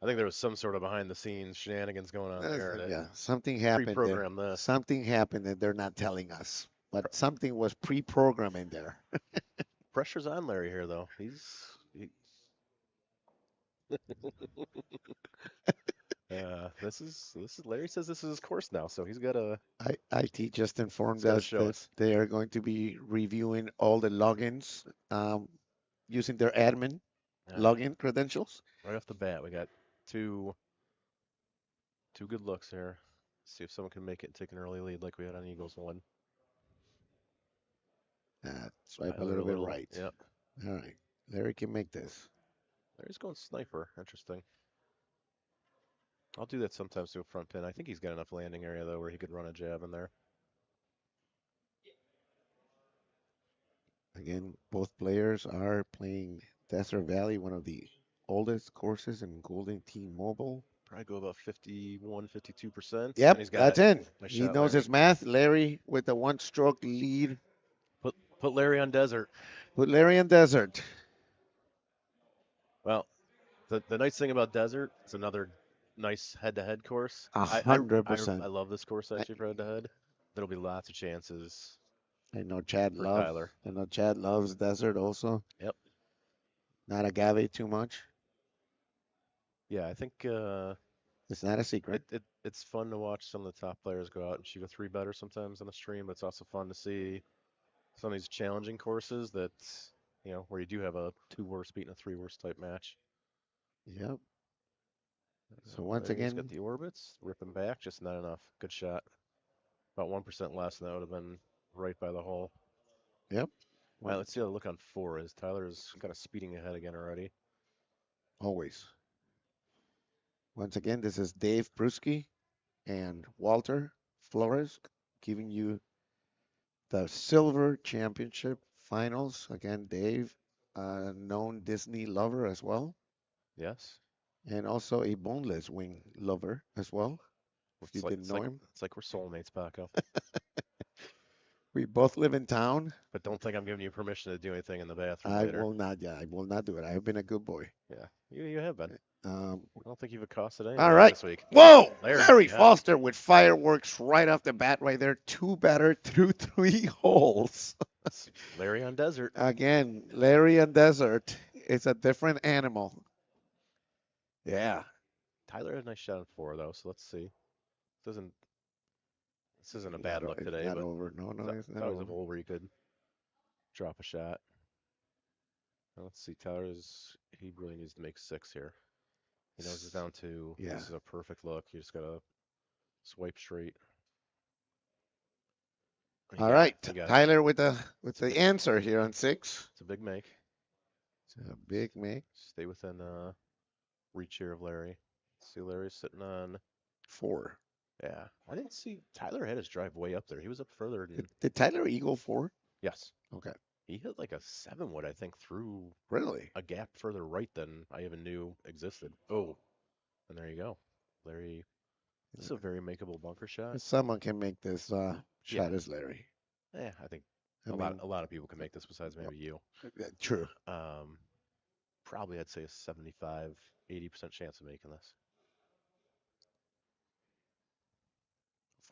I think there was some sort of behind the scenes shenanigans going on there. Yeah, something happened there. This. Something happened that they're not telling us. But something was pre-programmed in there. Pressure's on Larry here, though. This is Larry says this is his course now, so he's got a. IT just informed us that they are going to be reviewing all the logins using their admin login credentials. Right off the bat, we got two good looks here. See if someone can make it and take an early lead like we had on Eagles 1. Swipe a little bit right. Yep. All right. Larry can make this. Larry's going sniper. Interesting. I'll do that sometimes to a front pin. I think he's got enough landing area, though, where he could run a jab in there. Again, both players are playing Desert Valley, one of the oldest courses in Golden T-Mobile. Probably go about 51, 52%. Yep, that's in. Nice He shot, knows Larry. his math. Larry with the 1-stroke lead. Put Larry on desert. Put Larry on desert. Well, the nice thing about desert, it's another nice head-to-head course. 100%. I love this course actually for head-to-head. There'll be lots of chances I know Chad for loves. Tyler. I know Chad loves desert also. Yep. Not agave too much. Yeah, I think It's not a secret. it's fun to watch some of the top players go out and shoot a three better sometimes on the stream, but it's also fun to see some of these challenging courses that where you do have a two worst beating a three worst type match. Yep. So once Larry's got again, the orbits, ripping back, just not enough. Good shot. About 1% less, and that would have been right by the hole. yep. All right, let's see how the look on 4 is. Tyler's kind of speeding ahead again already. Always. Once again, this is Dave Bruschi and Walter Flores giving you the Silver Championship Finals. Again, Dave, a known Disney lover as well, Yes. and also a boneless wing lover as well. If you didn't know him, It's like we're soulmates, Paco. we both live in town. But don't think I'm giving you permission to do anything in the bathroom I later. will not. Yeah, I will not do it. I have been a good boy. Yeah, you have been. I don't think you've accosted All anybody right. this week. Whoa! Larry, Larry yeah. Foster with fireworks right off the bat right there. Two better through 3 holes. Larry on desert. Again, Larry on desert. It's a different animal. Yeah. Tyler had a nice shot on 4 though, so let's see. This isn't a bad look It's today, not but over. No, it's it's not always a over. hole where you could drop a shot. Now let's see. He really needs to make 6 here. He knows it's down 2. Yeah. This is a perfect look. You just gotta swipe straight. All right, You got it. Tyler with the answer here on 6. It's a big make. It's a big make. Stay within reach here of Larry. See, Larry's sitting on 4. Yeah, I didn't see Tyler had his drive way up there. He was up further than. Did Tyler eagle 4? Yes. Okay. He hit like a 7 wood, I think, through Really? a gap further right than I even knew existed. Oh, and there you go, Larry. This is a very makeable bunker shot. Someone can make this shot as Larry. Yeah, I think I a mean, lot of people can make this besides maybe you. True. Probably I'd say a 75, 80% chance of making this.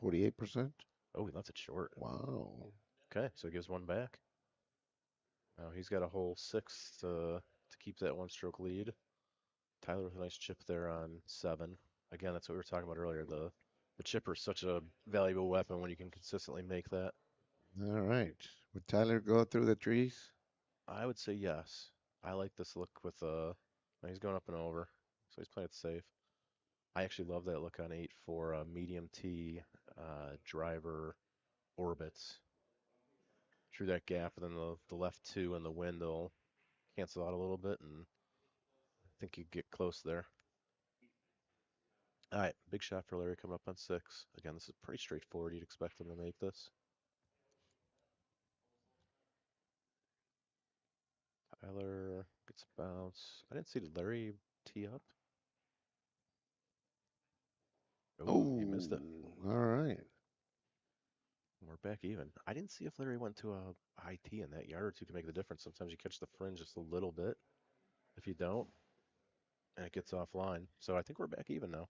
48%. Oh, he left it short. Wow. Okay, so he gives 1 back. Now he's got a hole 6 to keep that 1-stroke lead. Tyler with a nice chip there on 7. Again, that's what we were talking about earlier. The chipper is such a valuable weapon when you can consistently make that. All right. Would Tyler go through the trees? I would say yes. I like this look with he's going up and over, so he's playing it safe. I actually love that look on 8 for medium T driver orbits. Through that gap, and then the left 2 and the wind will cancel out a little bit, and I think you get close there. All right, big shot for Larry coming up on 6. Again, this is pretty straightforward. You'd expect him to make this. Tyler gets a bounce. I didn't see, did Larry tee up? Oh, he missed it. All right. We're back even. I didn't see if Larry went to a high tee in that yard or 2 can make the difference. Sometimes you catch the fringe just a little bit. If you don't, and it gets offline. So I think we're back even now.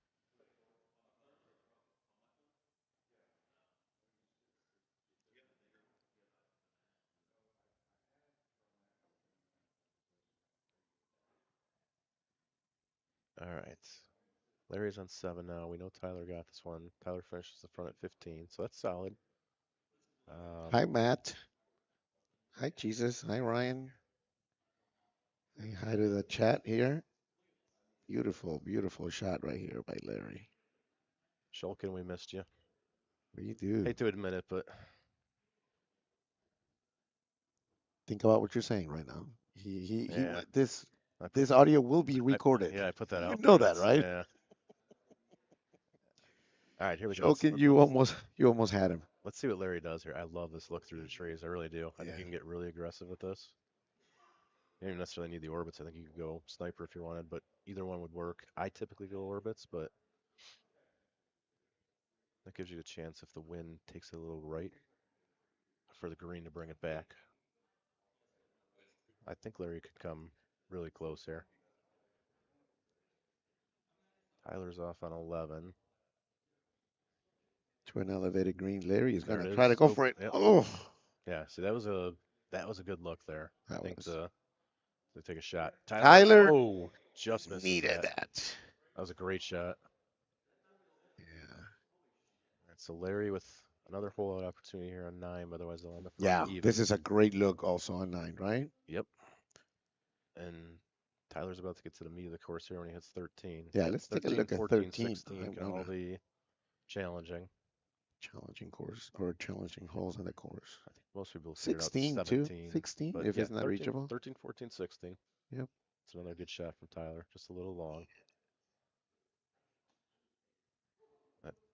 All right. Larry's on 7 now. We know Tyler got this one. Tyler finishes the front at 15, so that's solid. Hi, Matt. Hi, Jesus. Hi, Ryan. Say hi to the chat here. Beautiful, beautiful shot right here by Larry. Shulkin, we missed you. We do. Hate to admit it, but Think about what you're saying right now. yeah. This audio will be recorded. I put that out. You know that, right? Yeah. All right, here we go. Shulkin, you almost had him. Let's see what Larry does here. I love this look through the trees. I really do. I think you can get really aggressive with this. You don't necessarily need the orbits. I think you could go sniper if you wanted, but either one would work. I typically go orbits, but that gives you a chance if the wind takes it a little right for the green to bring it back. I think Larry could come really close here. Tyler's off on 11. To an elevated green. Larry is going to There it try to is. go for it. Yep. Oh, Yeah, see, that was a good look there. I That think was they take a shot. Tyler Oh, just misses needed that. that. That was a great shot. Yeah. All right, so Larry with another hole out opportunity here on 9, otherwise they'll end up Yeah, running even. this is a great look also on 9, right? Yep. And Tyler's about to get to the meat of the course here when he hits 13. Yeah, let's take a 13, look at 14, 13. 16 I can want all a be challenging. challenging course or challenging holes on the course. I think most people figured out 16 too. 17. 16 But if yeah, it's not 13, reachable. 13, 14, 16. Yep. It's another good shot from Tyler, just a little long.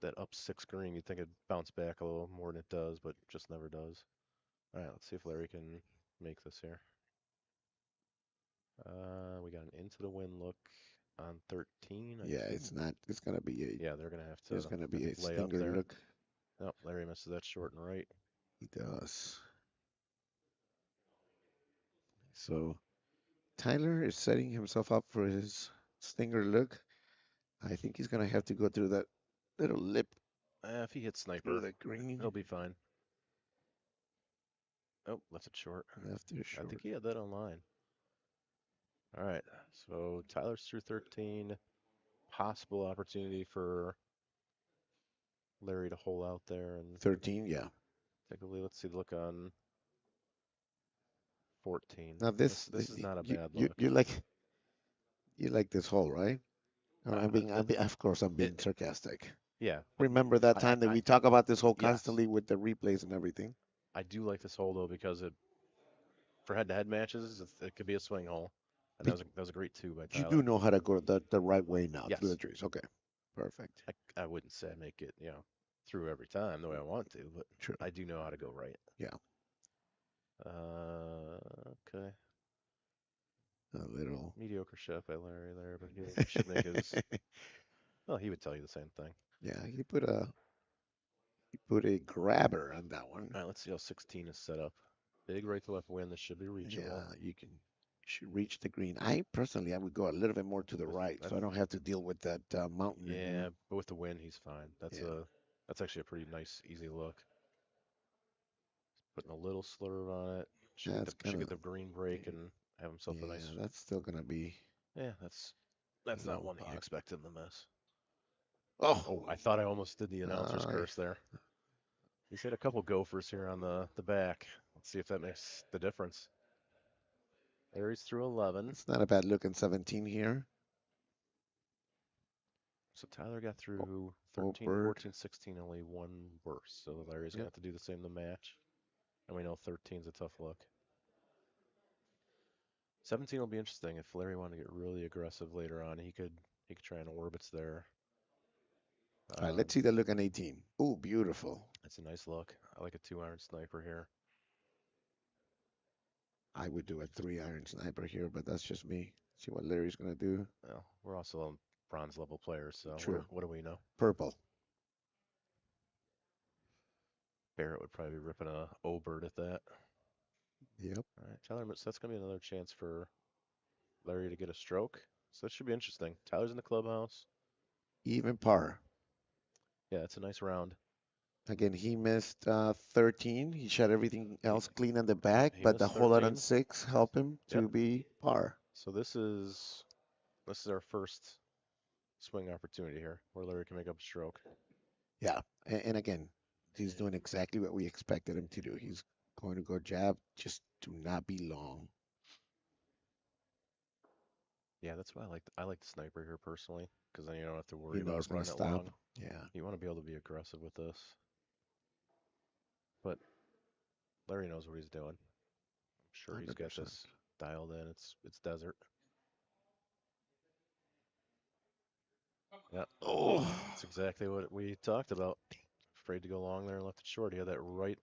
That up 6 green, you'd think it'd bounce back a little more than it does, but just never does. All right, let's see if Larry can make this here. We got an into the wind look on 13. I Yeah, think. it's not. It's gonna be a. Yeah, they're gonna have There's to, gonna I be a think, lay up stinger there. look. Nope, Larry misses that short and right. He does. So Tyler is setting himself up for his stinger look. I think he's gonna have to go through that little lip If he hits through sniper, the green. he'll be fine. Oh, left it short. Left it I short. think he had that online. All right, so Tyler's through 13. Possible opportunity for Larry to hole out there and 13, yeah. take a look. Let's see the look on 14. Now This is not a bad look. you like this hole, right? Of course I'm being It, sarcastic. yeah, Remember that time that we talk about this hole yes. constantly with the replays and everything? I do like this hole though because for head-to-head matches, it could be a swing hole, and that was a great 2 by Tyler. You do know how to go the right way now Yes. through the trees. Okay, perfect. I wouldn't say I make it through every time the way I want to, but True. I do know how to go right. Yeah. Okay. A little Mediocre shot by Larry there, but he should make his. Well, he would tell you the same thing. Yeah, he put a grabber on that one. All right, let's see how 16 is set up. Big right to left wind. This should be reachable. Yeah, you should reach the green. I would go a little bit more to the right, so I don't have to deal with that mountain. Yeah, but with the wind, he's fine. That's actually a pretty nice, easy look. Putting a little slurve on it. Should get the green break and have himself a nice. Yeah, that's still gonna be. Yeah, that's not one that you expect him to miss. Oh, I thought I almost did the announcer's curse there. He's hit a couple gophers here on the back. Let's see if that makes the difference. Larry's through 11. It's not a bad look in 17 here. So Tyler got through 13, 14, 16, only one worse. So Larry's going to have to do the same to match. And we know 13's a tough look. 17 will be interesting. If Larry wanted to get really aggressive later on, he could try and orbits there. All right, let's see the look on 18. Ooh, beautiful. That's a nice look. I like a 2-iron sniper here. I would do a 3-iron sniper here, but that's just me. See what Larry's going to do. Well, we're also bronze level players, so True. What do we know? Purple. Barrett would probably be ripping a O-bird at that. Yep. All right, Tyler, so that's going to be another chance for Larry to get a stroke. So that should be interesting. Tyler's in the clubhouse. Even par. Yeah, it's a nice round. Again, he missed 13. He shot everything else clean on the back, but the missed hole out on 13. 6 helped him to be par. So this is our first swing opportunity here, where Larry can make up a stroke. Yeah, and again, he's doing exactly what we expected him to do. He's going to go jab, just do not be long. Yeah, that's why I like the sniper here personally, because then you don't have to worry You know about it's going running to it stop. long. Yeah. You want to be able to be aggressive with this. But Larry knows what he's doing. I'm sure he's got 100%. this dialed in. It's desert. Yeah. Oh, That's exactly what we talked about. Afraid to go long there and left it short. He had that right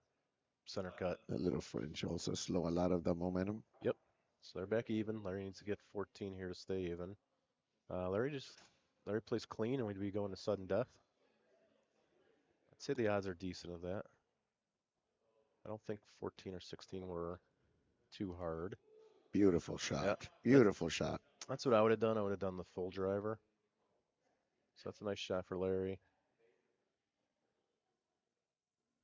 center cut. that little fringe also slow a lot of the momentum. Yep. So they're back even. Larry needs to get 14 here to stay even. Larry plays clean and we'd be going to sudden death. I'd say the odds are decent of that. I don't think 14 or 16 were too hard. Beautiful shot. Yeah, Beautiful shot. That's what I would have done. I would have done the full driver. So that's a nice shot for Larry.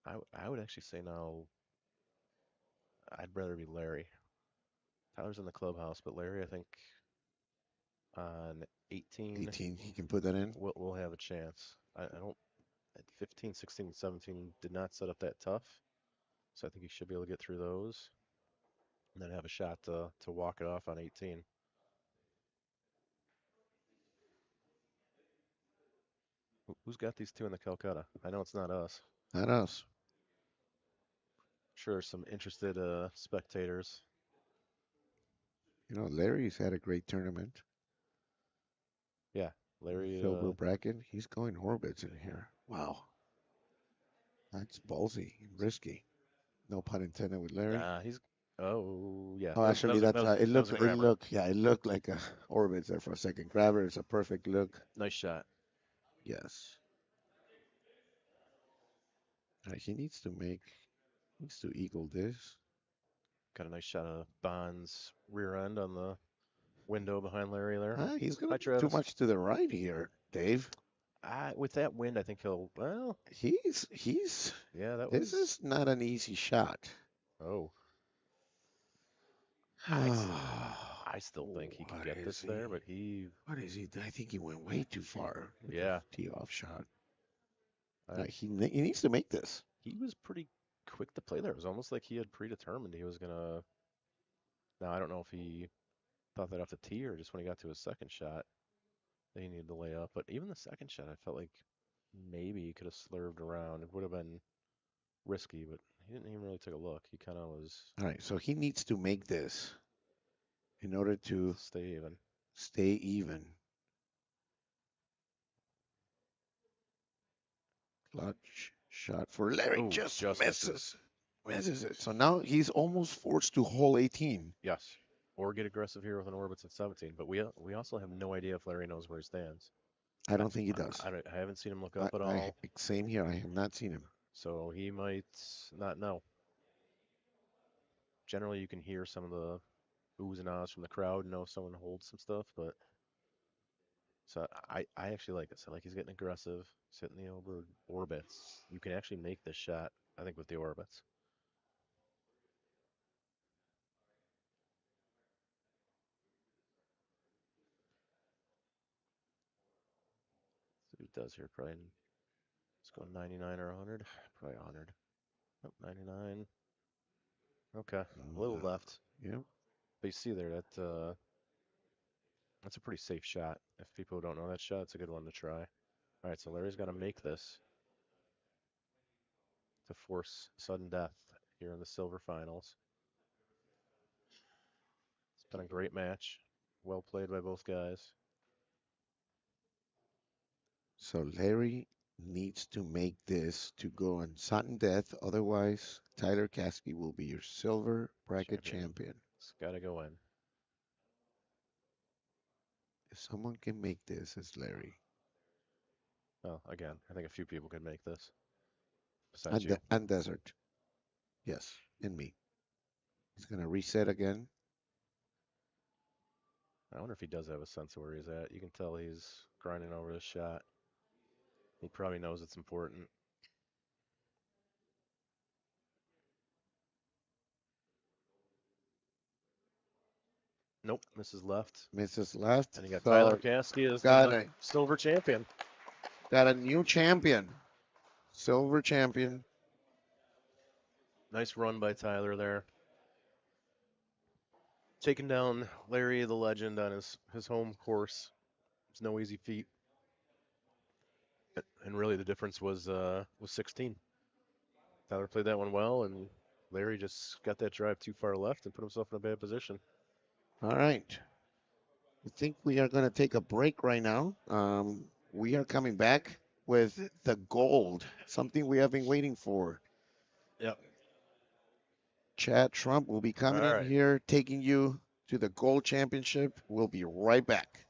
I would actually say now I'd rather be Larry. Tyler's in the clubhouse, but Larry, I think on 18, 18, he can put that in. we'll have a chance. I don't. At 15, 16, 17 did not set up that tough, so I think he should be able to get through those, and then have a shot to walk it off on 18. Who's got these two in the Calcutta? I know it's not us. Not us. Sure, some interested spectators. You know, Larry's had a great tournament. Yeah, Larry. Silver bracket. He's going orbits in here. Wow. That's ballsy and risky. No pun intended with Larry. He's. Oh yeah. Oh, actually, that was, it that was looked. a It grabber. looked. Yeah, it looked like a orbits there for a second. Grabber is a perfect look. Nice shot. Yes. He needs to make. Needs to eagle this. Got a nice shot of Bond's rear end on the window behind Larry there. He's Hi, going too Travis. much to the right here, Dave. With that wind, I think he'll. Well, He's. yeah, that This was. is not an easy shot. Oh, I still think he can What get is this he? there, but he. What is he? I think he went way too far. With Yeah. the tee off shot. I- He needs to make this. He was pretty quick to play there. It was almost like he had predetermined he was gonna. Now I don't know if he thought that off the tee or just when he got to his second shot that he needed to lay up. But even the second shot, I felt like maybe he could have slurved around. It would have been risky, but he didn't even really take a look. He kind of was All right, so he needs to make this in order to stay even. stay even. Clutch shot for Larry. Ooh, Just just misses. Misses it. So now he's almost forced to hole 18. Yes. Or get aggressive here with an orbits at 17. But we also have no idea if Larry knows where he stands. I don't think he does. I haven't seen him look up at all. Same here. I have not seen him. So he might not know. Generally, you can hear some of the oohs and ahs from the crowd and know someone holds some stuff. But so I actually like this. I like he's getting aggressive, hitting the orbits. You can actually make this shot, I think, with the orbits. See what he does here. Probably let's go 99 or 100. Probably 100. Nope, 99. Okay, a little left. Yeah. But you see there that that's a pretty safe shot. If people don't know that shot, it's a good one to try. All right, so Larry's got to make this to force sudden death here in the silver finals. It's been a great match. Well played by both guys. So Larry needs to make this to go on sudden death. Otherwise, Tyler Caskey will be your silver bracket champion. It's got to go in. If someone can make this, it's Larry. Well, again, I think a few people could make this. Besides And, you. and Desert. Yes, and me. He's going to reset again. I wonder if he does have a sense of where he's at. You can tell he's grinding over this shot. He probably knows it's important. Nope, misses left. Misses left. And you got So Tyler Caskey as the silver champion. Got a new champion. Silver champion. Nice run by Tyler there. Taking down Larry the legend on his home course. It's no easy feat. And really the difference was 16. Tyler played that one well, and Larry just got that drive too far left and put himself in a bad position. All right. I think we are going to take a break right now. We are coming back with the gold, something we have been waiting for. Yep. Chad Trump will be coming in here, taking you to the gold championship. We'll be right back.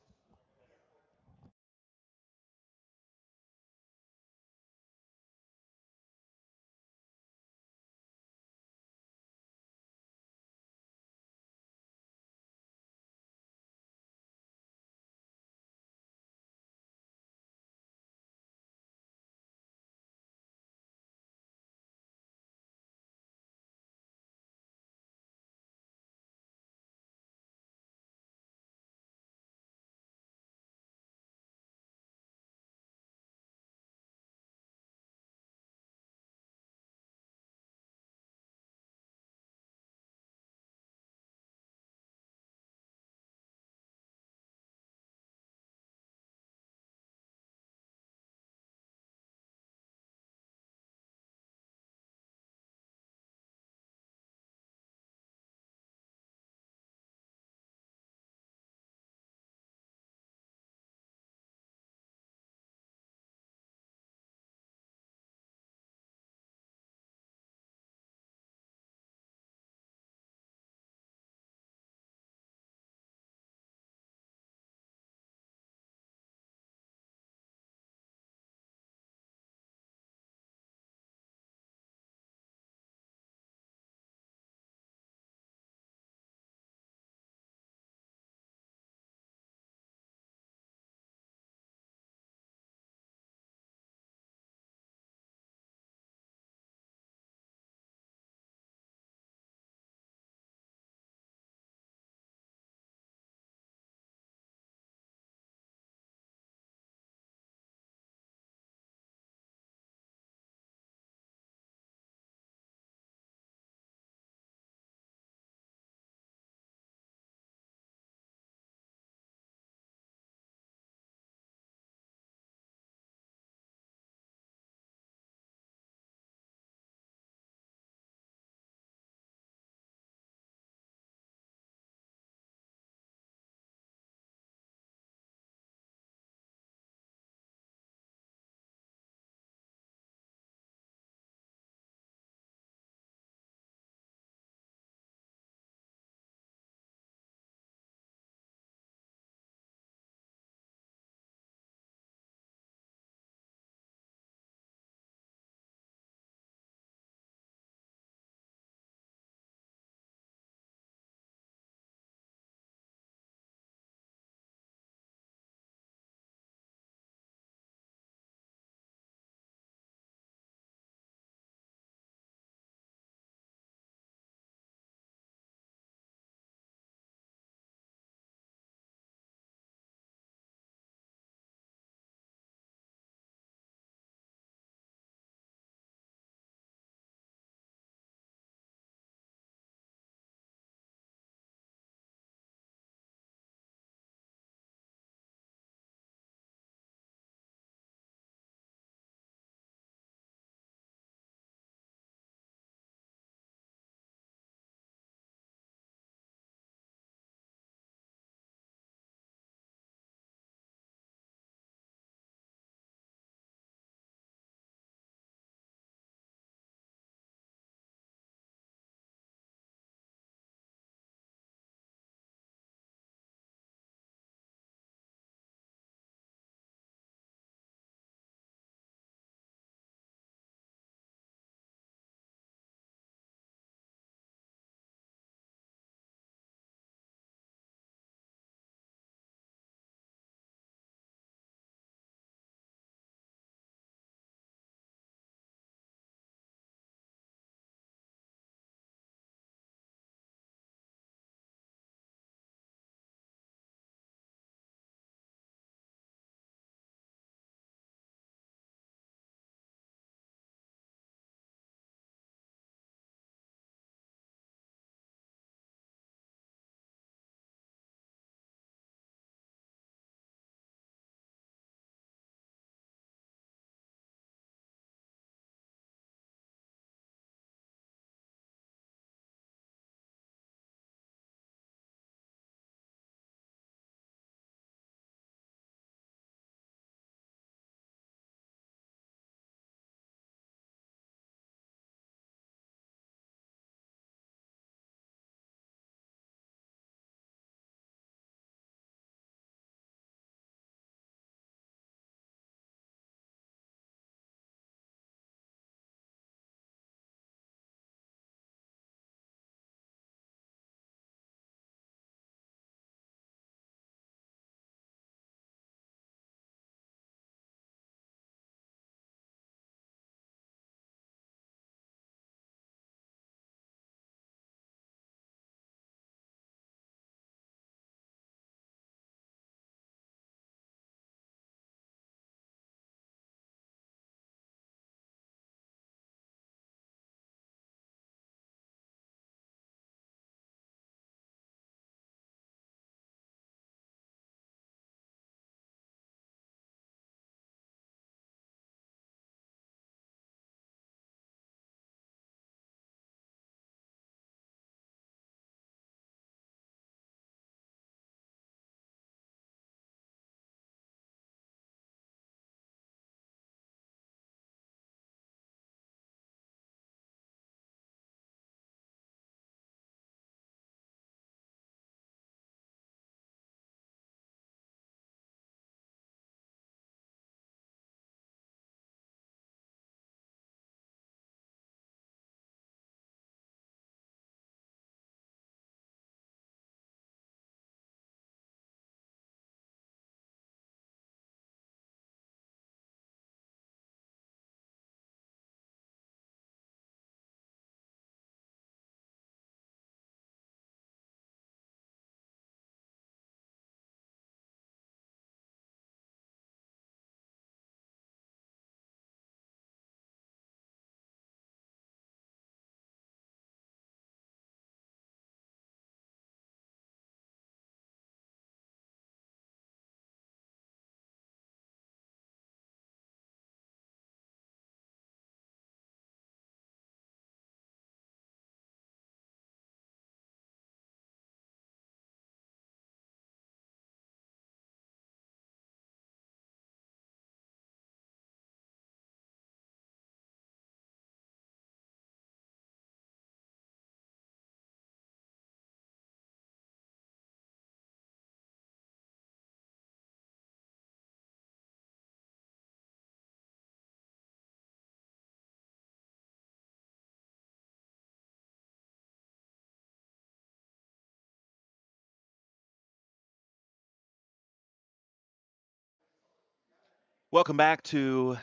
Welcome back to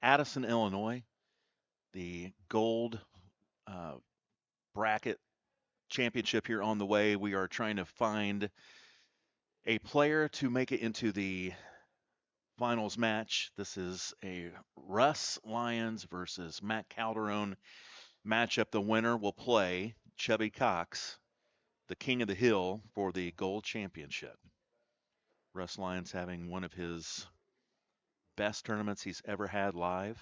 Addison, Illinois, the gold bracket championship here on the way. We are trying to find a player to make it into the finals match. This is a Russ Lyons versus Matt Calderon matchup. The winner will play Chubby Cox, the king of the hill, for the gold championship. Russ Lyons having one of his best tournaments he's ever had live,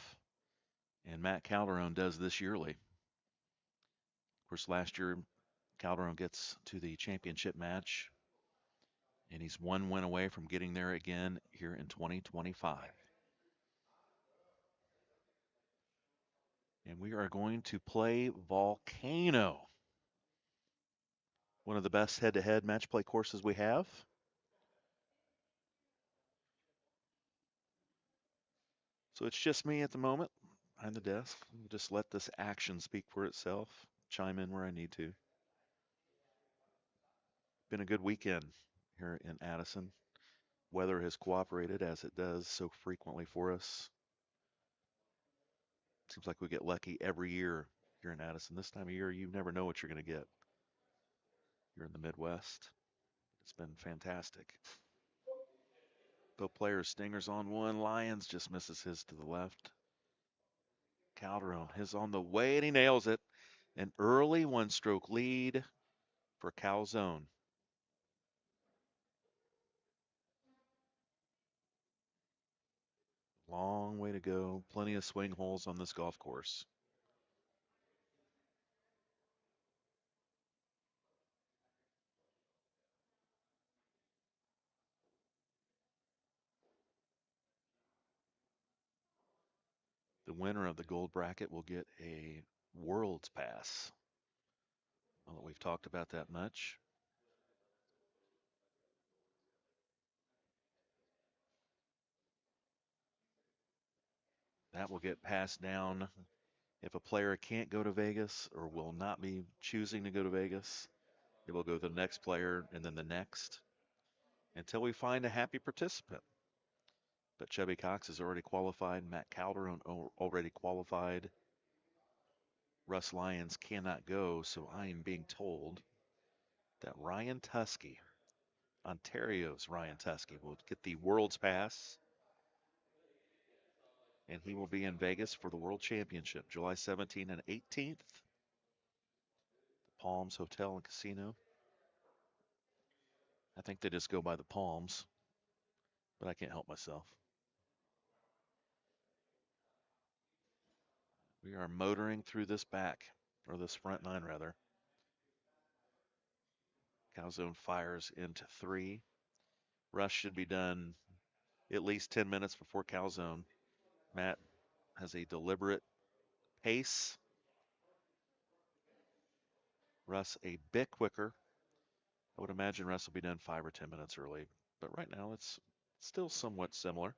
and Matt Calderon does this yearly. Of course, last year Calderon gets to the championship match, and he's one win away from getting there again here in 2025. And we are going to play Volcano, one of the best head-to-head match play courses we have. So it's just me at the moment behind the desk. I'll just let this action speak for itself, chime in where I need to. Been a good weekend here in Addison. Weather has cooperated as it does so frequently for us. Seems like we get lucky every year here in Addison. This time of year, you never know what you're going to get. You're in the Midwest. It's been fantastic. Both players, Stingers on one. Lyons just misses his to the left. Calderon is on the way, and he nails it. An early one-stroke lead for Calzone. Long way to go. Plenty of swing holes on this golf course. The winner of the gold bracket will get a World's Pass. I don't know that we've talked about that much. That will get passed down if a player can't go to Vegas or will not be choosing to go to Vegas. It will go to the next player and then the next until we find a happy participant. But Chubby Cox is already qualified. Matt Calderon already qualified. Russ Lyons cannot go, so I am being told that Ryan Tusky, Ontario's Ryan Tusky, will get the World's Pass, and he will be in Vegas for the World Championship, July 17th and 18th. The Palms Hotel and Casino. I think they just go by the Palms, but I can't help myself. We are motoring through this back, or this front nine rather. Calzone fires into 3. Rush should be done at least 10 minutes before Calzone. Matt has a deliberate pace. Russ a bit quicker. I would imagine Russ will be done 5 or 10 minutes early, but right now it's still somewhat similar.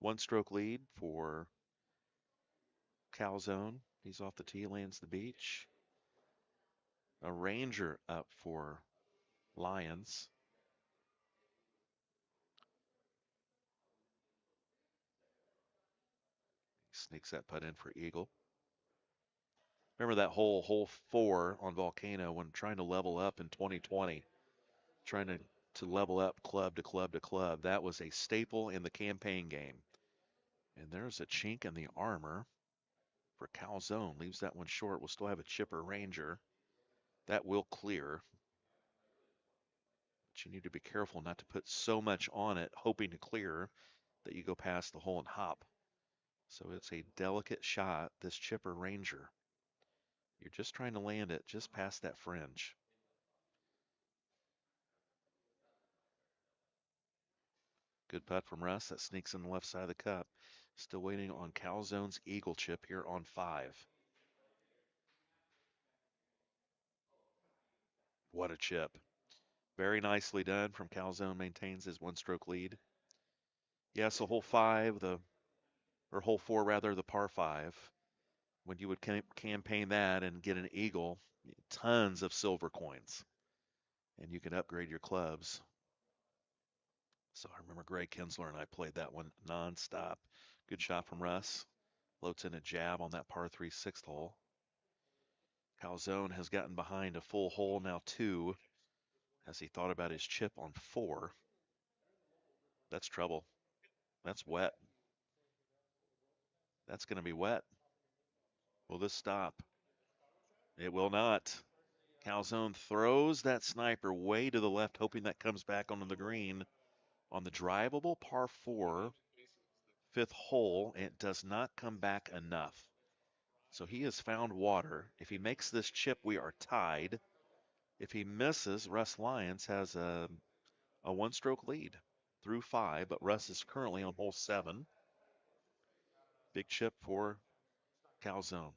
One stroke lead for Calzone. He's off the tee, lands the beach. A Ranger up for Lyons. Sneaks that putt in for Eagle. Remember that hole 4 on Volcano when trying to level up in 2020, trying to level up club to club to club. That was a staple in the campaign game. And there's a chink in the armor for Calzone. Leaves that one short. We'll still have a chipper Ranger. That will clear. But you need to be careful not to put so much on it, hoping to clear, that you go past the hole and hop. So it's a delicate shot, this chipper Ranger. You're just trying to land it just past that fringe. Good putt from Russ. That sneaks in the left side of the cup. Still waiting on Calzone's Eagle chip here on 5. What a chip. Very nicely done from Calzone. Maintains his one-stroke lead. Yeah, so hole 5, or hole 4 rather, the par 5. When you would campaign that and get an Eagle, tons of silver coins. And you can upgrade your clubs So I remember Greg Kinsler and I played that one nonstop. Good shot from Russ. Floats in a jab on that par 3 sixth hole. Calzone has gotten behind a full hole, now 2, as he thought about his chip on 4. That's trouble. That's wet. That's going to be wet. Will this stop? It will not. Calzone throws that sniper way to the left, hoping that comes back onto the green on the drivable par 4, 5th hole. It does not come back enough. So he has found water. If he makes this chip, we are tied. If he misses, Russ Lyons has a 1-stroke lead through 5, but Russ is currently on hole 7. Big chip for Calzone.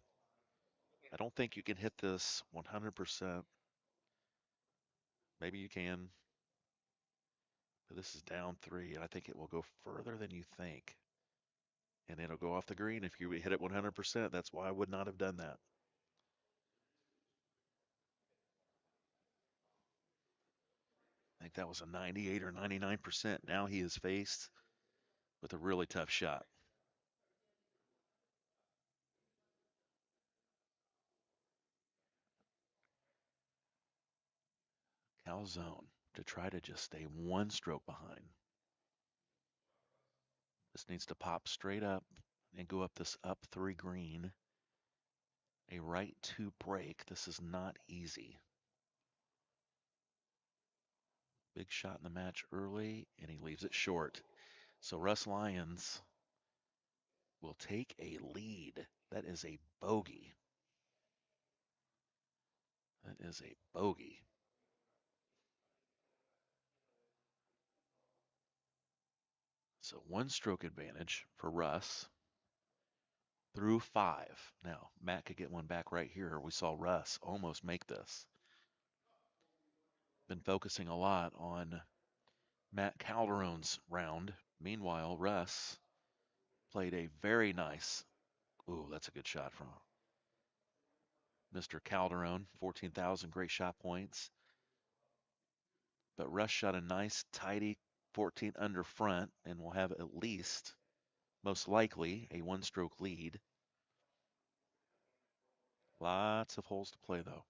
I don't think you can hit this 100%. Maybe you can. But this is down 3, and I think it will go further than you think. And it'll go off the green if you hit it 100%. That's why I would not have done that. I think that was a 98 or 99%. Now he is faced with a really tough shot. Calzone to try to just stay 1 stroke behind. This needs to pop straight up and go up this up 3 green. A right 2 break. This is not easy. Big shot in the match early, and he leaves it short. So Russ Lyons will take a lead. That is a bogey. That is a bogey. So 1-stroke advantage for Russ through 5. Now, Matt could get one back right here. We saw Russ almost make this. Been focusing a lot on Matt Calderon's round. Meanwhile, Russ played a very nice, ooh, that's a good shot from Mr. Calderon. 14,000 great shot points. But Russ shot a nice, tidy 14 under front and will have at least, most likely, a 1-stroke lead. Lots of holes to play, though.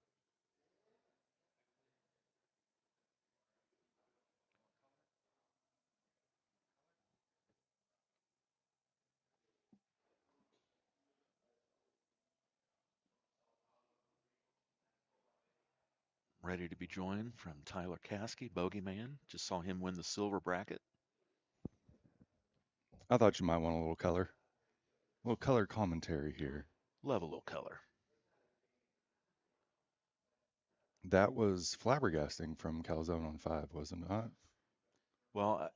Ready to be joined from Tyler Caskey, Bogeyman. Just saw him win the silver bracket. I thought you might want a little color. A little color commentary here. Love a little color. That was flabbergasting from Calzone on 5, was it not? Well,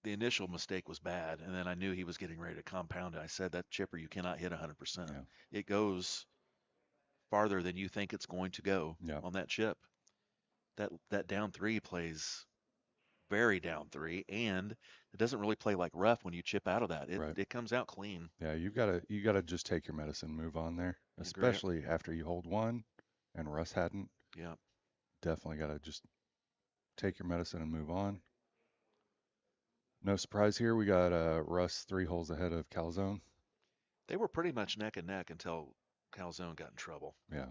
the initial mistake was bad, and then I knew he was getting ready to compound it. I said, that chipper, you cannot hit 100%. Yeah. It goes farther than you think it's going to go on that chip. That down 3 plays very down 3, and it doesn't really play like rough when you chip out of that. It comes out clean. Yeah, you gotta just take your medicine, move on there, especially after you hold 1, and Russ hadn't. Yeah, definitely gotta just take your medicine and move on. No surprise here. We got Russ 3 holes ahead of Calzone. They were pretty much neck and neck until Calzone got in trouble. Yeah.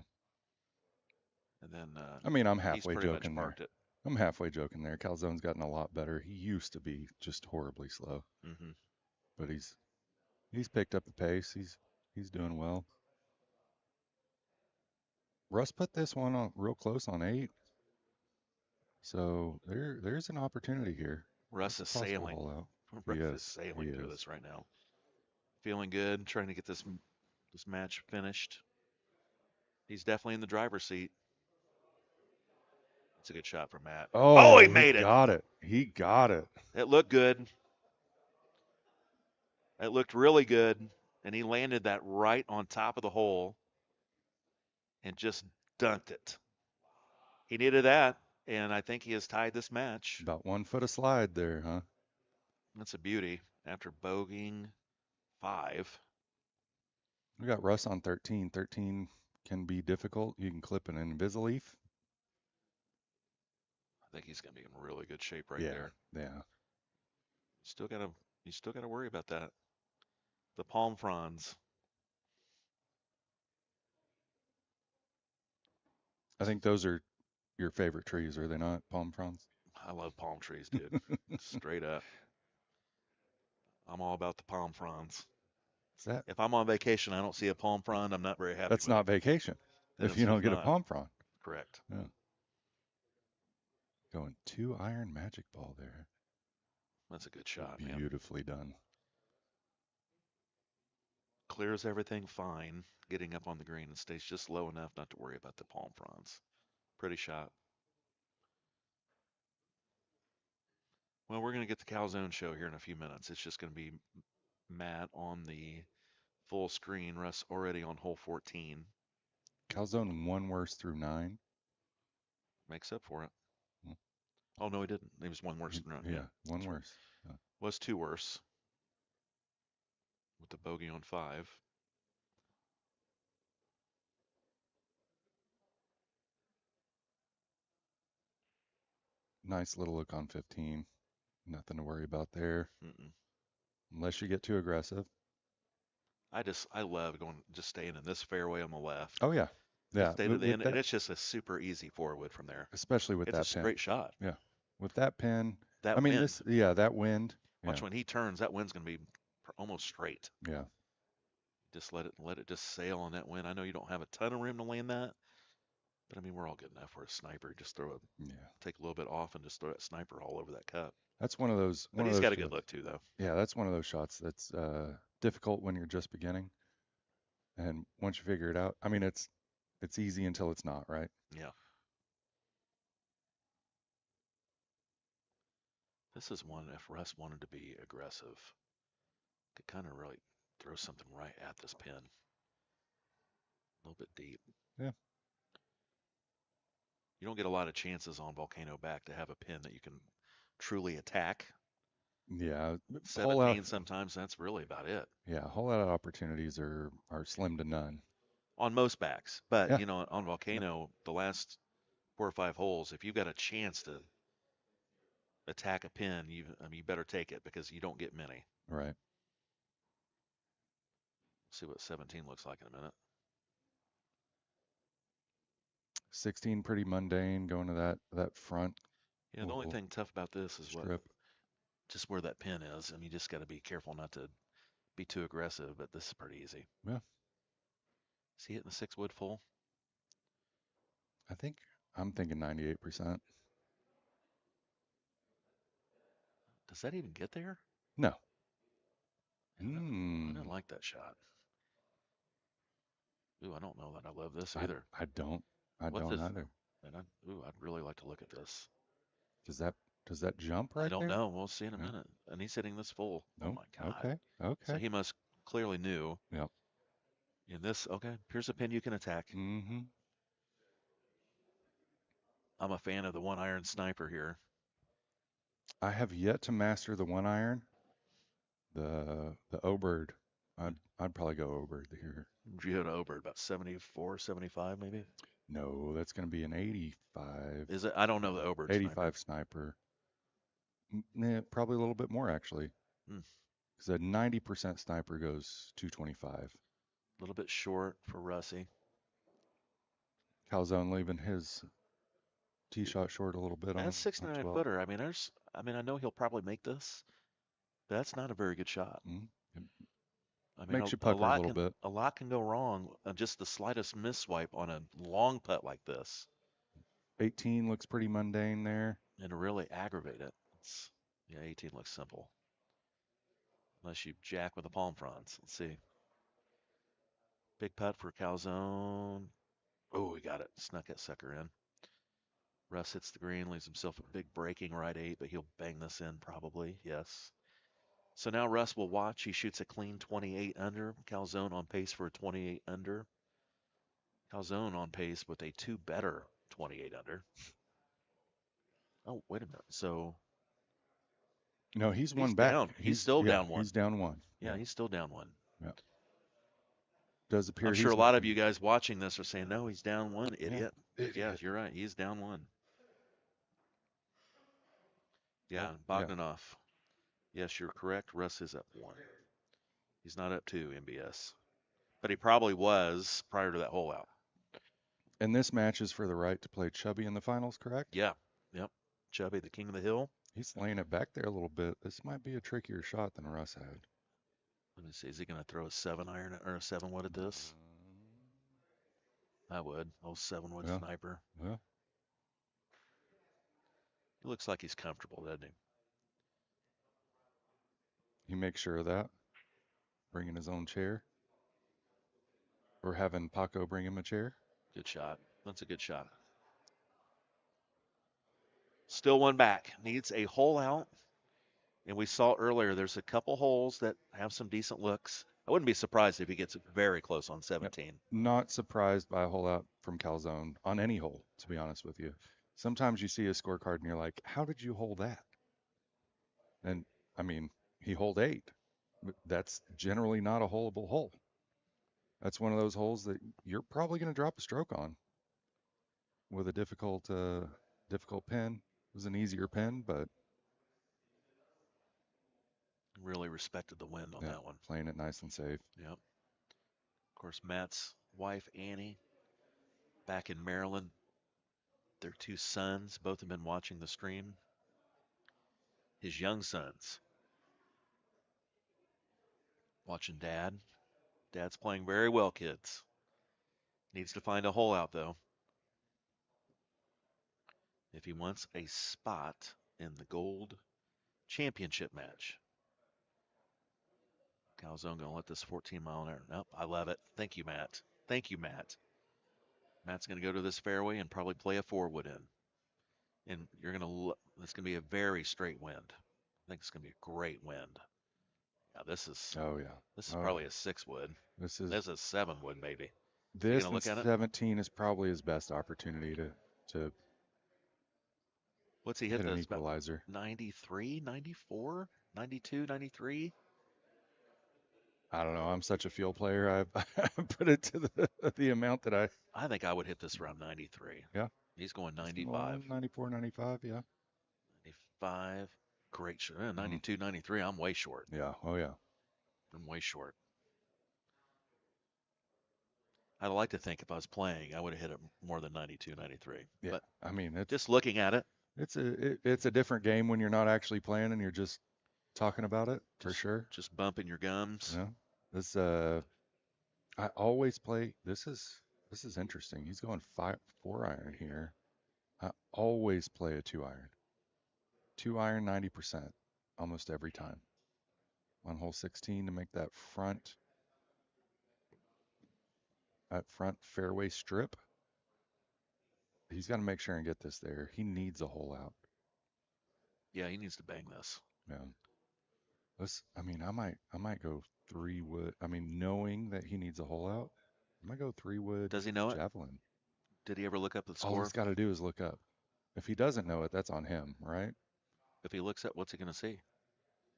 And then I mean, I'm halfway he's pretty joking much parked there. it. I'm halfway joking there. Calzone's gotten a lot better. He used to be just horribly slow. Mm-hmm. But he's picked up the pace. He's doing well. Russ put this one on real close on 8. So there's an opportunity here. Russ is sailing. Russ is sailing through this right now. Feeling good, trying to get this match finished. He's definitely in the driver's seat. It's a good shot from Matt. Oh, he made it. Got it. He got it. It looked good. It looked really good. And he landed that right on top of the hole and just dunked it. He needed that, and I think he has tied this match. About 1 foot of slide there, huh? That's a beauty after bogeying 5. We got Russ on 13. 13 can be difficult. You can clip an Invisileaf. I think he's going to be in really good shape right Yeah, there. yeah. You still got to worry about that. The palm fronds. I think those are your favorite trees, are they not? Palm fronds? I love palm trees, dude. Straight up. I'm all about the palm fronds. Is that? If I'm on vacation, I don't see a palm frond, I'm not very happy. That's not vacation. That If is you don't get a not. palm frond. Correct. Yeah. Going 2-iron magic ball there. That's a good shot, man. Beautifully done. Clears everything fine, getting up on the green and stays just low enough not to worry about the palm fronds. Pretty shot. Well, we're going to get the Calzone show here in a few minutes. It's just going to be Matt on the full screen. Russ already on hole 14. Calzone one worse through 9. Makes up for it. Hmm. Oh, no, he didn't. He was one worse than 9. Yeah, one worse. Right. Was 2 worse with the bogey on 5. Nice little look on 15. Nothing to worry about there. Mm-mm. Unless you get too aggressive. I love just staying in this fairway on the left. Oh, yeah. Yeah. Stay to the end, and it's just a super easy forward from there. Especially with that pin. It's a straight shot. Yeah. With that pin. That wind. That wind. Watch when he turns, that wind's going to be almost straight. Yeah. Just let it just sail on that wind. I know you don't have a ton of room to land that, but I mean, we're all good enough for a sniper. Just take a little bit off and just throw that sniper all over that cup. That's one of those. But he's got a good look too, though. Yeah, that's one of those shots that's difficult when you're just beginning, and once you figure it out, I mean, it's easy until it's not, right? Yeah. This is one. If Russ wanted to be aggressive, could kind of really throw something right at this pin. A little bit deep. Yeah. You don't get a lot of chances on Volcano back to have a pin that you can truly attack. Yeah. 17 sometimes, that's really about it. Yeah, a whole lot of opportunities are slim to none. On most backs. But, on Volcano, the last 4 or 5 holes, if you've got a chance to attack a pin, you better take it because you don't get many. Right. See what 17 looks like in a minute. 16 pretty mundane, going to that front. Yeah, the only thing tough about this is just where that pin is, and you just got to be careful not to be too aggressive, but this is pretty easy. Yeah. Is he hitting the 6 wood full? I'm thinking 98%. Does that even get there? No. I didn't like that shot. Ooh, I don't know that I love this either. I don't either. And I'd really like to look at this. Does that jump right there? I don't know. We'll see in a minute. And he's hitting this full. No. Oh my God. Okay. So he must clearly knew. Yep. In this, okay, here's a pin you can attack. Mm-hmm. I'm a fan of the 1-iron sniper here. I have yet to master the 1-iron. The O-bird. I'd probably go O-bird here. You had an O-bird about 74, 75 maybe? No, that's going to be an 85. Is it? I don't know the O-bird 85 sniper. Probably a little bit more actually. Because a 90% sniper goes 225. A little bit short for Russie. Calzone leaving his tee shot short a little bit on. That's 69 footer. I mean, I know he'll probably make this, but that's not a very good shot. I mean, makes you pucker a little bit. A lot can go wrong. Just the slightest misswipe on a long putt like this. 18 looks pretty mundane there. And really aggravate it. 18 looks simple. Unless you jack with the palm fronds. Let's see. Big putt for Calzone. Oh, he got it. Snuck that sucker in. Russ hits the green, leaves himself a big breaking right 8, but he'll bang this in probably. Yes. So now Russ will watch. He shoots a clean 28 under. Calzone on pace for a 28 under. Calzone on pace with a 2 better 28 under. Oh, wait a minute. So. No, he's one back. Down. He's still down 1. He's down 1. Yeah, he's still down 1. Yeah. Does appear. I'm sure a lot of you guys watching this are saying, no, he's down 1, idiot. Yeah, you're right. He's down 1. Yeah, Bogdanov. Yes, you're correct. Russ is up 1. He's not up 2, MBS. But he probably was prior to that hole out. And this match is for the right to play Chubby in the finals, correct? Yeah. Yep. Chubby, the king of the hill. He's laying it back there a little bit. This might be a trickier shot than Russ had. Let me see. Is he going to throw a 7-iron or a 7-wood at this? I would. Oh, 7-wood sniper. Yeah. He looks like he's comfortable, doesn't he? He makes sure of that. Bringing his own chair. Or having Paco bring him a chair. Good shot. That's a good shot. Still one back. Needs a hole out. And we saw earlier there's a couple holes that have some decent looks. I wouldn't be surprised if he gets very close on 17. Yep. Not surprised by a hole out from Calzone on any hole, to be honest with you. Sometimes you see a scorecard and you're like, how did you hold that? And I mean, he holed 8. That's generally not a holeable hole. That's one of those holes that you're probably going to drop a stroke on with a difficult pin. It was an easier pin, but really respected the wind on that one. Playing it nice and safe. Yep. Of course, Matt's wife, Annie, back in Maryland. Their 2 sons, both have been watching the stream. His young sons watching Dad. Dad's playing very well, kids. Needs to find a hole out, though, if he wants a spot in the gold championship match. Calzone going to let this 14-mile-an-hour. Nope, I love it. Thank you, Matt. Thank you, Matt. Matt's going to go to this fairway and probably play a 4-wood in. And you're going to it's going to be a very straight wind. I think it's going to be a great wind. Yeah, this is. Oh, yeah. This is probably a 6-wood. This is a 7-wood, maybe. This and 17 is probably his best opportunity to What's he hit an this? equalizer. 93, 94, 92, 93? I don't know. I'm such a field player. I put it to the amount that I think I would hit this around 93. Yeah. He's going 95. 94, 95, yeah. 95. Great shot. 92, 93. I'm way short. Yeah. Oh, yeah. I'm way short. I'd like to think if I was playing, I would have hit it more than 92, 93. Yeah. But I mean, it's just looking at it. It's a different game when you're not actually playing and you're just talking about it, for sure. Just bumping your gums. Yeah. This I always play. This is interesting. He's going 4-iron here. I always play a 2-iron. 2-iron 90% almost every time. On hole 16 to make that front fairway strip. He's got to make sure and get this there. He needs a hole out. Yeah, he needs to bang this. Yeah. I might go 3-wood. I mean, knowing that he needs a hole out, I might go 3-wood. Does he know javelin. It? Did he ever look up the score? All he's got to do is look up. If he doesn't know it, that's on him, right? If he looks up, what's he going to see?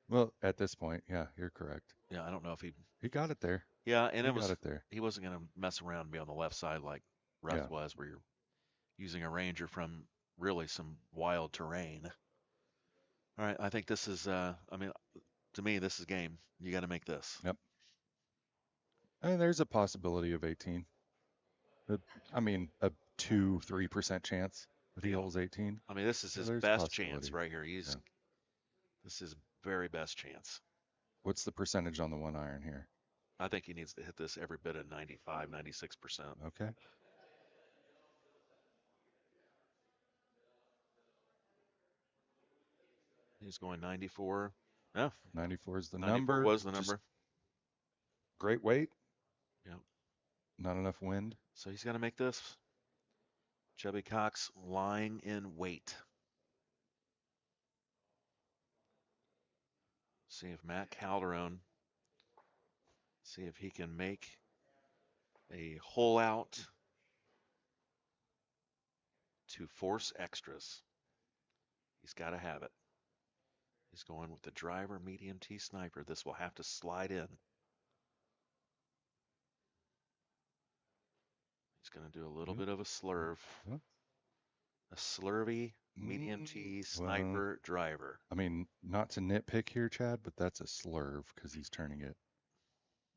Well, at this point, yeah, you're correct. Yeah, I don't know if he got it there. Yeah, and he got it there. He wasn't going to mess around and be on the left side like Russ was, where you're using a ranger from really some wild terrain. All right, I think this is. To me, this is game. You got to make this. Yep. I mean, there's a possibility of 18. I mean, a 2-3% chance that he holds 18. I mean, this is his best chance right here. This is very best chance. What's the percentage on the 1-iron here? I think he needs to hit this every bit at 95, 96%. Okay. He's going 94. Yeah. 94 is the 94 number. Was the number. Great weight. Yep. Not enough wind. So he's got to make this. Chubby Cox lying in wait. See if Matt Calderon, see if he can make a hole out to force extras. He's got to have it. He's going with the driver, medium T sniper. This will have to slide in. He's going to do a little bit of a slurve. A slurvy, medium T, Well, sniper, driver. I mean, not to nitpick here, Chad, but that's a slurve because he's turning it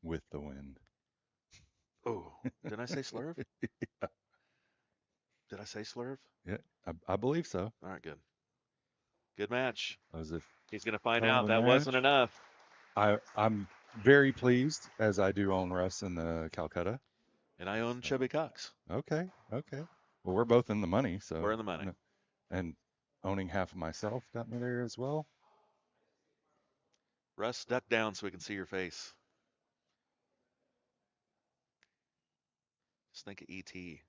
with the wind. Oh, did I say slurve? Yeah. Did I say slurve? Yeah, I believe so. All right, good. Good match. That was a He's going to find hell out of a that wasn't match. enough. I'm very pleased, as I do own Russ in the Calcutta. And I own Chubby Cox. Okay. Well, we're both in the money, so We're in the money. And owning half of myself got me there as well. Russ, duck down so we can see your face. Just think of E.T.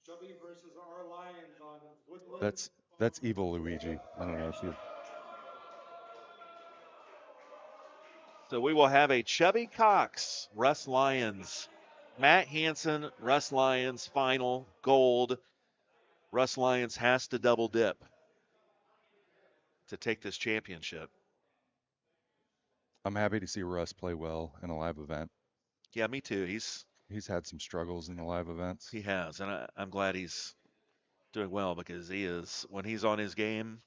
Chubby versus our Lions on Woodland. That's evil Luigi. I don't know if you. So we will have a Chubby Cox, Russ Lyons, Matt Hansen, Russ Lyons, final gold. Russ Lyons has to double dip to take this championship. I'm happy to see Russ play well in a live event. Yeah, me too. He's had some struggles in the live events. He has, and I'm glad he's doing well because he is, when he's on his game,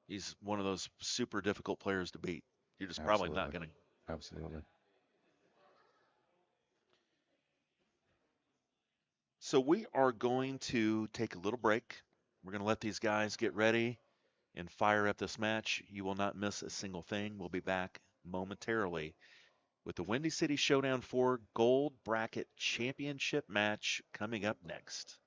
he's one of those super difficult players to beat. You're just probably not going to. Absolutely. So we are going to take a little break. We're going to let these guys get ready and fire up this match. You will not miss a single thing. We'll be back momentarily with the Windy City Showdown 4 Gold Bracket Championship match coming up next.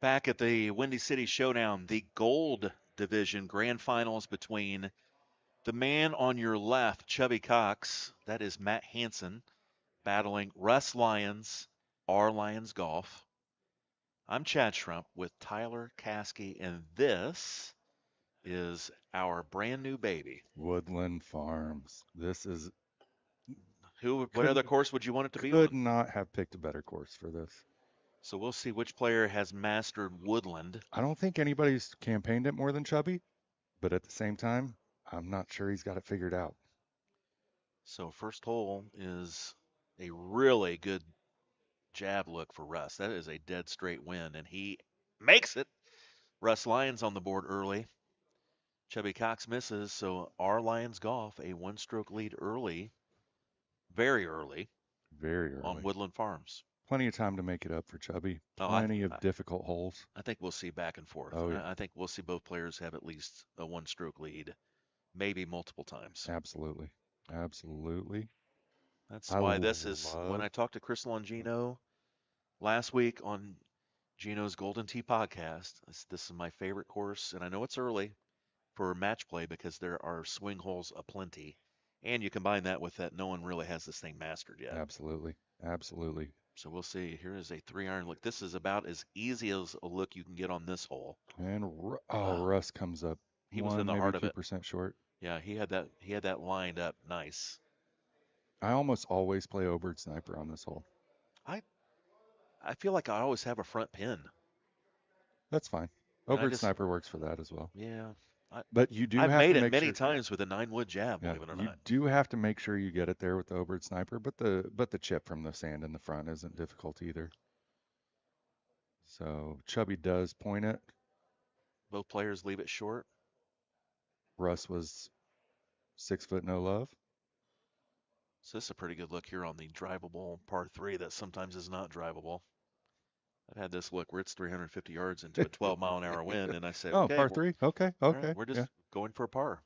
Back at the Windy City Showdown, the gold division grand finals between the man on your left, Chubby Cox, that is Matt Hansen, battling Russ Lyons, R Lions Golf. I'm Chad Schrump with Tyler Caskey, and this is our brand new baby. Woodland Farms. This is. What other course would you want it to be Could on? not have picked a better course for this. So we'll see which player has mastered Woodland. I don't think anybody's campaigned it more than Chubby, but at the same time, I'm not sure he's got it figured out. So first hole is a really good jab look for Russ. That is a dead straight win, and he makes it. Russ Lyons on the board early. Chubby Cox misses, so our Lions Golf a one-stroke lead early, very early, Very early. on Woodland Farms. Plenty of time to make it up for Chubby. Oh, Plenty of difficult holes. I think we'll see back and forth. Oh, yeah. I think we'll see both players have at least a one-stroke lead, maybe multiple times. Absolutely. Absolutely. That's why this is, when I talked to Chris Longino last week on Gino's Golden Tee podcast, this is my favorite course, and I know it's early for match play because there are swing holes aplenty. And you combine that with that no one really has this thing mastered yet. Absolutely. Absolutely. So we'll see. Here is a 3-iron look. This is about as easy as a look you can get on this hole. And Russ comes up. He was in the heart of it. 2% short. Yeah, he had that lined up nice. I almost always play Obird Sniper on this hole. I feel like I always have a front pin. That's fine. Obird Sniper works for that as well. Yeah. But you do I've have made to it make many sure, times with a 9-wood jab, yeah, believe it or you not. do have to make sure you get it there with the Obird Sniper, but the chip from the sand in the front isn't difficult either. So Chubby does point it. Both players leave it short. Russ was 6 foot no love. So this is a pretty good look here on the drivable par 3 that sometimes is not drivable. I've had this look where it's 350 yards into a 12-mile-an-hour wind, and I say, oh, okay, par 3? Okay, okay. Right, we're just going for a par.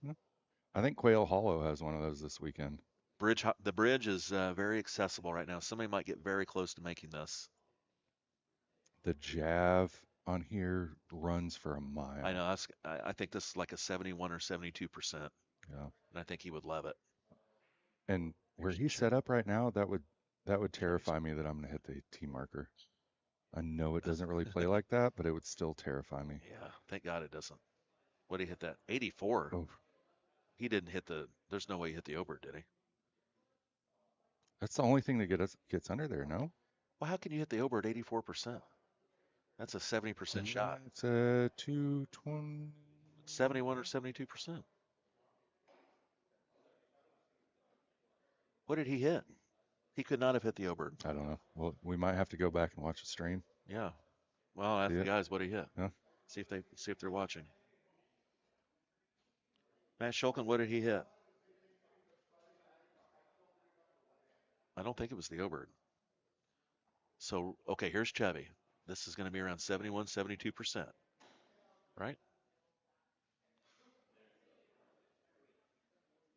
I think Quail Hollow has one of those this weekend. The bridge is very accessible right now. Somebody might get very close to making this. The Jav on here runs for a mile. I know. I think this is like a 71 or 72%. Yeah. And I think he would love it. And where he's set up right now, that would terrify me that I'm going to hit the tee marker. I know it doesn't really play like that, but it would still terrify me. Yeah, thank God it doesn't. What did he hit that? 84. Oh. He didn't hit there's no way he hit the Obird, did he? That's the only thing that gets under there, no? Well, how can you hit the Obird 84%? That's a 70% shot. It's a 220. 71 or 72%. What did he hit? He could not have hit the Obird. I don't know. Well, we might have to go back and watch the stream. Yeah. Well, ask the guys what he hit. Yeah. See if they're watching. Matt Shulkin, what did he hit? I don't think it was the Obird. So, okay, here's Chevy. This is going to be around 71, 72%. Right?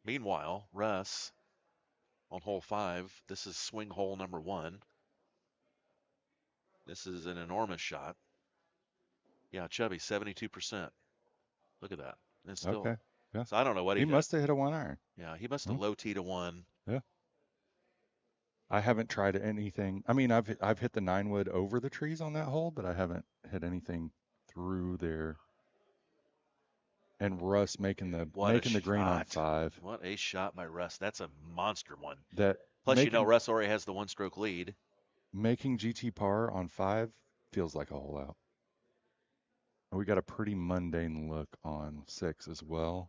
Meanwhile, Russ on hole 5, this is swing hole number 1. This is an enormous shot. Yeah, Chubby, 72%. Look at that. And still, okay. Yeah. So I don't know what he did. Must have hit a 1-iron. Yeah, he must have low teed a 1. Yeah. I haven't tried anything. I mean, I've hit the 9-wood over the trees on that hole, but I haven't hit anything through there. And Russ making the green on 5. What a shot by Russ. That's a monster one. Plus, you know, Russ already has the 1-stroke lead. Making GT par on 5 feels like a hole out. And we got a pretty mundane look on 6 as well.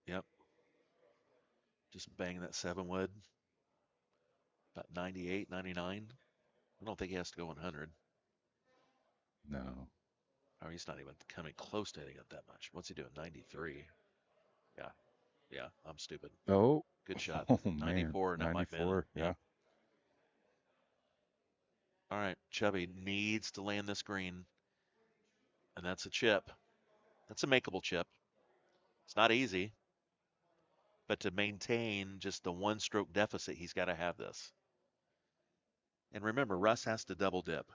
Yep. Just bang that 7-wood. About 98, 99. I don't think he has to go 100. No. Or he's not even coming close to hitting it that much. What's he doing? 93. Yeah. Yeah, I'm stupid. Oh. Good shot. Oh, 94. Man. 94, yeah. All right, Chubby needs to land this green. And that's a chip. That's a makeable chip. It's not easy. But to maintain just the 1-stroke deficit, he's got to have this. And remember, Russ has to double dip.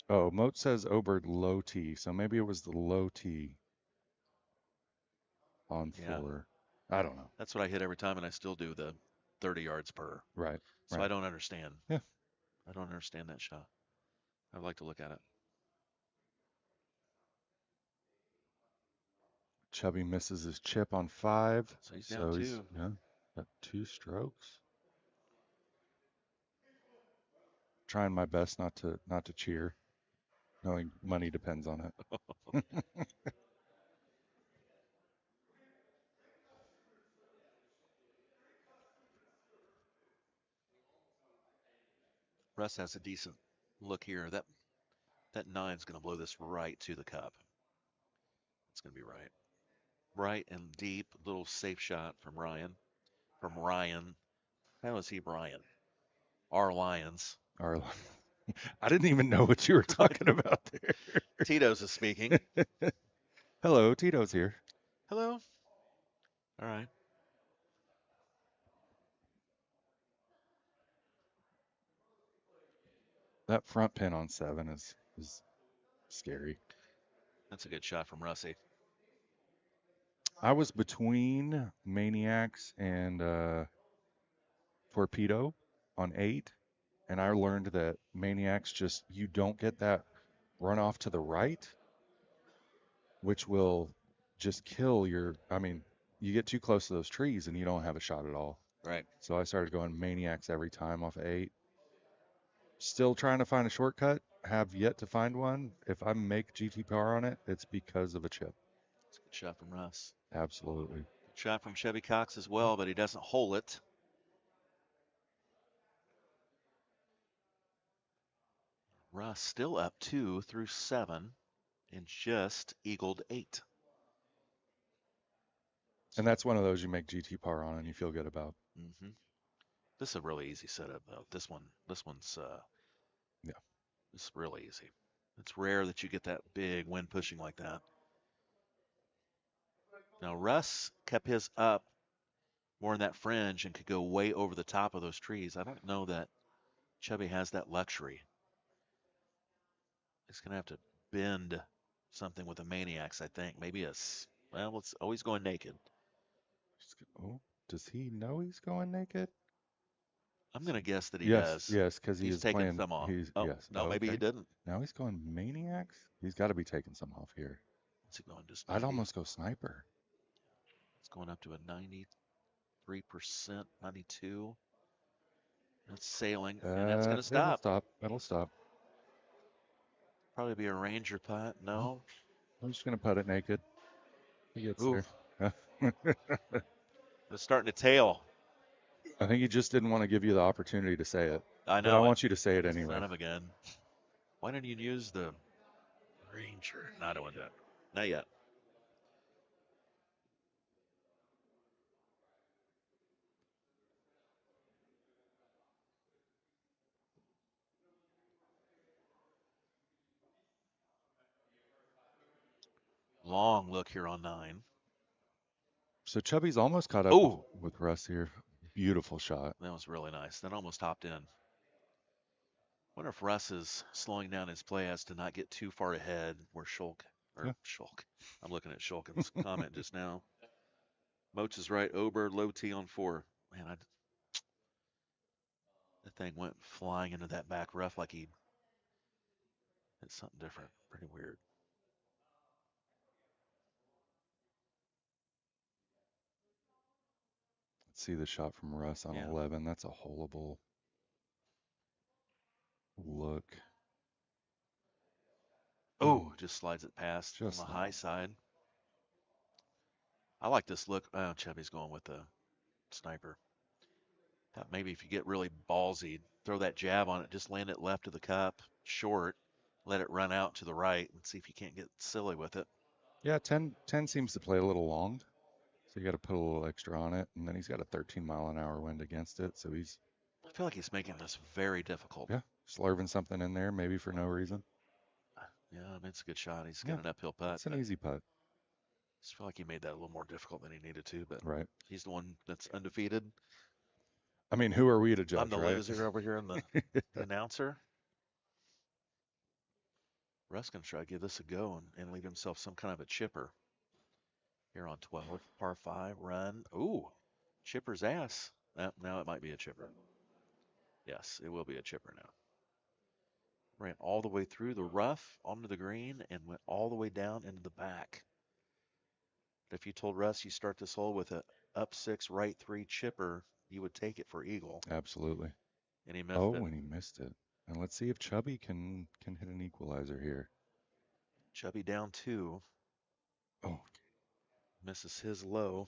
Oh, Moat says Obird low tee, so maybe it was the low tee on 4. I don't know. That's what I hit every time, and I still do the 30 yards per. Right. So I don't understand. Yeah. I don't understand that shot. I'd like to look at it. Chubby misses his chip on 5. So he's down 2. Got 2 strokes. trying my best not to cheer, knowing money depends on it. Russ has a decent look here. That nine's going to blow this right to the cup. It's going to be right. Right and deep. Little safe shot from Ryan. From Ryan. How is he Brian? Our Lions. Our, I didn't even know what you were talking about there. Tito's is speaking. Hello, Tito's here. Hello. All right. That front pin on 7 is scary. That's a good shot from Russie. I was between Maniacs and Torpedo on 8, and I learned that Maniacs you don't get that run off to the right, which will just kill your. I mean, you get too close to those trees and you don't have a shot at all. Right. So I started going Maniacs every time off of 8. Still trying to find a shortcut. Have yet to find one. If I make GTPR on it, it's because of a chip. It's a good shot from Russ. Absolutely. Good shot from Chevy Cox as well, but he doesn't hole it. Russ still up 2 through 7 and just eagled 8. And that's one of those you make GTPR on and you feel good about. Mm-hmm. This is a really easy setup, though. This one's yeah, it's really easy. It's rare that you get that big wind pushing like that. Now Russ kept his up more in that fringe and could go way over the top of those trees. I don't know that Chubby has that luxury. He's gonna have to bend something with the Maniacs, I think. Maybe it's always going naked. Oh, does he know he's going naked? I'm gonna guess that he yes, does. Yes, because he's is taking playing. some off. Yes. No, maybe he didn't. Now he's going Maniacs. He's got to be taking some off here. What's he going to? I'd almost go Sniper. It's going up to a 93%, 92. That's sailing, and that's going to stop. That'll stop. Probably be a Ranger putt. No. I'm just going to putt it naked. He gets Oof. there. It's starting to tail. I think he just didn't want to give you the opportunity to say it. I know. But I want you to say it anyway. Son of a gun. Why didn't you use the Ranger? Not doing that. Not yet. Long look here on 9. So Chubby's almost caught up with Russ here. Beautiful shot. That was really nice. That almost hopped in. Wonder if Russ is slowing down his play as to not get too far ahead where Shulk. I'm looking at Shulkin's comment just now. Moach is right. Ober, low T on 4. Man, that thing went flying into that back rough like he hit something different. Pretty weird. Let's see the shot from Russ on 11. That's a holeable look. Oh, just slides it past on the high side. I like this look. Oh, Chubby's going with the Sniper. Thought maybe if you get really ballsy, throw that jab on it, just land it left of the cup, short, let it run out to the right, and see if you can't get silly with it. Yeah, 10 seems to play a little long, so you got to put a little extra on it, and then he's got a 13-mile-an-hour wind against it, so he's... I feel like he's making this very difficult. Yeah, slurving something in there, maybe for no reason. Yeah, I mean, it's a good shot. He's got an uphill putt. It's an easy putt. I just feel like he made that a little more difficult than he needed to, but he's the one that's undefeated. I mean, who are we to judge, I'm the loser over here, and the announcer. Russ going to try to give this a go and leave himself some kind of a chipper. Here on 12, par 5, run. Ooh, chipper's ass. Now it might be a chipper. Yes, it will be a chipper now. Ran all the way through the rough onto the green and went all the way down into the back. But if you told Russ you start this hole with a up 6, right 3 chipper, you would take it for eagle. Absolutely. And he missed it. And he missed it. And let's see if Chubby can hit an equalizer here. Chubby down 2. Oh, Misses his low.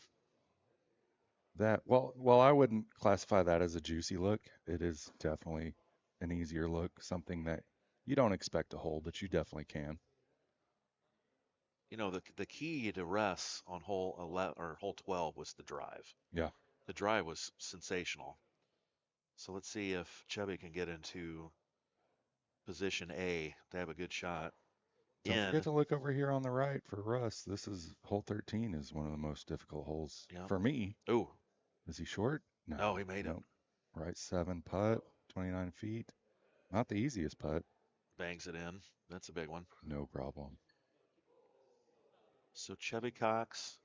Well, I wouldn't classify that as a juicy look. It is definitely an easier look, something that you don't expect to hold, but you definitely can. You know, the key to Russ on hole 11 or hole 12 was the drive. Yeah. The drive was sensational. So let's see if Chubby can get into position A to have a good shot. Don't forget to look over here on the right for Russ. This is hole 13 is one of the most difficult holes for me. Ooh. Is he short? No, he made it. Right 7 putt, 29 feet. Not the easiest putt. Bangs it in. That's a big one. No problem. So Chubby Cox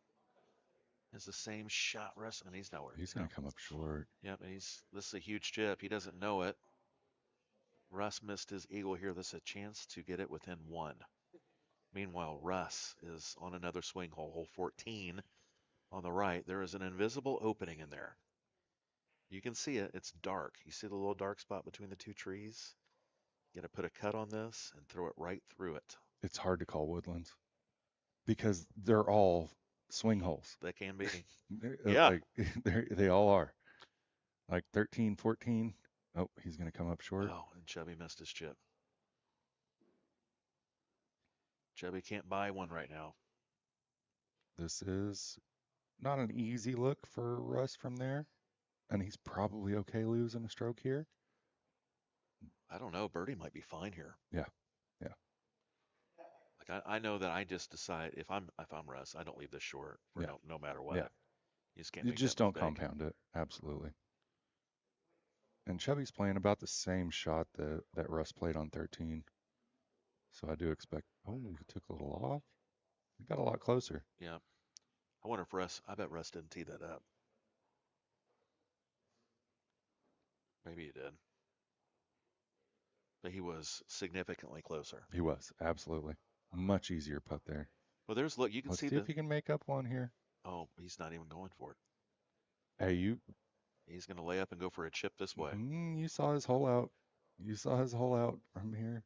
has the same shot Russ, and he's nowhere. He's going to come up short. Yep, and this is a huge chip. He doesn't know it. Russ missed his eagle here. This is a chance to get it within 1. Meanwhile, Russ is on another swing hole, hole 14 on the right. There is an invisible opening in there. You can see it. It's dark. You see the little dark spot between the 2 trees? You got to put a cut on this and throw it right through it. It's hard to call Woodlands because they're all swing holes. They can be. Yeah. They all are. Like 13, 14. Oh, he's going to come up short. Oh, and Chubby missed his chip. Chubby can't buy one right now. This is not an easy look for Russ from there. And he's probably okay losing a stroke here. I don't know. Birdie might be fine here. Yeah. Like I know that I just decide if I'm Russ, I don't leave this short for no matter what. Yeah. You just can't. You make just that don't mistake. compound it. Absolutely. And Chubby's playing about the same shot that Russ played on 13. So I do expect. Oh, he took a little off. He got a lot closer. Yeah. I wonder if I bet Russ didn't tee that up. Maybe he did. But he was significantly closer. He was, absolutely. Much easier putt there. Well, look, you can Let's see see if he can make up one here. Oh, he's not even going for it. Hey, He's going to lay up and go for a chip this way. You saw his hole out. You saw his hole out from here.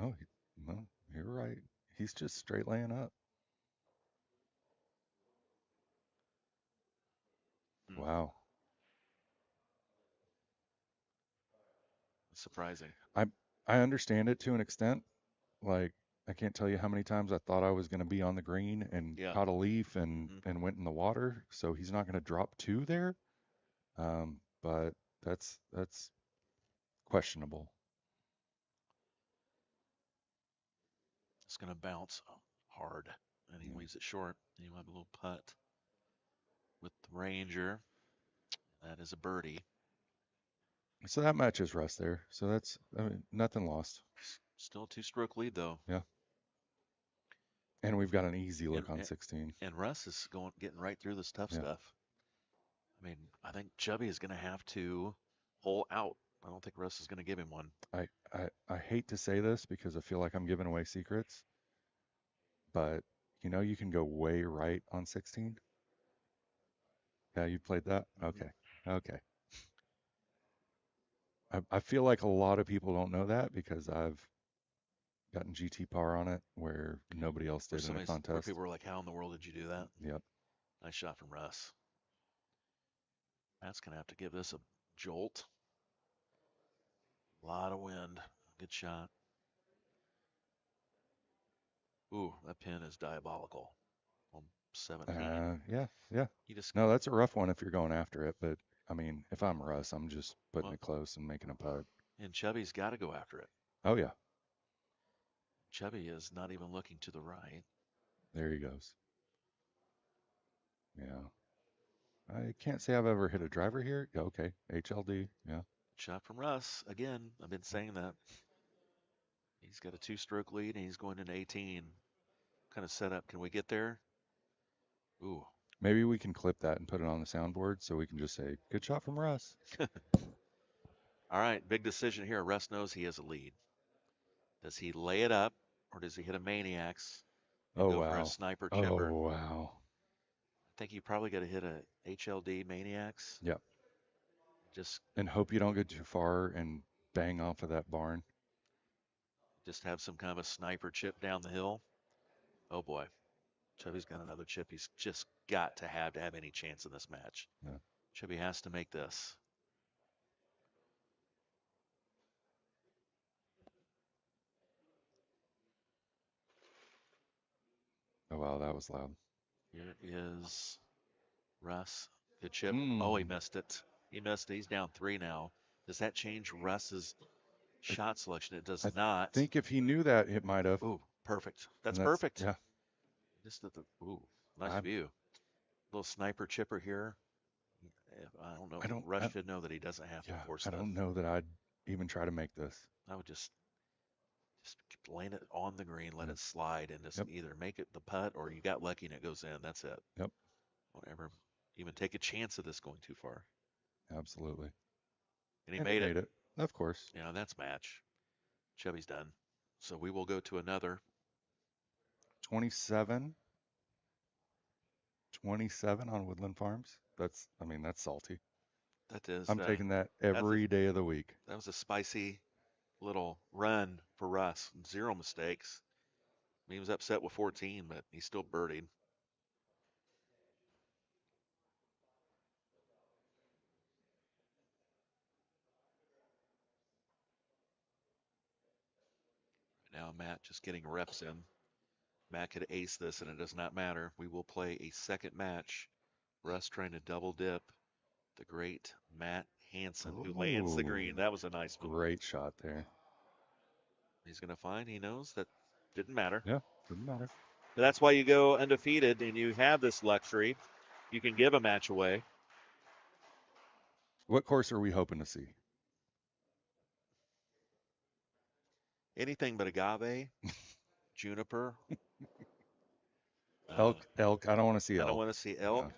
Oh, no, you're right. He's just straight laying up. Wow. Surprising. I understand it to an extent. Like, I can't tell you how many times I thought I was going to be on the green and caught a leaf and went in the water. So he's not going to drop 2 there. But that's questionable. It's going to bounce hard, and he leaves it short. And he'll have a little putt with the Ranger. That is a birdie. So that matches Russ there. So that's nothing lost. Still a 2-stroke lead, though. Yeah. And we've got an easy look on 16. And Russ is getting right through this tough stuff. I mean, I think Chubby is going to have to hole out. I don't think Russ is going to give him one. I hate to say this because I feel like I'm giving away secrets, but you can go way right on 16. Yeah, you played that? Okay. I feel like a lot of people don't know that because I've gotten GT par on it where nobody else did in a contest. Where people were like, how in the world did you do that? Yep. Nice shot from Russ. Matt's going to have to give this a jolt. A lot of wind. Good shot. Ooh, that pin is diabolical. On 17. Yeah. No, that's a rough one if you're going after it. But, I mean, if I'm Russ, I'm just putting it close and making a putt. And Chubby's got to go after it. Oh, yeah. Chubby is not even looking to the right. There he goes. Yeah. I can't say I've ever hit a driver here. Yeah, okay. HLD. Yeah. Shot from Russ. Again, I've been saying that. He's got a 2-stroke lead, and he's going into 18. Kind of setup. Can we get there? Ooh. Maybe we can clip that and put it on the soundboard so we can just say, good shot from Russ. All right, big decision here. Russ knows he has a lead. Does he lay it up, or does he hit a Maniacs and go for a sniper chipper? Oh, wow. I think you probably got to hit a HLD Maniacs. Yep. Just and hope you don't get too far and bang off of that barn. Just have some kind of a sniper chip down the hill. Oh boy. Chubby's got another chip he's just got to have any chance in this match. Yeah. Chubby has to make this. Oh, wow, that was loud. Here is Russ. Good chip. Oh, he missed it. He missed it. He's down 3 now. Does that change Russ's shot selection? It does not. I think if he knew that, it might have. Ooh, perfect. That's perfect. Yeah. Just at the, ooh, nice view. Little sniper chipper here. I don't know. Rush should know that he doesn't have to force that. I don't know that I'd even try to make this. I would just land it on the green, let it slide, and just either make it the putt or you got lucky and it goes in. That's it. Yep. Don't ever even take a chance of this going too far. Absolutely. And he made it. Of course. Yeah, that's match. Chubby's done. So we will go to another. 27 on Woodland Farms. That's salty. That is. I'm taking that every day of the week. That was a spicy little run for Russ. 0 mistakes. He was upset with 14, but he still birdied. Now Matt just getting reps in. Matt could ace this, and it does not matter. We will play a second match. Russ trying to double dip. The great Matt Hansen, who lands the green. That was a nice move. Great shot there. He's going to find. He knows that didn't matter. Yeah, didn't matter. But that's why you go undefeated, and you have this luxury. You can give a match away. What course are we hoping to see? Anything but agave, juniper. Elk. I don't want to see elk. I don't want to see elk.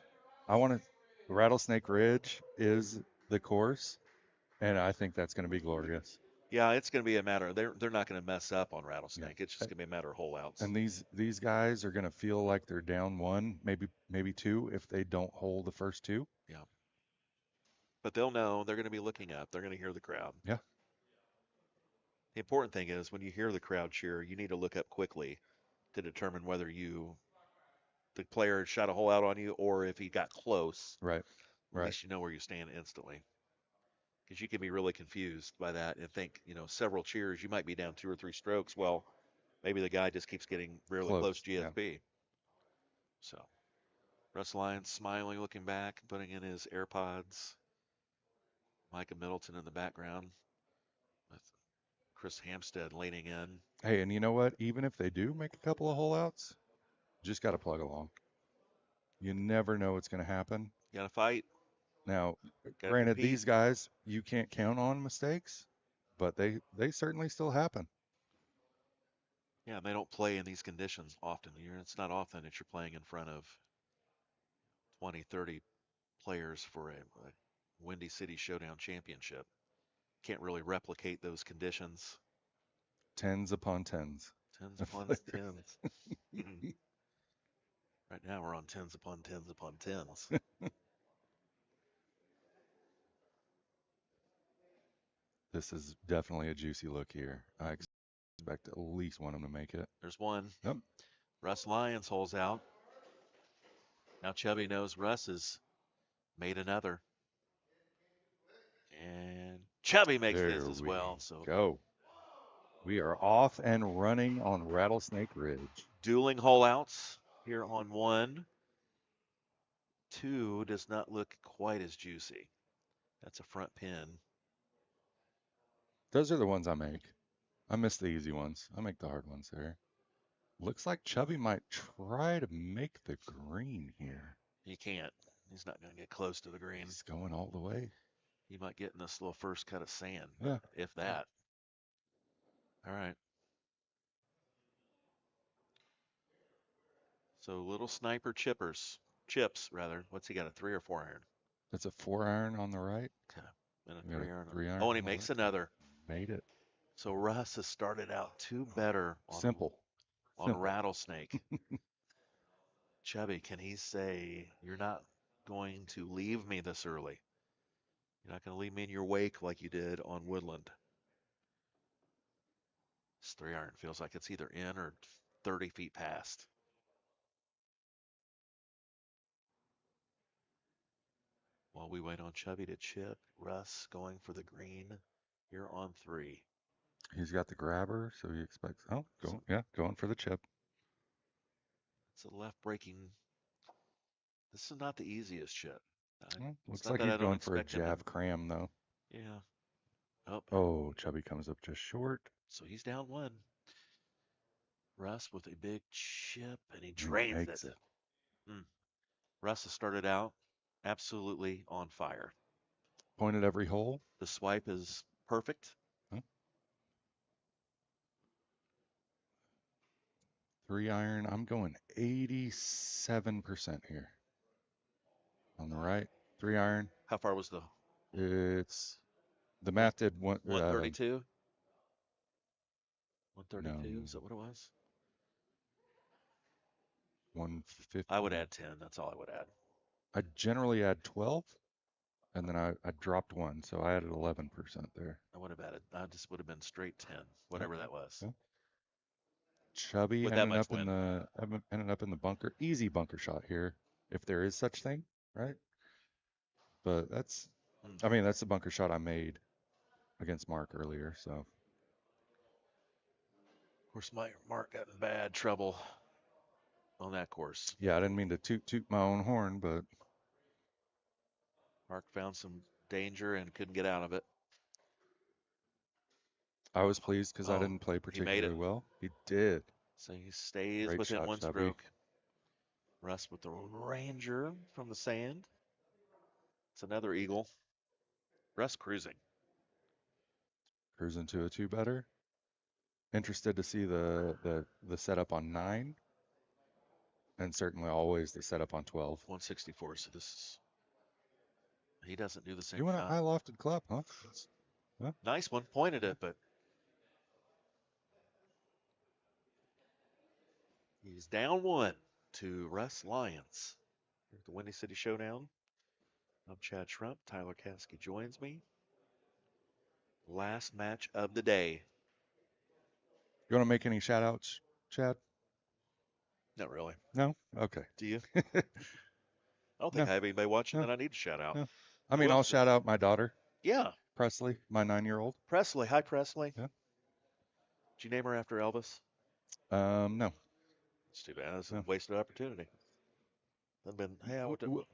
I want to. Rattlesnake Ridge is the course, and I think that's going to be glorious. Yeah, it's going to be a matter. They're not going to mess up on Rattlesnake. Yeah. It's just going to be a matter of hole outs. And these guys are going to feel like they're down 1, maybe 2 if they don't hold the first 2. Yeah. But they'll know. They're going to be looking up. They're going to hear the crowd. Yeah. The important thing is when you hear the crowd cheer, you need to look up quickly to determine whether the player shot a hole out on you or if he got close. Right. At least you know where you stand instantly. Because you can be really confused by that and think, several cheers, you might be down 2 or 3 strokes. Well, maybe the guy just keeps getting really close GFB. Yeah. So, Russ Lyons smiling, looking back, putting in his AirPods. Micah Middleton in the background with Chris Hampstead leaning in. Hey, and you know what? Even if they do make a couple of hole outs, just got to plug along. You never know what's going to happen. You got to fight. Now, granted, these guys, you can't count on mistakes, but they certainly still happen. Yeah, they don't play in these conditions often. It's not often that you're playing in front of 20, 30 players for a Windy City Showdown championship. Can't really replicate those conditions. Tens upon tens. Tens upon tens. Right now we're on tens upon tens upon tens. This is definitely a juicy look here. I expect at least one of them to make it. There's one. Yep. Russ Lyons holes out. Now Chubby knows Russ has made another. And Chubby makes this as well. So go. We are off and running on Rattlesnake Ridge. Dueling hole outs here on 1. 2 does not look quite as juicy. That's a front pin. Those are the ones I make. I miss the easy ones. I make the hard ones there. Looks like Chubby might try to make the green here. He can't. He's not going to get close to the green. He's going all the way. He might get in this little first cut of sand, yeah. If that. All right. So little sniper chips. What's he got, a 3 or 4 iron? That's a 4 iron on the right. Okay. And a 3 iron. 3 iron. Oh, and he makes another. Made it. So Russ has started out 2 better. Simple. Rattlesnake. Chubby, can he say, you're not going to leave me this early? You're not going to leave me in your wake like you did on Woodland. This 3-iron feels like it's either in or 30 feet past. While we wait on Chubby to chip, Russ going for the green here on 3. He's got the grabber, so he expects. Oh, going for the chip. It's a left breaking. This is not the easiest chip. Looks like he's going for a jab cram, though. Yeah. Oh, Chubby comes up just short. So he's down 1. Russ with a big chip, and he drains it. Russ has started out absolutely on fire. Pointed every hole. The swipe is perfect. Huh? 3-iron. I'm going 87% here. On the right, 3-iron. How far was the? It's the math did 132. 132. No. Is that what it was? 150. I would add 10. That's all I would add. I generally add 12, and then I dropped 1, so I added 11% there. I would have added. I just would have been straight 10, whatever that was. Yeah. Chubby ended up in the bunker. Easy bunker shot here, if there is such thing, right? But that's the bunker shot I made against Mark earlier. So, of course, Mark got in bad trouble on that course. Yeah, I didn't mean to toot my own horn, but Mark found some danger and couldn't get out of it. I was pleased because I didn't play particularly well. He did. So he stays Great within shot, 1 Chubby. stroke. Russ with the Ranger from the sand. It's another eagle. Russ cruising. Cruising to a 2 better. Interested to see the setup on 9, and certainly always the setup on 12. 164. So this is. He doesn't do the same. You want a high lofted club, huh? Nice one. Pointed it, but he's down 1 to Russ Lyons. Here at the Windy City Showdown. I'm Chad Schrump. Tyler Caskey joins me. Last match of the day. You want to make any shout outs, Chad? Not really. No? Okay. Do you? I don't think I have anybody watching that I need to shout out. No. I mean, I'll shout out my daughter. Yeah. Presley, my 9-year-old. Presley. Hi, Presley. Yeah. Did you name her after Elvis? No. It's too bad. That's a wasted opportunity. I've been, hey,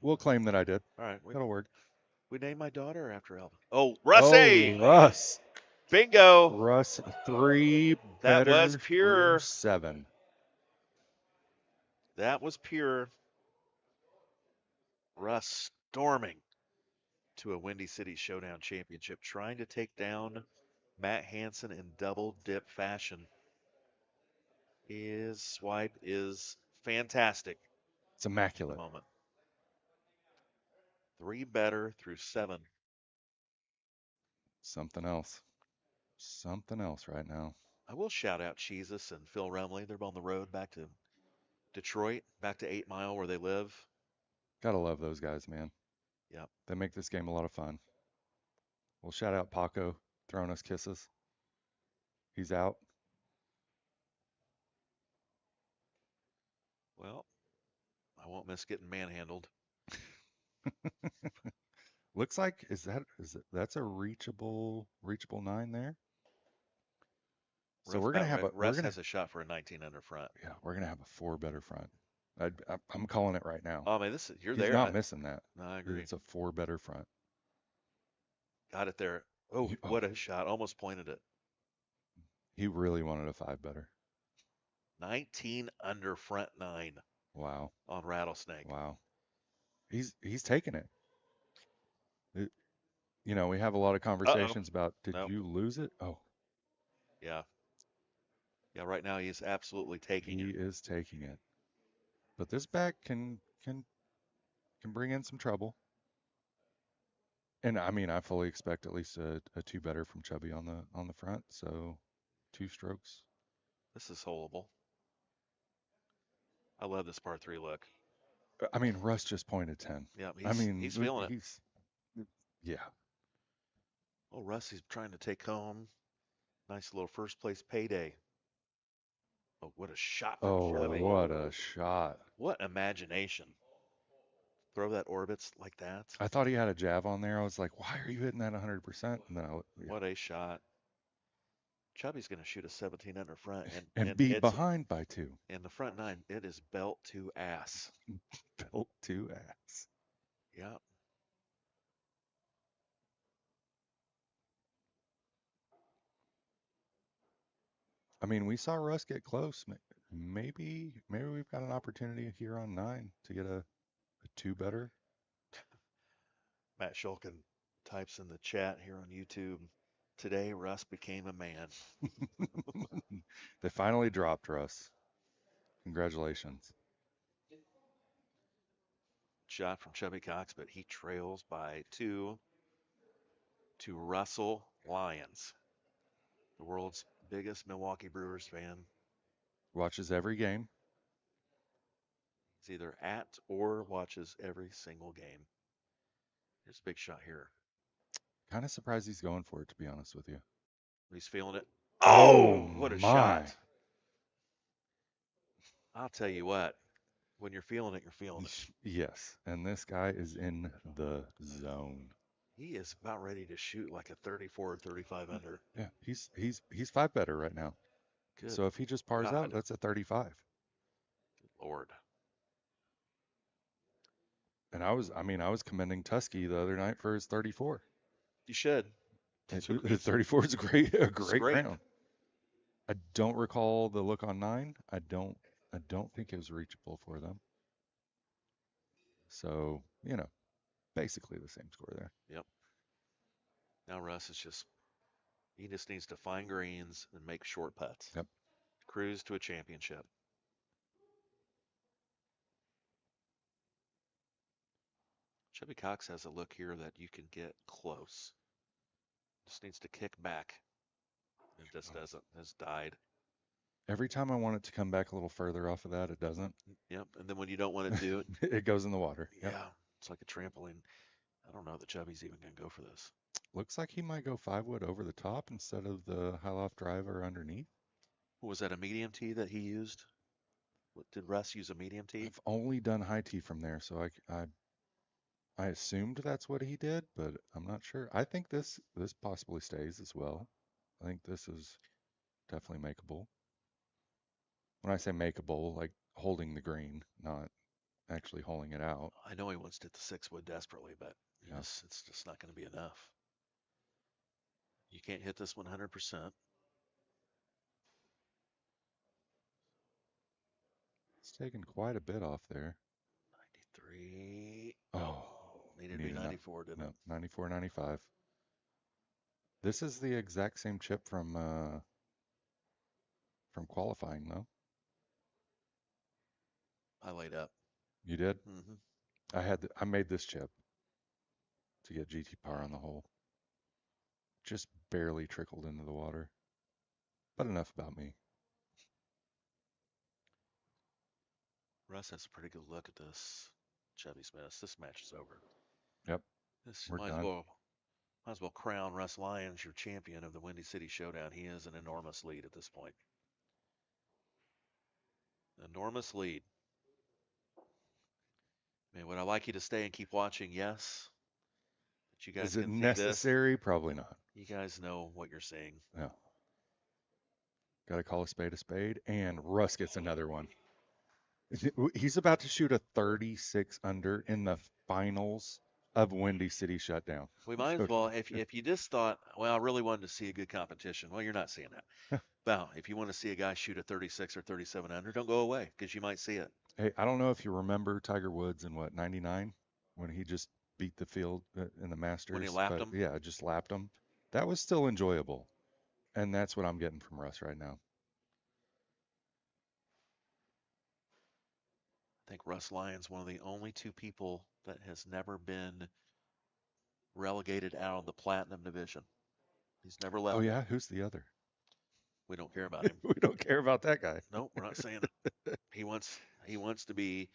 we'll claim that I did. All right. That'll work. We named my daughter after Elvis. Oh, Russie! Oh, Russ. Bingo. Russ, 3 That better was pure. 7. That was pure. Russ storming to a Windy City Showdown championship, trying to take down Matt Hansen in double dip fashion. His swipe is fantastic. It's immaculate. At the moment. 3 better through 7. Something else. Something else right now. I will shout out Jesus and Phil Rumley. They're on the road back to Detroit, back to 8 Mile where they live. Gotta love those guys, man. Yep. They make this game a lot of fun. We'll shout out Paco, throwing us kisses. He's out. Well, I won't miss getting manhandled. Looks like that's a reachable 9 there. So we're gonna have Russ has a shot for a 19 under front. Yeah, we're gonna have a 4 better front. I'm calling it right now. Oh man, you're He's there. Not missing that. No, I agree. It's a 4 better front. Got it there. Oh, what a shot! Almost pointed it. He really wanted a 5 better. 19 under front 9. Wow. On Rattlesnake. Wow. He's taking it. We have a lot of conversations about did you lose it? Oh. Yeah. Yeah, right now he's absolutely taking it. He is taking it. But this back can bring in some trouble. And I mean, I fully expect at least a 2 better from Chubby on the front, so 2 strokes. This is holeable. I love this par 3 look. I mean, Russ just pointed 10. Yeah, he's feeling it. Yeah. Oh, Russ, he's trying to take home. Nice little first place payday. Oh, what a shot from Oh, Chevy. what a shot. What imagination. Throw that orbits like that. I thought he had a jab on there. I was like, why are you hitting that 100%? And then What a shot. Chubby's going to shoot a 17 under front. and And be it's behind by 2. in the front 9. It is belt to ass. Belt to ass. Yeah. I mean, we saw Russ get close. Maybe we've got an opportunity here on 9 to get a 2 better. Matt Shulkin types in the chat here on YouTube. Today, Russ became a man. They finally dropped Russ. Congratulations. Shot from Chubby Cox, but he trails by 2 to Russell Lyons, the world's biggest Milwaukee Brewers fan. Watches every game. He's either at or watches every single game. Here's a big shot here. Kind of surprised he's going for it, to be honest with you. He's feeling it. Oh, what a my. shot. I'll tell you what, when you're feeling it, you're feeling it. Yes, and this guy is in the zone. He is about ready to shoot like a 34 or 35 under. Yeah, he's 5 better right now. Good. So if he just pars out, that's a 35. Good Lord. And I was commending Tusky the other night for his 34. You should. His 34 is a great round. I don't recall the look on 9. I don't think it was reachable for them. So, basically the same score there. Yep. Now Russ he just needs to find greens and make short putts. Yep. Cruise to a championship. Chubby Cox has a look here that you can get close. Just needs to kick back. It just doesn't. Has died. Every time I want it to come back a little further off of that, it doesn't. Yep. And then when you don't want to do it, it goes in the water. Yep. Yeah. It's like a trampoline. I don't know that Chubby's even going to go for this. Looks like he might go 5-wood over the top instead of the high loft driver underneath. Was that a medium tee that he used? Did Russ use a medium tee? I've only done high tee from there, so I assumed that's what he did, but I'm not sure. I think this possibly stays as well. I think this is definitely makeable. When I say makeable, like holding the green, not actually holding it out. I know he wants to hit the 6-wood desperately, but Yeah. it's just not going to be enough. You can't hit this 100%. It's taken quite a bit off there. 93. Oh, needed to be 94, didn't it? No, 94, 95. This is the exact same chip from qualifying, though. I laid up. You did? Mm-hmm. I made this chip to get GT par on the hole. Just barely trickled into the water. But enough about me. Russ has a pretty good look at this. Chevy Smith. This match is over. Yep. We're done. Might as well crown Russ Lyons your champion of the Windy City Showdown. He has an enormous lead at this point. Enormous lead. Man, would I like you to stay and keep watching? Yes. But you guys Is it can see necessary? Probably not. You guys know what you're seeing. Yeah. Got to call a spade, and Russ gets another one. He's about to shoot a 36 under in the finals of Windy City Showdown. We might as well, if you just thought, well, I really wanted to see a good competition. Well, you're not seeing that. Well, if you want to see a guy shoot a 36 or 37 under, don't go away because you might see it. Hey, I don't know if you remember Tiger Woods in 99 when he just beat the field in the Masters. When he lapped him? Yeah, just lapped him. That was still enjoyable. And that's what I'm getting from Russ right now. I think Russ Lyons, one of the only 2 people that has never been relegated out of the Platinum Division. He's never left. Oh, yeah? Who's the other? We don't care about him. We don't care about that guy. Nope, we're not saying it. He wants to be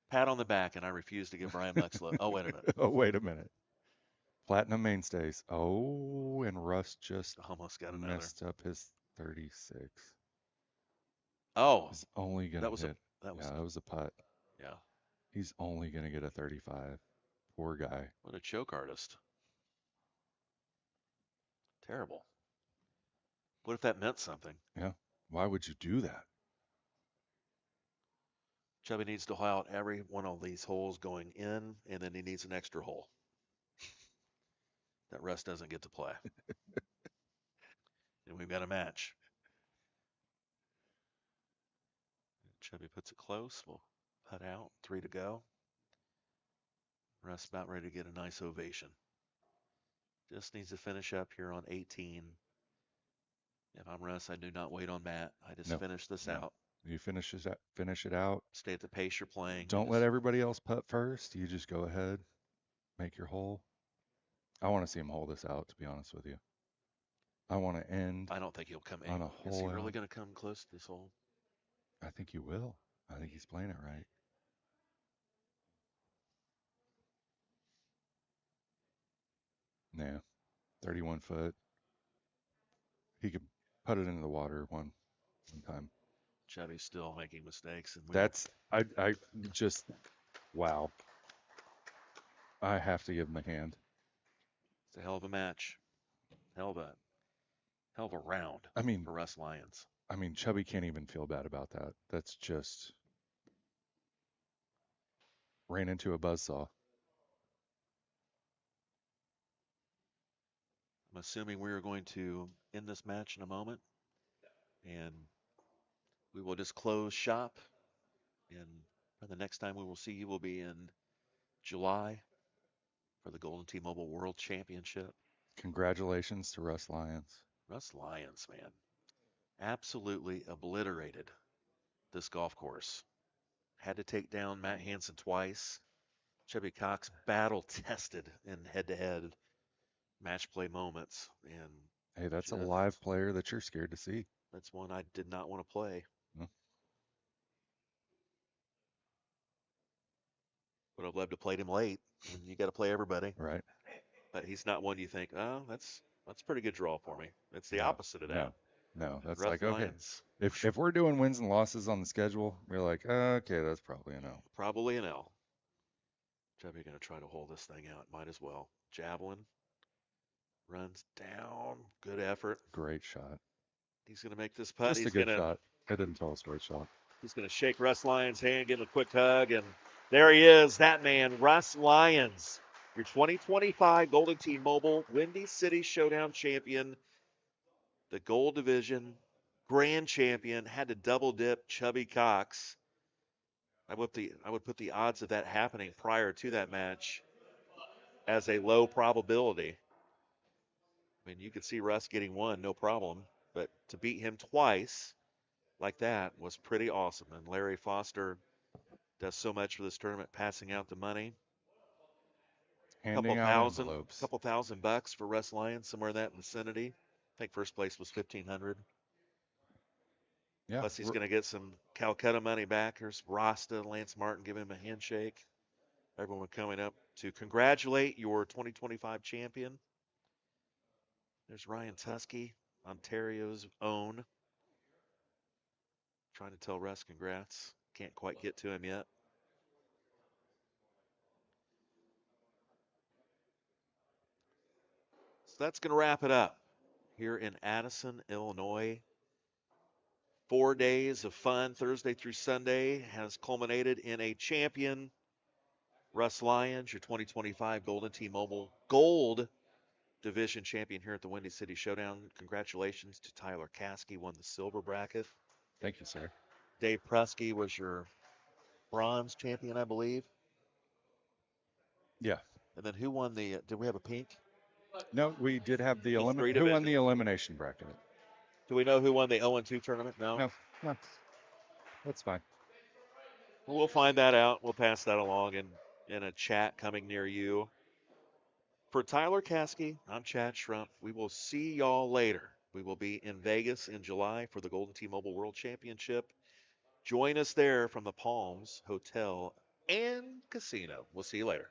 pat on the back, and I refuse to give Brian Muxlow. Oh, wait a minute. Oh, wait a minute. Platinum mainstays. Oh, and Russ just Almost got another. messed up his 36. Oh, He's only going that to was hit. that was That was a putt. yeah. He's only going to get a 35. Poor guy. What a choke artist. Terrible. What if that meant something? Yeah. Why would you do that? Chubby needs to hole out every one of these holes going in, and then he needs an extra hole that Russ doesn't get to play. And we've got a match. Chubby puts it close. We'll putt out. 3 to go. Russ about ready to get a nice ovation. Just needs to finish up here on 18. If I'm Russ, I do not wait on Matt. I just finish this out. You finish it out. Stay at the pace you're playing. Don't let everybody else putt first. You just go ahead, make your hole. I want to see him hold this out, to be honest with you. I want to end. I don't think he'll come in. On a hole. Is he really going to come close to this hole? I think he will. I think he's playing it right. Yeah, 31 foot. He could put it into the water one time. Chubby's still making mistakes. And I just, wow. I have to give him a hand. It's a hell of a match. Hell of a round. I mean, for Russ Lyons. I mean, Chubby can't even feel bad about that. That's just ran into a buzzsaw. I'm assuming we are going to end this match in a moment. And we will just close shop. And the next time we will see you will be in July for the Golden T-Mobile World Championship. Congratulations to Russ Lyons. Russ Lyons, man. Absolutely obliterated this golf course. Had to take down Matt Hansen twice. Chubby Cox battle tested in head-to-head match play moments. And hey, that's a live player that you're scared to see. That's one I did not want to play. Would have loved to play him late. You got to play everybody. Right. But he's not one you think, oh, that's a pretty good draw for me. It's the opposite of that. No, that's Rough like, Lions. okay. If we're doing wins and losses on the schedule, we're like, okay, that's probably an L. Probably an L. Chubby going to try to hold this thing out. Might as well. Javelin. Runs down. Good effort. Great shot. He's going to make this putt. Just a good shot. It didn't tell us great shot. He's going to shake Russ Lyons' hand, give him a quick hug, and there he is, that man, Russ Lyons, your 2025 Golden T-Mobile Windy City Showdown champion, the Gold Division grand champion, had to double dip Chubby Cox. I would put the odds of that happening prior to that match as a low probability. I mean, you could see Russ getting one, no problem, but to beat him twice like that was pretty awesome. And Larry Foster does so much for this tournament, passing out the money. Handing out envelopes. A couple $1,000 for Russ Lyons, somewhere in that vicinity. I think first place was $1,500. Yeah. Plus he's going to get some Calcutta money back. There's Rasta, Lance Martin giving him a handshake. Everyone coming up to congratulate your 2025 champion. There's Ryan Tusky, Ontario's own. Trying to tell Russ congrats. Can't quite get to him yet. So that's going to wrap it up here in Addison, Illinois. 4 days of fun, Thursday through Sunday, has culminated in a champion. Russ Lyons, your 2025 Golden T-Mobile Gold Division champion here at the Windy City Showdown. Congratulations to Tyler Caskey, won the silver bracket. Thank you, sir. Dave Prusky was your bronze champion, I believe. Yeah. And then who won the, did we have a pink? No, we did have the who won the elimination bracket. Do we know who won the 0-2 tournament? No. That's fine. Well, we'll find that out. We'll pass that along in a chat coming near you. For Tyler Caskey, I'm Chad Schrump. We will see y'all later. We will be in Vegas in July for the Golden T-Mobile World Championship. Join us there from the Palms Hotel and Casino. We'll see you later.